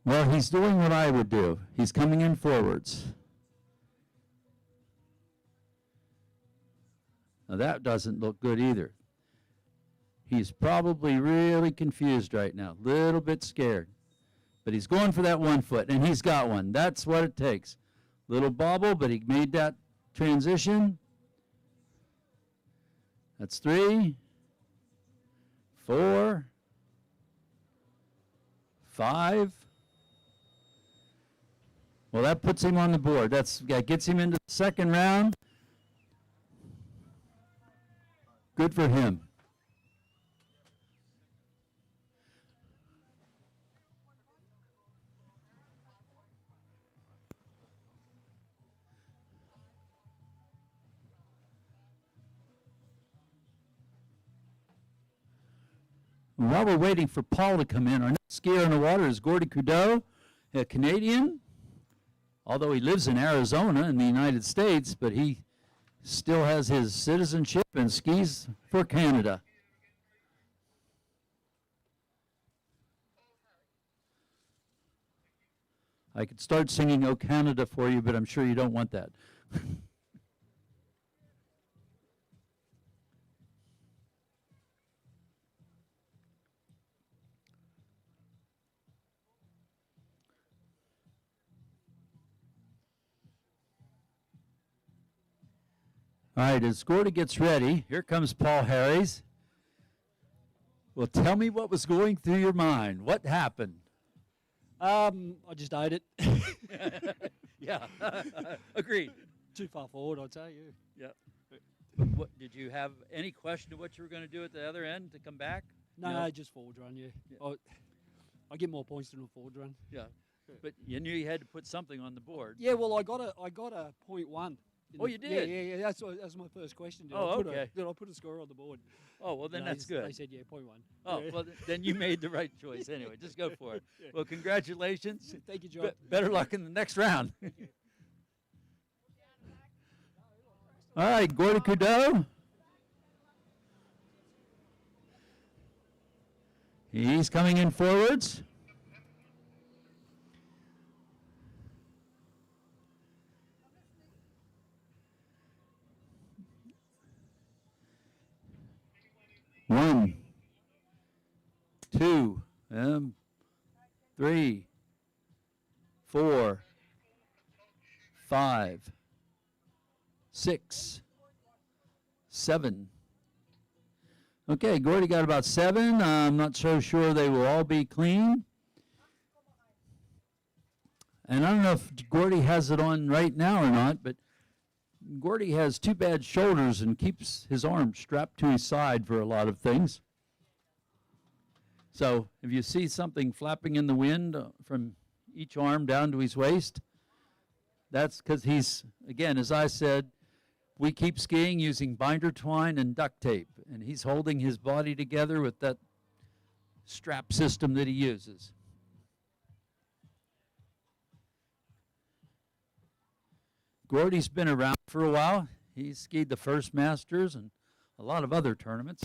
Well, he's doing what I would do. He's coming in forwards. Now that doesn't look good either. He's probably really confused right now, a little bit scared. But he's going for that 1 foot, and he's got one. That's what it takes. Little bobble, but he made that transition. That's 3, 4, 5. Well, that puts him on the board. That gets him into the second round. Good for him. While we're waiting for Paul to come in, our next skier on the water is Gordy Kudau, a Canadian. Although he lives in Arizona in the United States, but he still has his citizenship and skis for Canada. I could start singing "O Canada" for you, but I'm sure you don't want that. All right, as Gordy gets ready, here comes Paul Harries. Well, tell me what was going through your mind. What happened? I just ate it. Yeah, agreed. Too far forward, I'd say. Yeah. Yeah. What did you have any question of what you were going to do at the other end to come back? No, just forward run. Yeah. I get more points than a forward run. Yeah. But you knew you had to put something on the board. Yeah. Well, I got a 0.1. Oh, you did? Yeah. That was my first question. Did I put a score on the board? Oh, well, then that's good. They said, 0.1. Oh, yeah. well, then you made the right choice anyway. Just go for it. Yeah. Well, congratulations. Thank you, John. Better luck in the next round. All right, Gordy Kudau. He's coming in forwards. One, two, 3, 4, 5, 6, 7. Okay, Gordy got about 7. I'm not so sure they will all be clean. And I don't know if Gordy has it on right now or not, but Gordy has 2 bad shoulders and keeps his arm strapped to his side for a lot of things. So if you see something flapping in the wind from each arm down to his waist, that's because he's, again, as I said, we keep skiing using binder twine and duct tape, and he's holding his body together with that strap system that he uses. Gordy's been around for a while. He's skied the first Masters and a lot of other tournaments.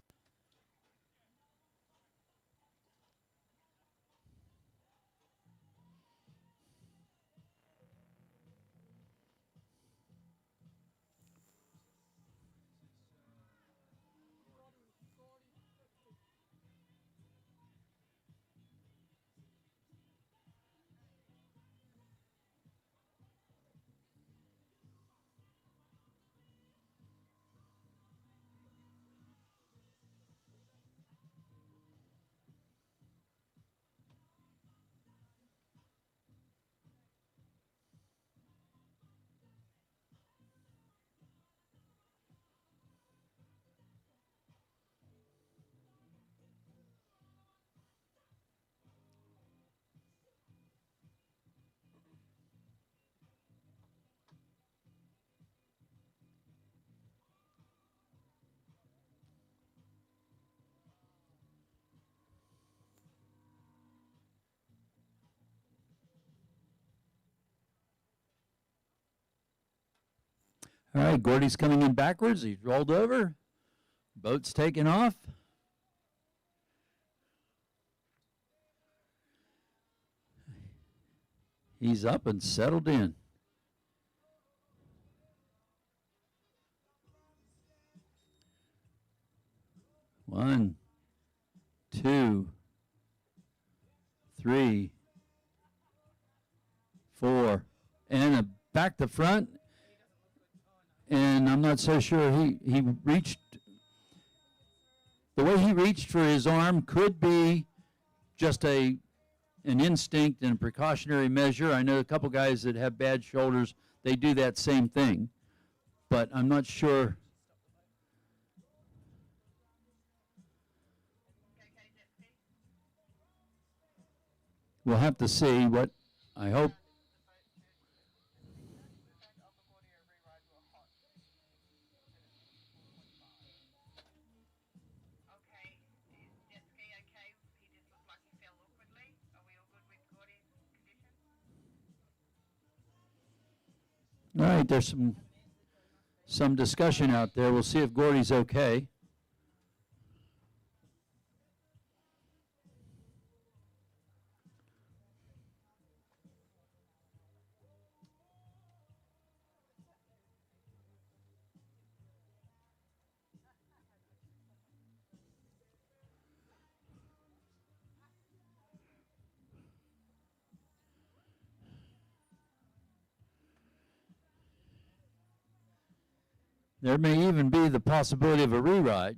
All right, Gordy's coming in backwards. He's rolled over. Boat's taking off. He's up and settled in. One, 2, 3, 4, and a back to front. And I'm not so sure he reached, the way he reached for his arm could be just an instinct and a precautionary measure. I know a couple guys that have bad shoulders, they do that same thing, but I'm not sure. We'll have to see what, I hope. All right, there's some some discussion out there. We'll see if Gordy's okay. There may even be the possibility of a reride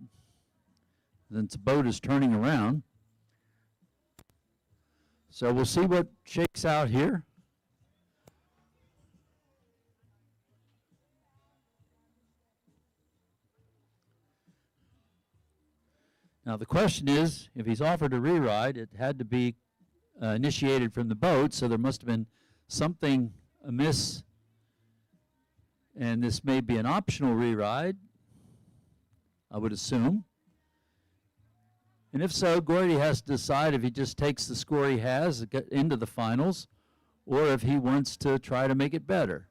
since the boat is turning around. So we'll see what shakes out here. Now the question is, if he's offered a reride, it had to be initiated from the boat, so there must have been something amiss. And this may be an optional reride, I would assume. And if so, Gordy has to decide if he just takes the score he has to get into the finals, or if he wants to try to make it better.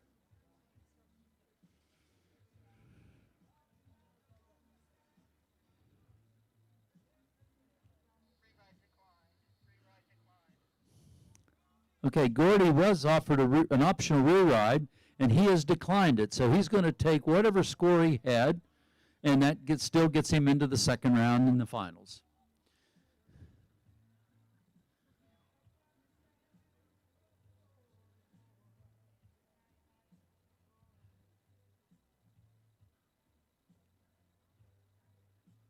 Okay, Gordy was offered an optional reride, and he has declined it. So he's going to take whatever score he had, and that still gets him into the second round in the finals.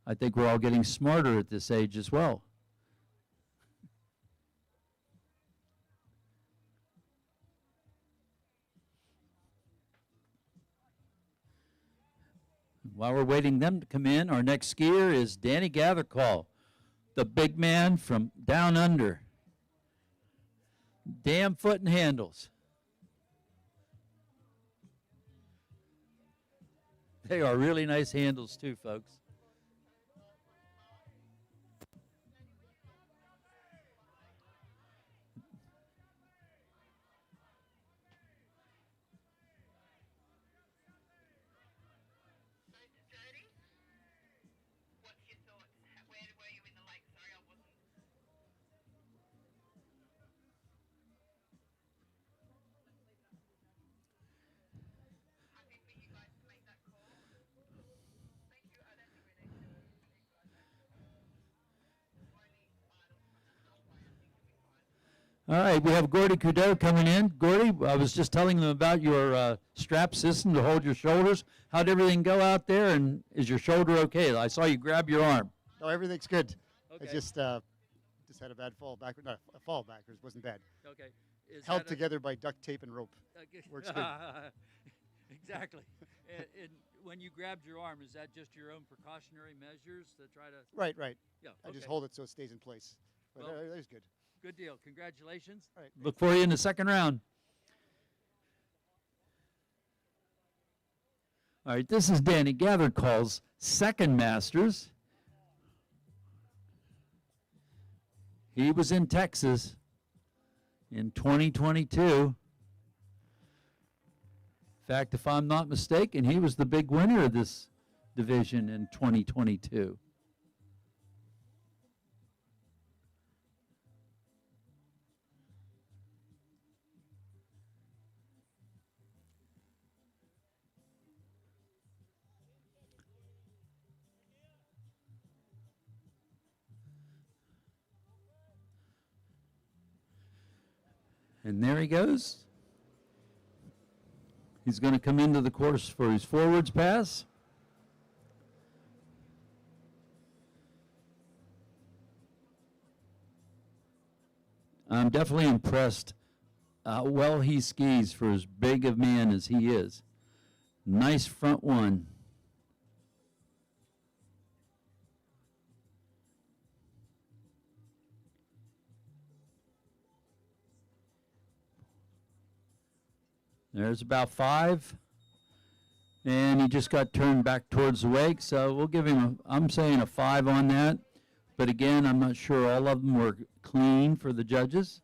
I think we're all getting smarter at this age as well. While we're waiting them to come in, our next skier is Danny Gatherall, the big man from down under. Damn foot and handles. They are really nice handles too, folks. All right, we have Gordy Kudau coming in. Gordy, I was just telling them about your strap system to hold your shoulders. How'd everything go out there, and is your shoulder okay? I saw you grab your arm. No, everything's good. Okay. I just had a bad fall backwards. No, a fall backwards wasn't bad. Okay. Held together by duct tape and rope. Okay. Works good. Exactly. And when you grabbed your arm, is that just your own precautionary measures to try to? Right, right. Yeah. I just okay. hold it so it stays in place. But Well, that was good. Good deal. Congratulations. All right. Look for you in the second round. All right, this is Danny Gatherall's second Masters. He was in Texas in 2022. In fact, if I'm not mistaken, he was the big winner of this division in 2022. And there he goes. He's going to come into the course for his forwards pass. I'm definitely impressed how well he skis for as big a man as he is. Nice front one. There's about 5. And he just got turned back towards the wake, so we'll give him I'm saying a 5 on that. But again, I'm not sure all of them were clean for the judges.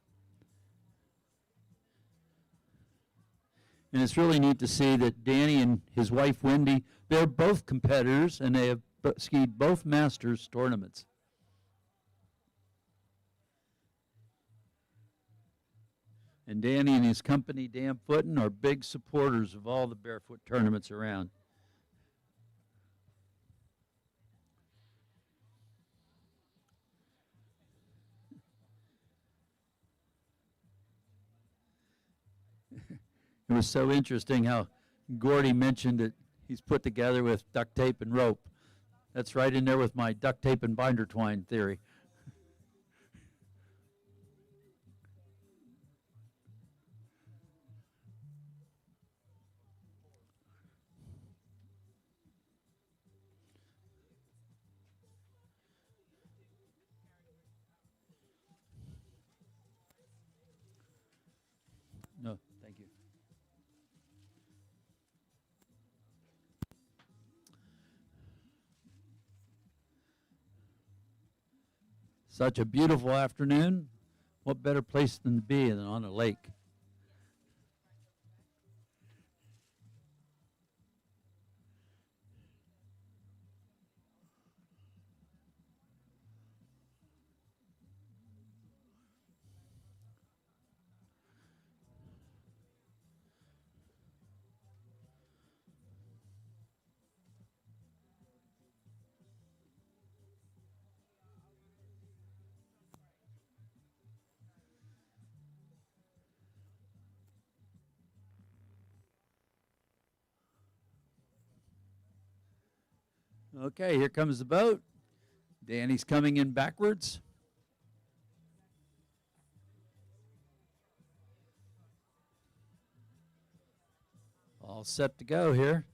And it's really neat to see that Danny and his wife Wendy, they're both competitors and they have skied both Masters tournaments. And Danny and his company, Dan Footen, are big supporters of all the barefoot tournaments around. It was so interesting how Gordy mentioned that he's put together with duct tape and rope. That's right in there with my duct tape and binder twine theory. No, thank you. Such a beautiful afternoon. What better place than to be than on a lake? Okay, here comes the boat. Danny's coming in backwards. All set to go here.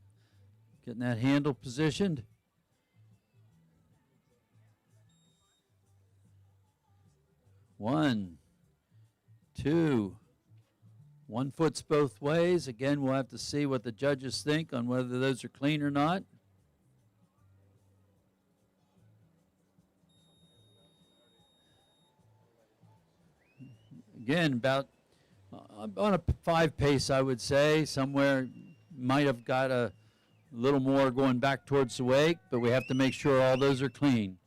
Getting that handle positioned. One, two. 1 foot's both ways. Again, we'll have to see what the judges think on whether those are clean or not. Again, about on a 5 pace, I would say. Somewhere might have got a little more going back towards the wake, but we have to make sure all those are clean.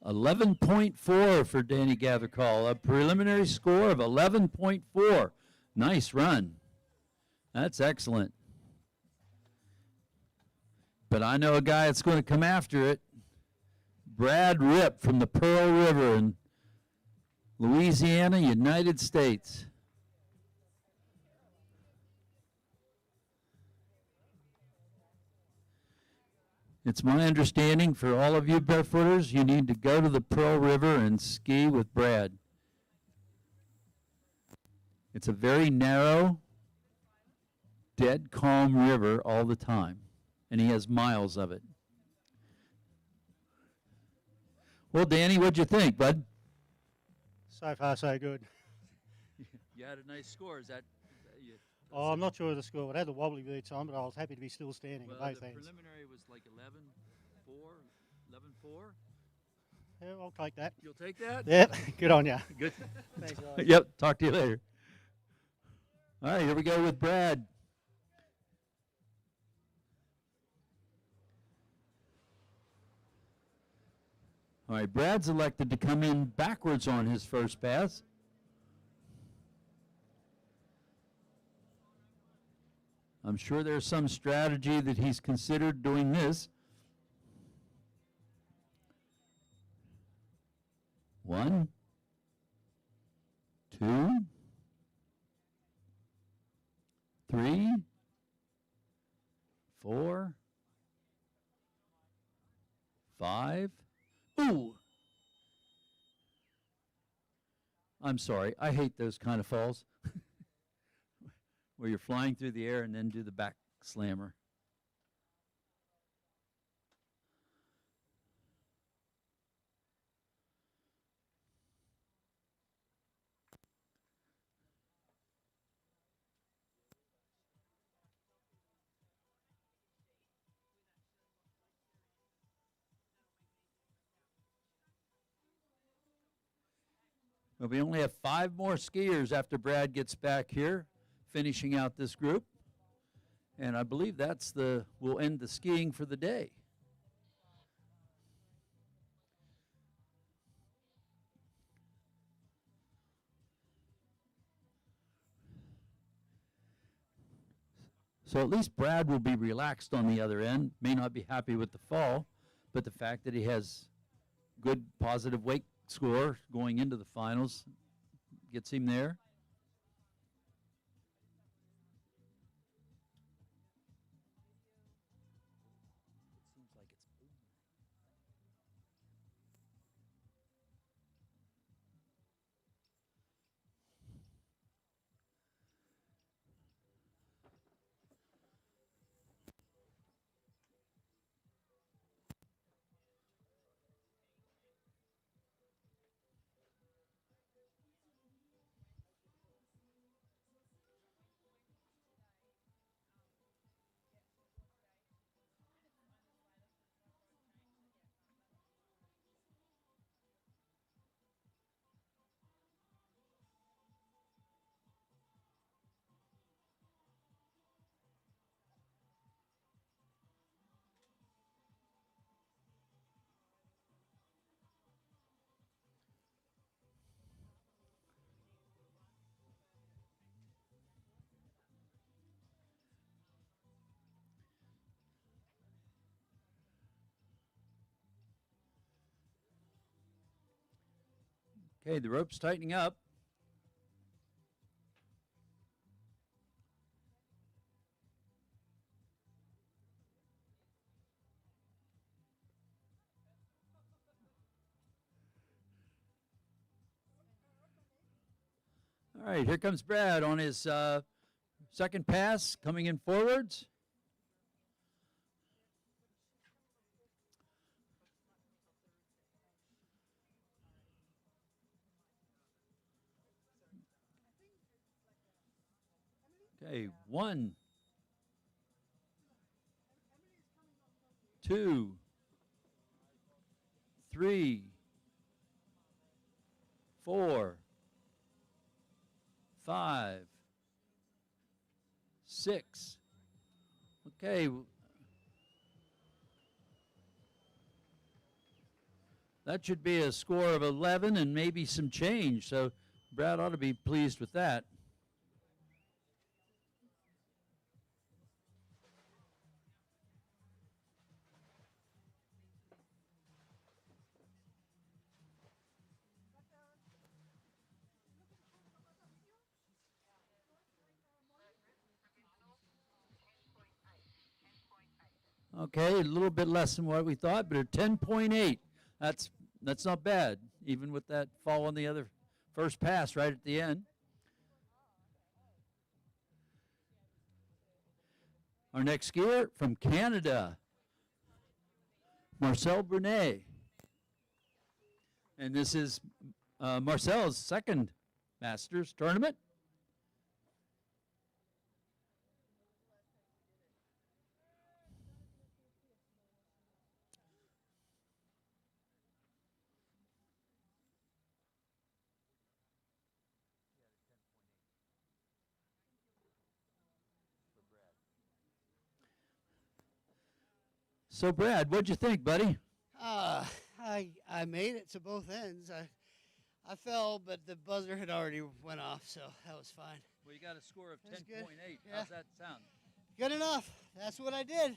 .4 for Danny Gatherall, a preliminary score of 11.4. Nice run. That's excellent. But I know a guy that's going to come after it. Brad Ripp from the Pearl River in Louisiana, United States. It's my understanding for all of you barefooters, you need to go to the Pearl River and ski with Brad. It's a very narrow, dead calm river all the time, and he has miles of it. Well, Danny, what'd you think, bud? So far, so good. You had a nice score. Is that Oh, I'm not sure of the score. It had a wobbly boots on, but I was happy to be still standing well, at both the ends. preliminary was like 11.4, 11.4. Yeah, I'll take that. You'll take that? Yep, good on you. Good. Thanks, guys. Yep, talk to you later. All right, here we go with Brad. All right, Brad's elected to come in backwards on his first pass. I'm sure there's some strategy that he's considered doing this. 1, 2, 3, 4, 5. Ooh! I'm sorry, I hate those kind of falls. Where you're flying through the air and then do the back slammer. But we only have 5 more skiers after Brad gets back here, finishing out this group. And I believe we'll end the skiing for the day. So at least Brad will be relaxed on the other end. May not be happy with the fall, but the fact that he has good positive weight score going into the finals gets him there. Okay, the rope's tightening up. All right, here comes Brad on his second pass, coming in forwards. Okay, 1, 2, 3, 4, 5, 6. Okay. That should be a score of 11 and maybe some change, so Brad ought to be pleased with that. Okay, a little bit less than what we thought, but a 10.8. That's not bad, even with that fall on the other first pass right at the end. Our next skier from Canada, Marcel Bernay. And this is Marcel's second Masters tournament. So, Brad, what'd you think, buddy? I made it to both ends. I fell, but the buzzer had already went off, so that was fine. Well, you got a score of 10.8. Yeah. How's that sound? Good enough. That's what I did.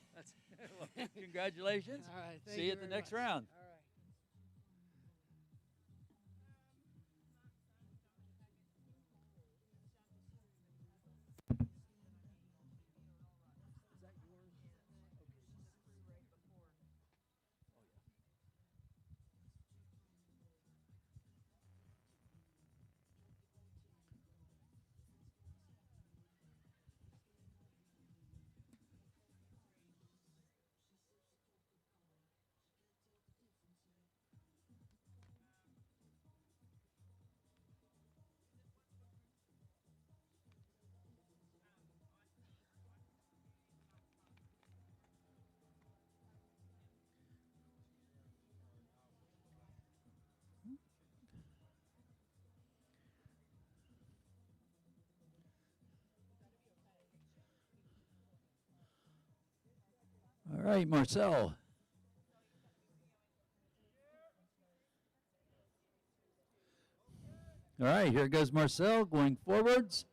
Well, congratulations. All right. See you at the next round. All right. right, Marcel. All right, here goes Marcel going forwards.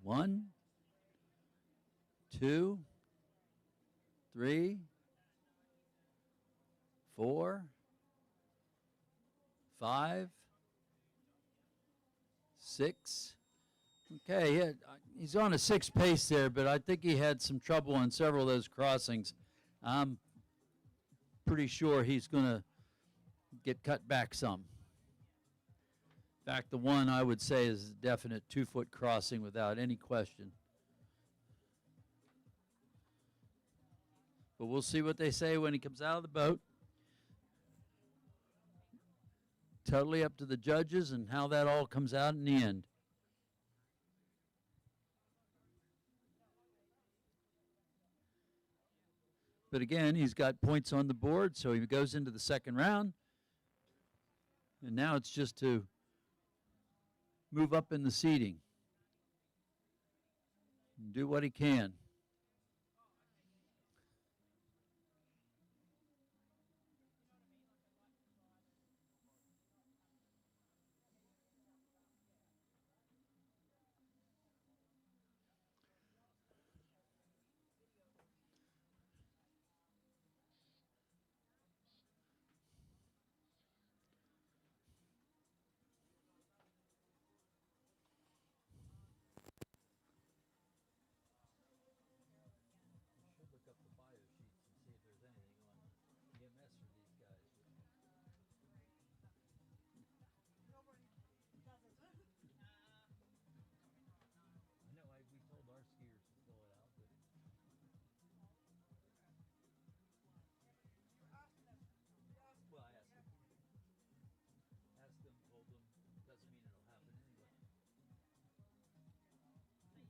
One, two, three, 4, 5, 6. Okay, he's on a 6 pace there, but I think he had some trouble on several of those crossings. I'm pretty sure he's going to get cut back some. In fact, the one I would say is a definite 2-foot crossing without any question. But we'll see what they say when he comes out of the boat. Totally up to the judges and how that all comes out in the end. But again, he's got points on the board, so he goes into the second round. And now it's just to move up in the seeding and do what he can.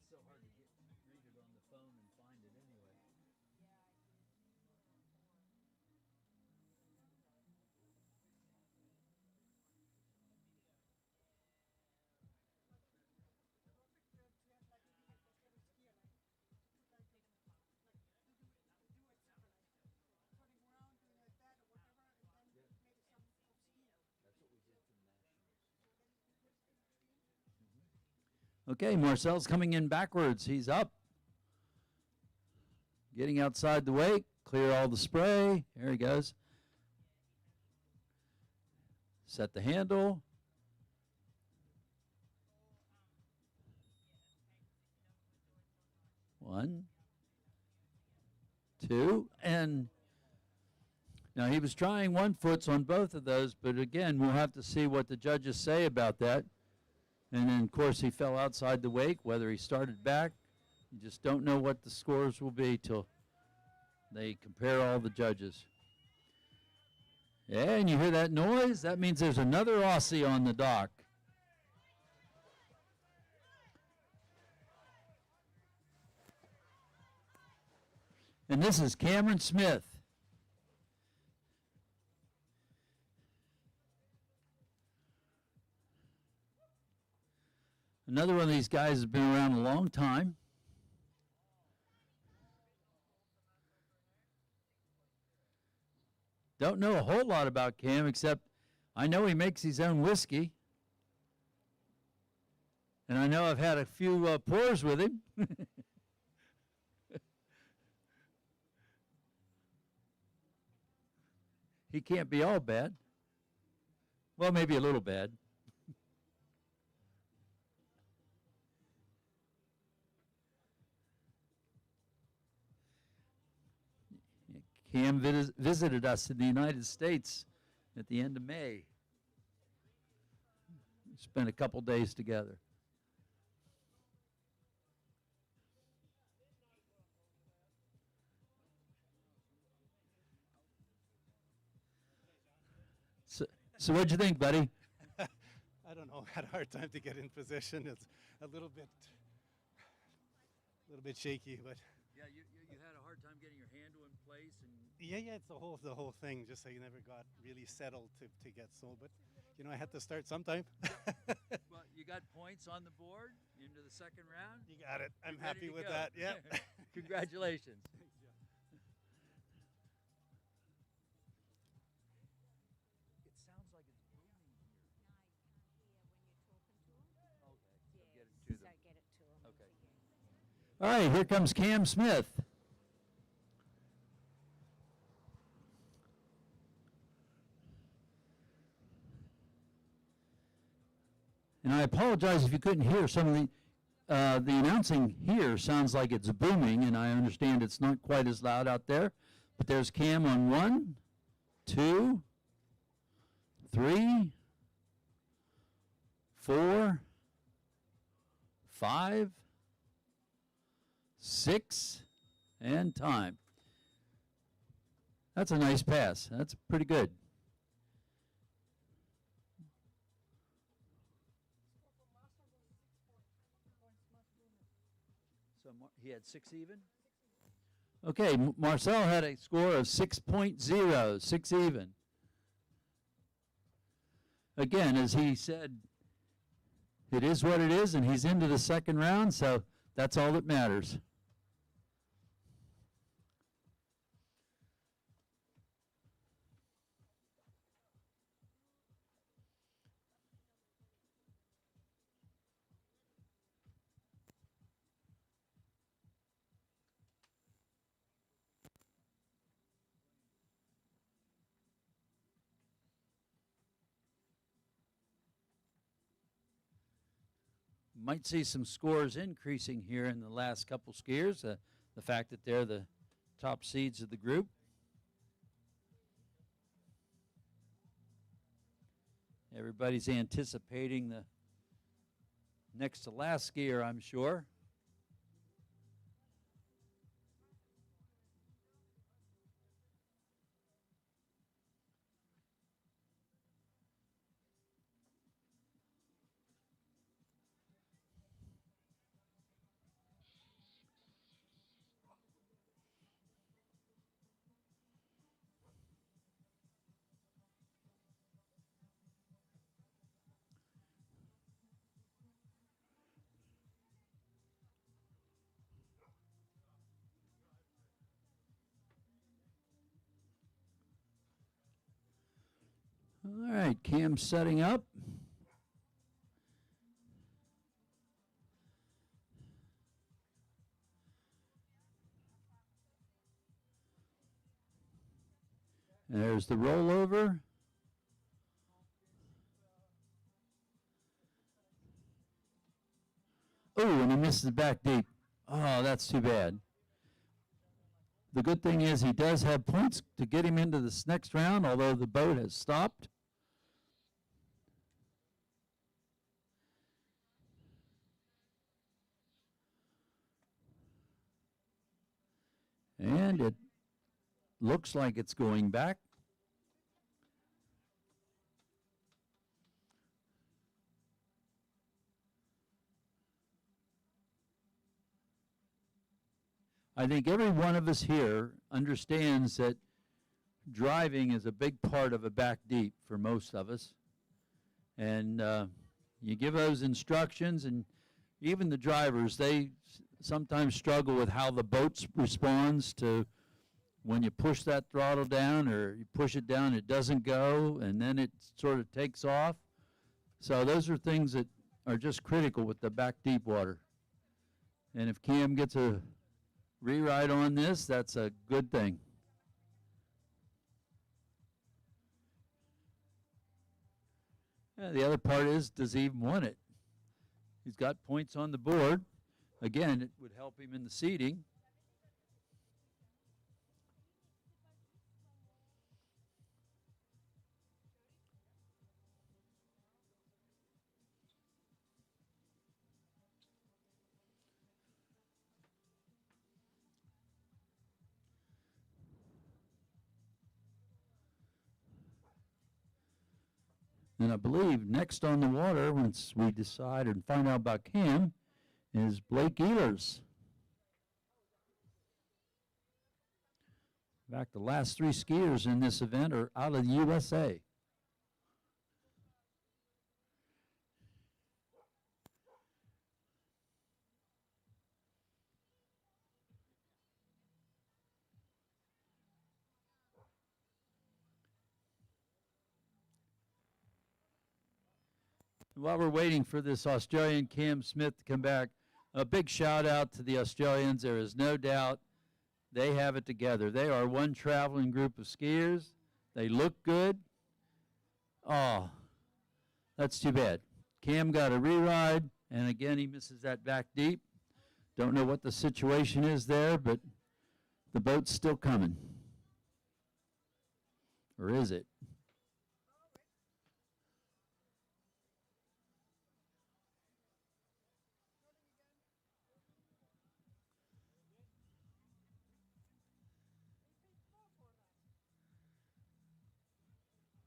So hard to read it on the phone and find it anyway. Okay, Marcel's coming in backwards. He's up. Getting outside the wake. Clear all the spray. There he goes. Set the handle. One, two, and now he was trying 1 foot on both of those, but again, we'll have to see what the judges say about that. And then, of course, he fell outside the wake, whether he started back. You just don't know what the scores will be till they compare all the judges. Yeah, and you hear that noise? That means there's another Aussie on the dock. And this is Cameron Smith. Another one of these guys has been around a long time. Don't know a whole lot about Cam, except I know he makes his own whiskey. And I know I've had a few pours with him. He can't be all bad. Well, maybe a little bad. Cam visited us in the United States at the end of May. We spent a couple days together. So what'd you think, buddy? I don't know. I had a hard time to get in position. It's a little bit shaky, but yeah, you Yeah, it's the whole thing. Just I never got really settled to get so, but you know I had to start sometime. Well, you got points on the board into the second round. You got it. I'm You're ready happy to with go. that. Yeah. Congratulations. It sounds like it's booming here. Okay, I'll get it to them. Okay. All right, here comes Cam Smith. And I apologize if you couldn't hear some of the announcing here sounds like it's booming, and I understand it's not quite as loud out there. But there's Cam on 1, 2, 3, 4, 5, 6, and time. That's a nice pass. That's pretty good. So he had 6 even? Okay, Marcel had a score of 6.0, 6 even. Again, as he said, it is what it is, and he's into the second round, so that's all that matters. Might see some scores increasing here in the last couple skiers. The fact that they're the top seeds of the group. Everybody's anticipating the next to last skier, I'm sure. All right, Cam's setting up. There's the rollover. Oh, and he misses the back deep. Oh, that's too bad. The good thing is he does have points to get him into this next round, although the boat has stopped. And it looks like it's going back. I think every one of us here understands that driving is a big part of a back deep for most of us. And you give those instructions, and even the drivers, they sometimes struggle with how the boat responds to when you push that throttle down, or you push it down, it doesn't go, and then it sort of takes off. So those are things that are just critical with the back deep water. And if Cam gets a rewrite on this, that's a good thing. The other part is, does he even want it? He's got points on the board. Again, it would help him in the seeding. And I believe next on the water, once we decide and find out about Cam, is Blake Ehlers. In fact, the last 3 skiers in this event are out of the USA. While we're waiting for this Australian Cam Smith to come back, a big shout out to the Australians. There is no doubt they have it together. They are one traveling group of skiers. They look good. Oh, that's too bad. Cam got a re-ride, and again, he misses that back deep. Don't know what the situation is there, but the boat's still coming. Or is it?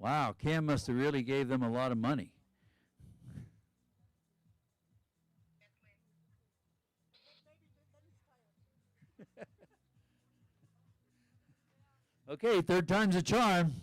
Wow, Cam must have really gave them a lot of money. Okay, third time's a charm.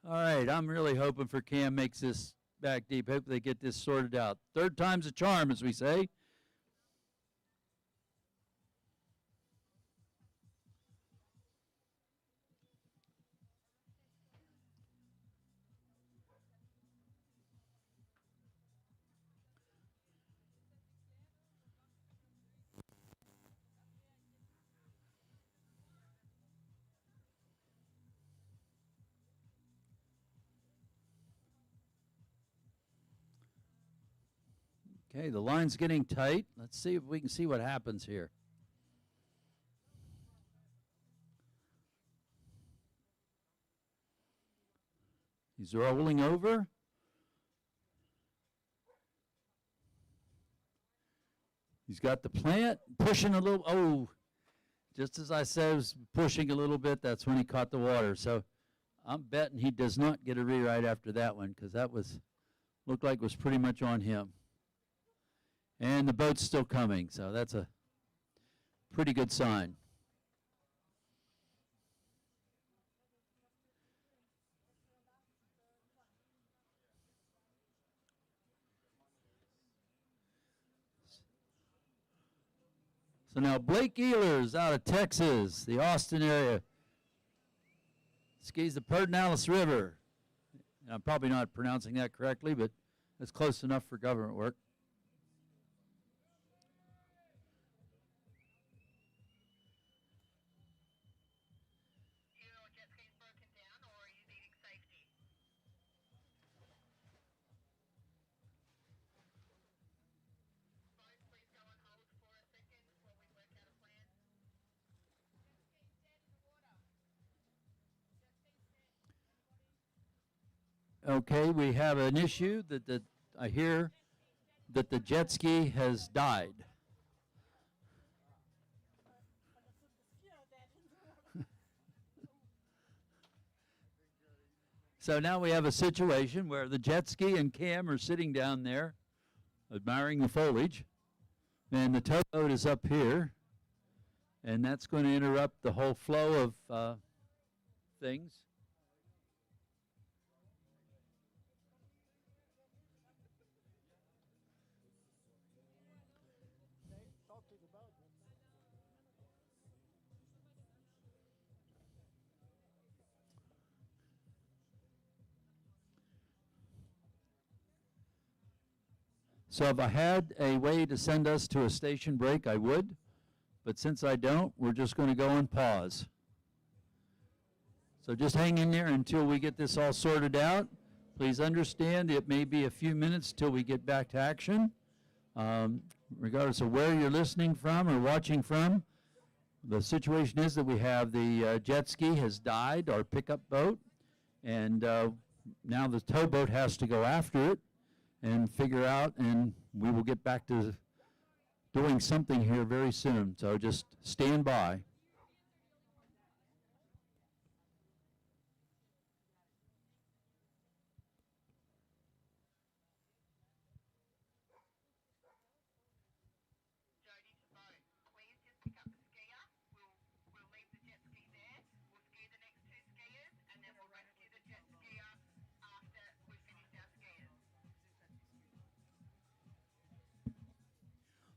All right, I'm really hoping for Cam makes this back deep. Hope they get this sorted out. Third time's a charm, as we say. Okay, the line's getting tight. Let's see if we can see what happens here. He's rolling over. He's got the plant, pushing a little. Oh, just as I said, he was pushing a little bit. That's when he caught the water. So I'm betting he does not get a rewrite after that one, because that looked like it was pretty much on him. And the boat's still coming, so that's a pretty good sign. So now Blake Ehlers out of Texas, the Austin area, skis the Pedernales River. I'm probably not pronouncing that correctly, but it's close enough for government work. Okay, we have an issue that I hear that the jet ski has died. So now we have a situation where the jet ski and Cam are sitting down there admiring the foliage, and the towboat is up here, and that's going to interrupt the whole flow of things. So if I had a way to send us to a station break, I would. But since I don't, we're just going to go on pause. So just hang in there until we get this all sorted out. Please understand it may be a few minutes till we get back to action. Regardless of where you're listening from or watching from, the situation is that we have the jet ski has died, our pickup boat, and now the towboat has to go after it and figure out, and we will get back to doing something here very soon. So just stand by.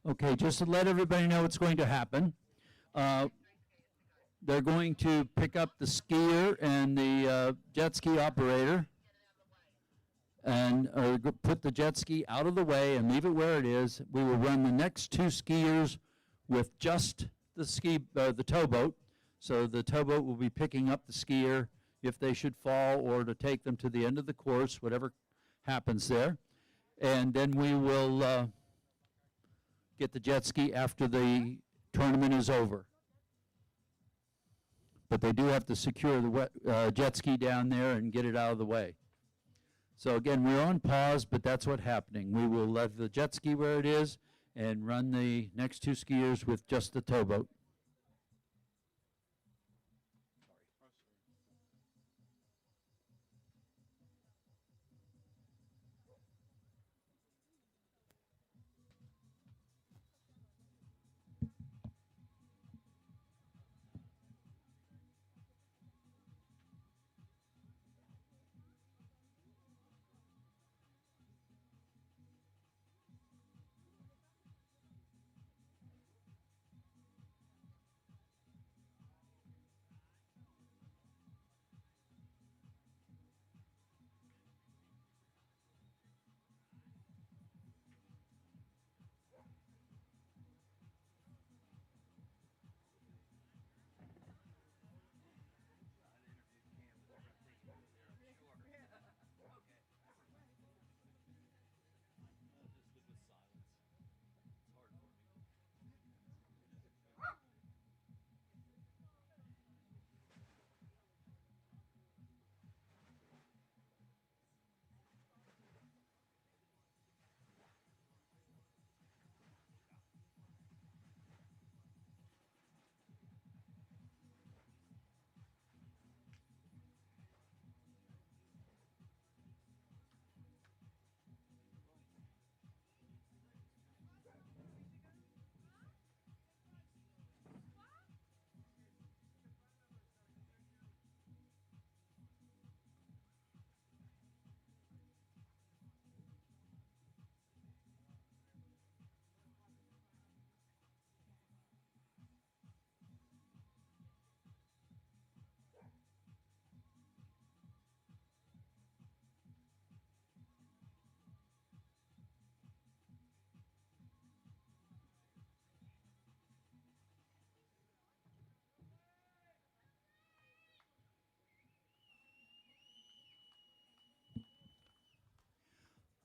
Okay, just to let everybody know what's going to happen. They're going to pick up the skier and the jet ski operator and put the jet ski out of the way and leave it where it is. We will run the next two skiers with just the towboat. So the towboat will be picking up the skier if they should fall or to take them to the end of the course, whatever happens there. And then we will get the jet ski after the tournament is over. But they do have to secure the jet ski down there and get it out of the way. So again, we're on pause, but that's what's happening. We will let the jet ski where it is and run the next two skiers with just the towboat.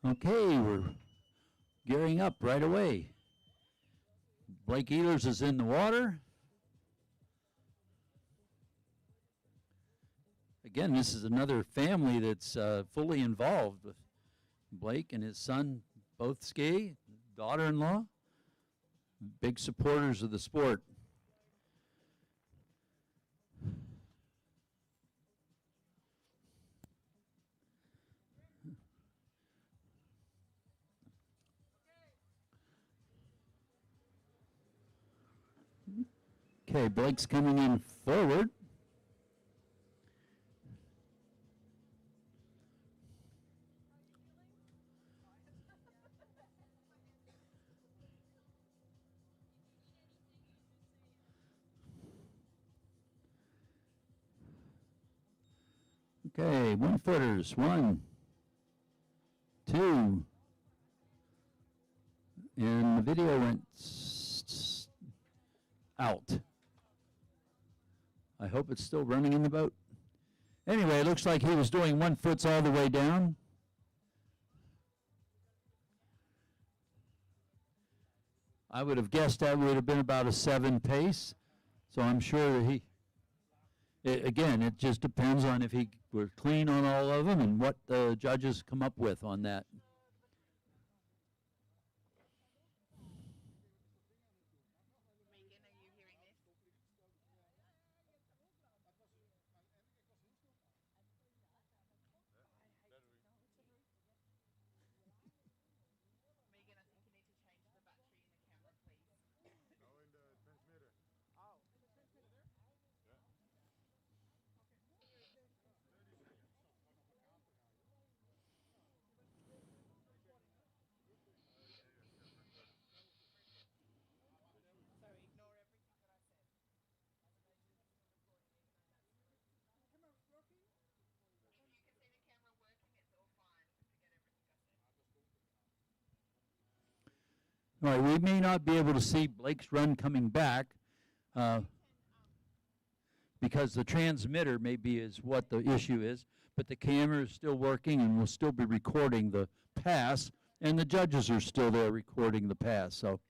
Okay, we're gearing up right away. Blake Ehlers is in the water. Again, this is another family that's fully involved with Blake and his son, both ski, daughter-in-law, big supporters of the sport. Okay, Blake's coming in forward. Okay, 1 footers. 1, 2, and the video went out. I hope it's still running in the boat. Anyway, it looks like he was doing 1 foots all the way down. I would have guessed that would have been about a 7 pace. So I'm sure that again, it just depends on if he were clean on all of them and what the judges come up with on that. All right, we may not be able to see Blake's run coming back because the transmitter maybe is what the issue is, but the camera is still working and we'll still be recording the pass, and the judges are still there recording the pass. So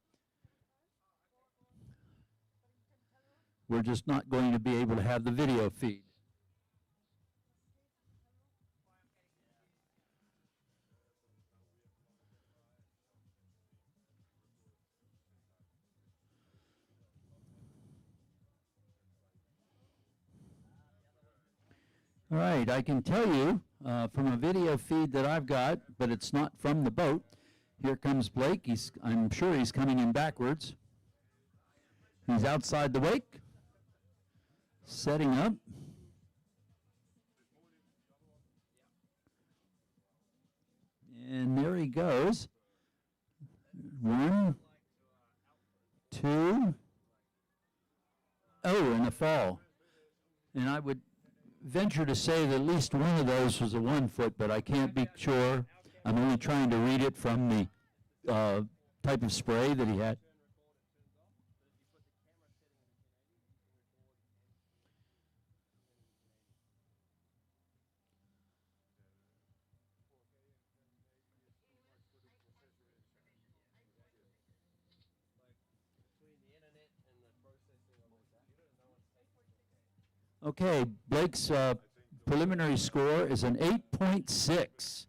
we're just not going to be able to have the video feed. All right, I can tell you from a video feed that I've got, but it's not from the boat. Here comes Blake. I'm sure he's coming in backwards. He's outside the wake, setting up. And there he goes. 1, 2. Oh, and a fall. And I would venture to say that at least one of those was a 1 foot, but I can't be sure. I'm only trying to read it from the type of spray that he had. Okay, Blake's preliminary score is an 8.6.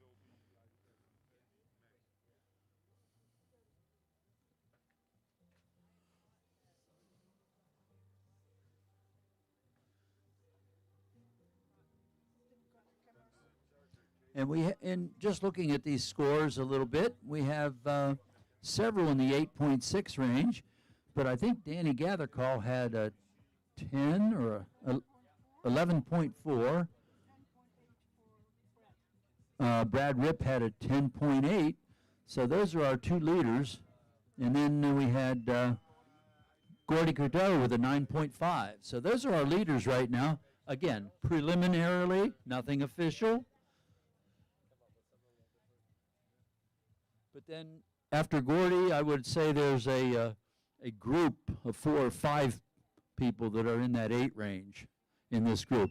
And just looking at these scores a little bit, we have several in the 8.6 range, but I think Danny Gatherall had a 10 or a 11.4. Brad Ripp had a 10.8. So those are our two leaders. And then we had Gordy Kudau with a 9.5. So those are our leaders right now. Again, preliminarily, nothing official. But then after Gordy, I would say there's a group of 4 or 5 people that are in that 8 range in this group.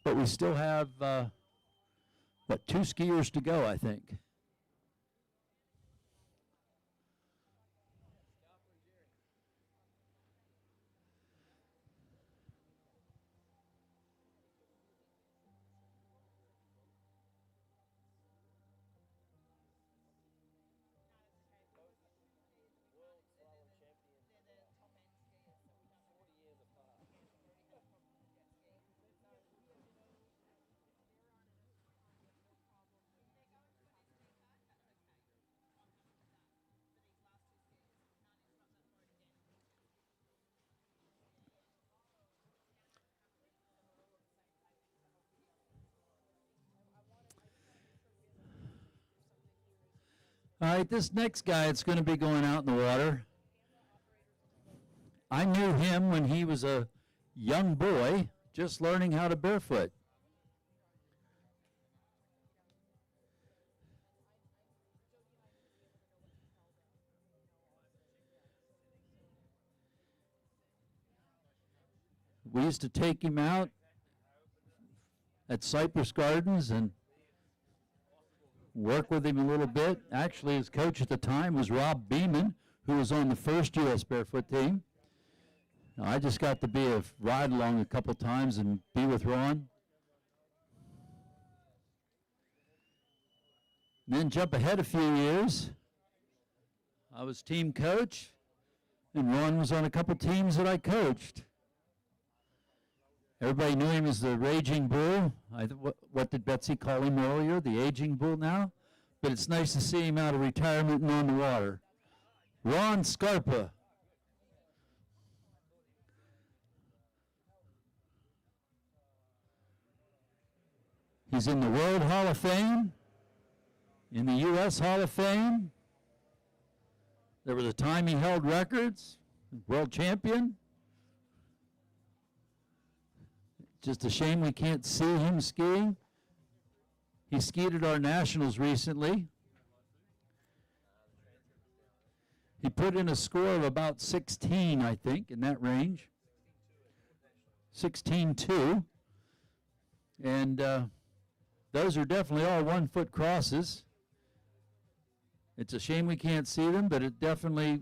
But we still have, 2 skiers to go, I think. All right, this next guy that's going to be going out in the water, I knew him when he was a young boy just learning how to barefoot. We used to take him out at Cypress Gardens and work with him a little bit. Actually, his coach at the time was Rob Beeman, who was on the first U.S. Barefoot team. I just got to be a ride along a couple times and be with Ron. And then jump ahead a few years. I was team coach, and Ron was on a couple teams that I coached. Everybody knew him as the Raging Bull. What did Betsy call him earlier? The Aging Bull now? But it's nice to see him out of retirement and on the water. Ron Scarpa. He's in the World Hall of Fame, in the U.S. Hall of Fame. There was a time he held records, world champion. Just a shame we can't see him skiing. He skied at our nationals recently. He put in a score of about 16, I think, in that range. 16.2. And those are definitely all 1 foot crosses. It's a shame we can't see them, but it definitely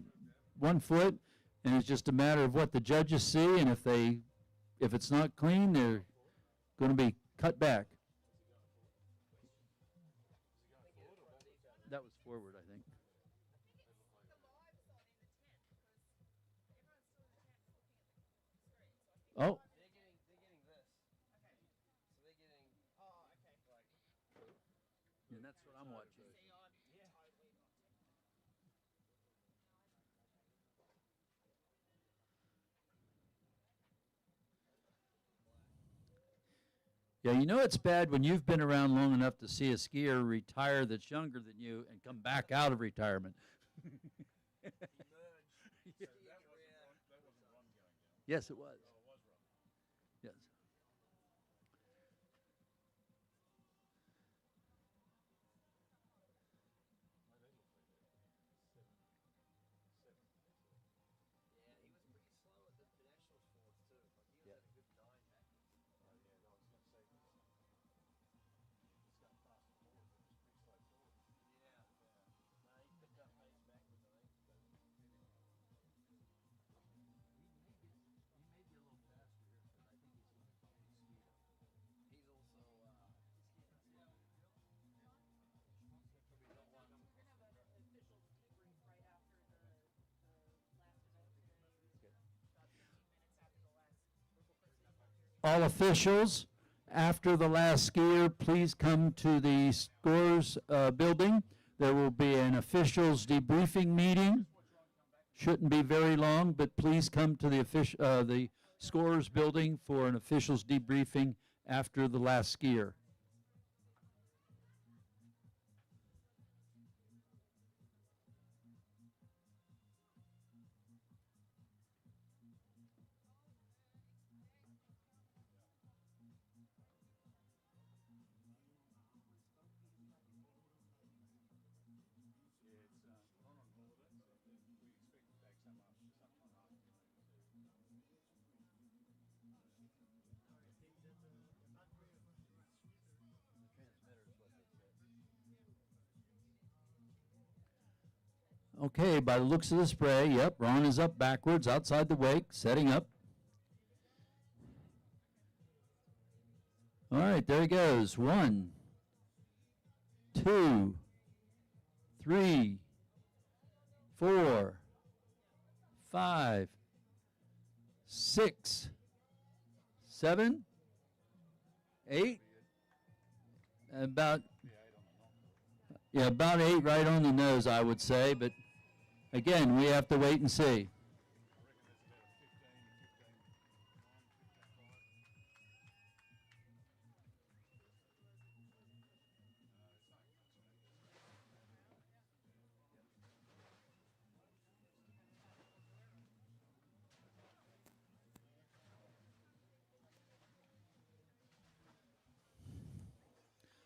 1 foot, and it's just a matter of what the judges see, and if it's not clean, they're going to be cut back. That was forward, I think. Oh. And that's what I'm watching. Yeah, you know it's bad when you've been around long enough to see a skier retire that's younger than you and come back out of retirement. Yes, it was. Yes. All officials, after the last skier, please come to the scores building. There will be an officials debriefing meeting. Shouldn't be very long, but please come to the scores building for an officials debriefing after the last skier. Okay, by the looks of the spray, yep, Ron is up backwards outside the wake, setting up. All right, there he goes. 1, 2, 3, 4, 5, 6, 7, 8. About 8 right on the nose, I would say, but again, we have to wait and see.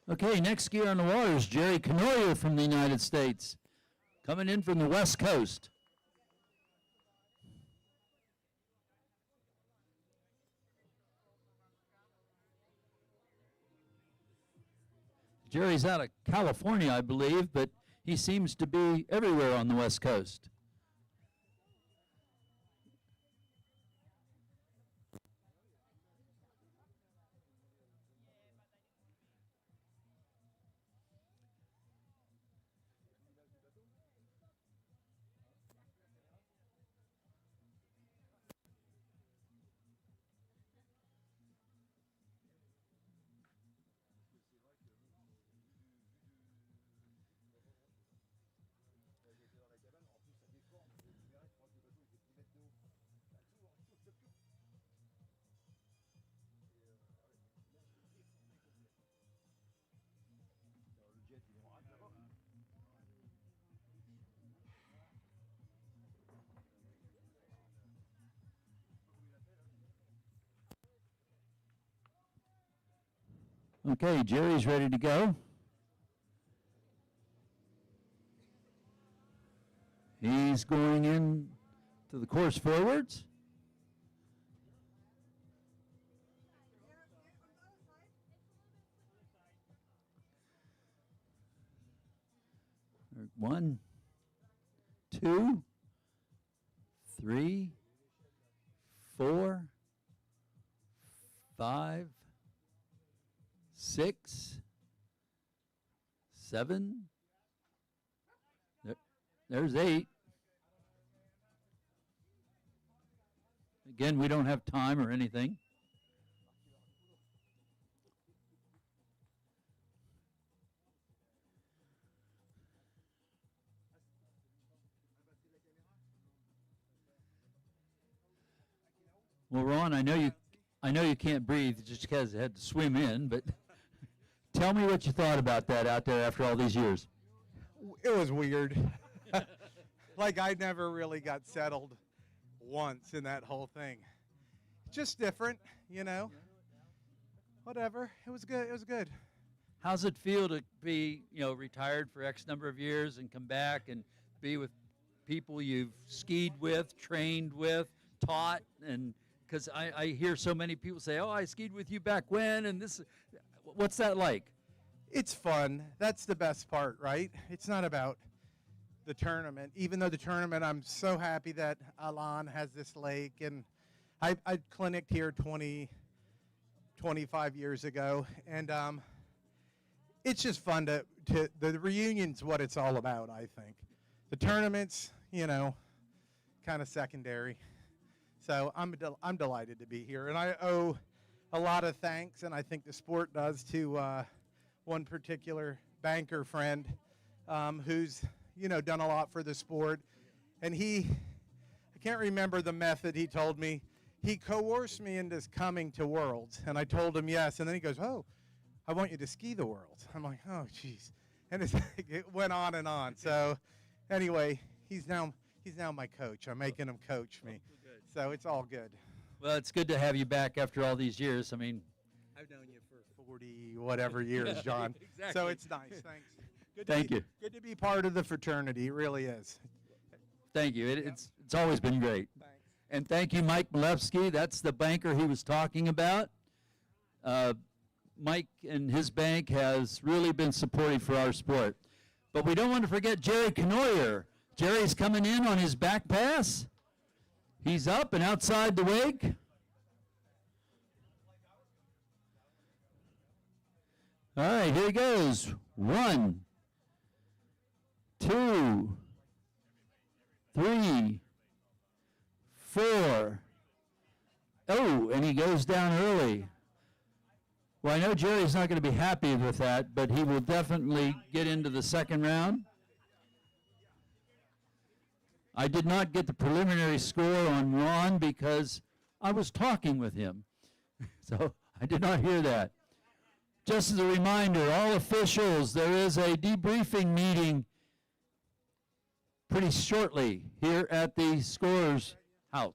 Okay, next skier on the water is Jerry Canoyer from the United States, coming in from the West Coast. Jerry's out of California, I believe, but he seems to be everywhere on the West Coast. Okay, Jerry's ready to go. He's going in to the course forwards. One, two, three, 4, 5, 6, 7. There's 8. Again, we don't have time or anything. Well, Ron, I know you can't breathe just because you had to swim in, but tell me what you thought about that out there after all these years. It was weird. Like I never really got settled once in that whole thing. Just different, you know. Whatever. It was good. It was good. How's it feel to be, retired for X number of years and come back and be with people you've skied with, trained with, taught, and because I hear so many people say, "Oh, I skied with you back when," and this. What's that like? It's fun. That's the best part, right? It's not about the tournament. Even though the tournament, I'm so happy that Alan has this lake, and I clinicked here 25 years ago, and it's just fun to the reunion's what it's all about, I think. The tournaments, kind of secondary. So I'm delighted to be here, and I owe a lot of thanks, and I think the sport does, to one particular banker friend who's done a lot for the sport, and I can't remember the method he told me. He coerced me into coming to Worlds, and I told him yes, and then he goes, "Oh, I want you to ski the Worlds." I'm like, "Oh, geez," and it went on and on. So anyway, he's now my coach. I'm making him coach me. So it's all good. Well, it's good to have you back after all these years. I mean, I've known you for 40 whatever years, John. Exactly. So it's nice. Thanks. Thank you. Good to be part of the fraternity. It really is. Thank you. It's always been great. Thanks. And thank you, Mike Malevsky. That's the banker he was talking about. Mike and his bank has really been supportive for our sport. But we don't want to forget Jerry Canoyer. Jerry's coming in on his back pass. He's up and outside the wake. All right, here he goes. 1, 2, 3, 4. Oh, and he goes down early. Well, I know Jerry's not going to be happy with that, but he will definitely get into the second round. I did not get the preliminary score on Ron because I was talking with him. So I did not hear that. Just as a reminder, all officials, there is a debriefing meeting pretty shortly here at the scorer's house.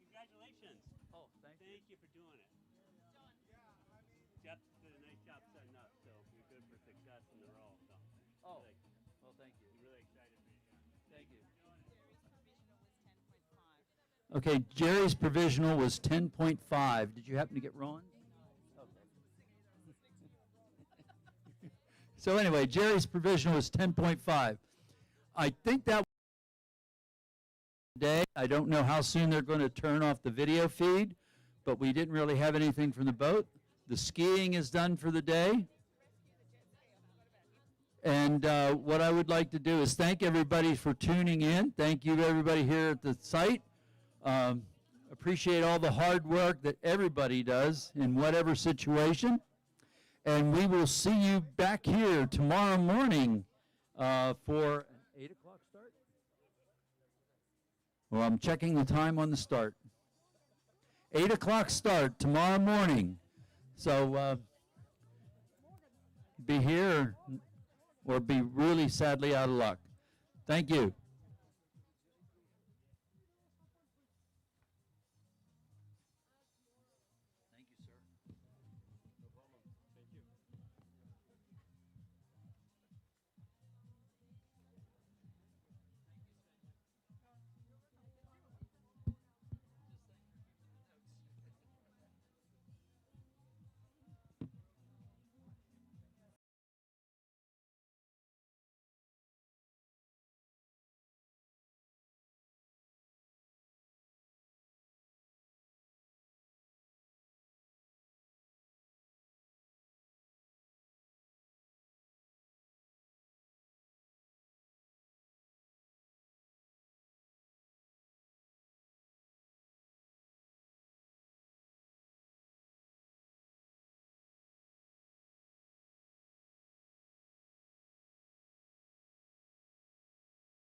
Congratulations. Oh, thank you for doing it. Jeff did a nice job setting up, so you're good for success in the role. So. Oh, well, thank you. You're really excited. Okay, Jerry's provisional was 10.5. Did you happen to get Ron? So anyway, Jerry's provisional was 10.5. I think that day, I don't know how soon they're going to turn off the video feed, but we didn't really have anything from the boat. The skiing is done for the day. And what I would like to do is thank everybody for tuning in. Thank you to everybody here at the site. Appreciate all the hard work that everybody does in whatever situation. And we will see you back here tomorrow morning for an 8 o'clock start. Well, I'm checking the time on the start. 8 o'clock start tomorrow morning. So be here or be really sadly out of luck. Thank you.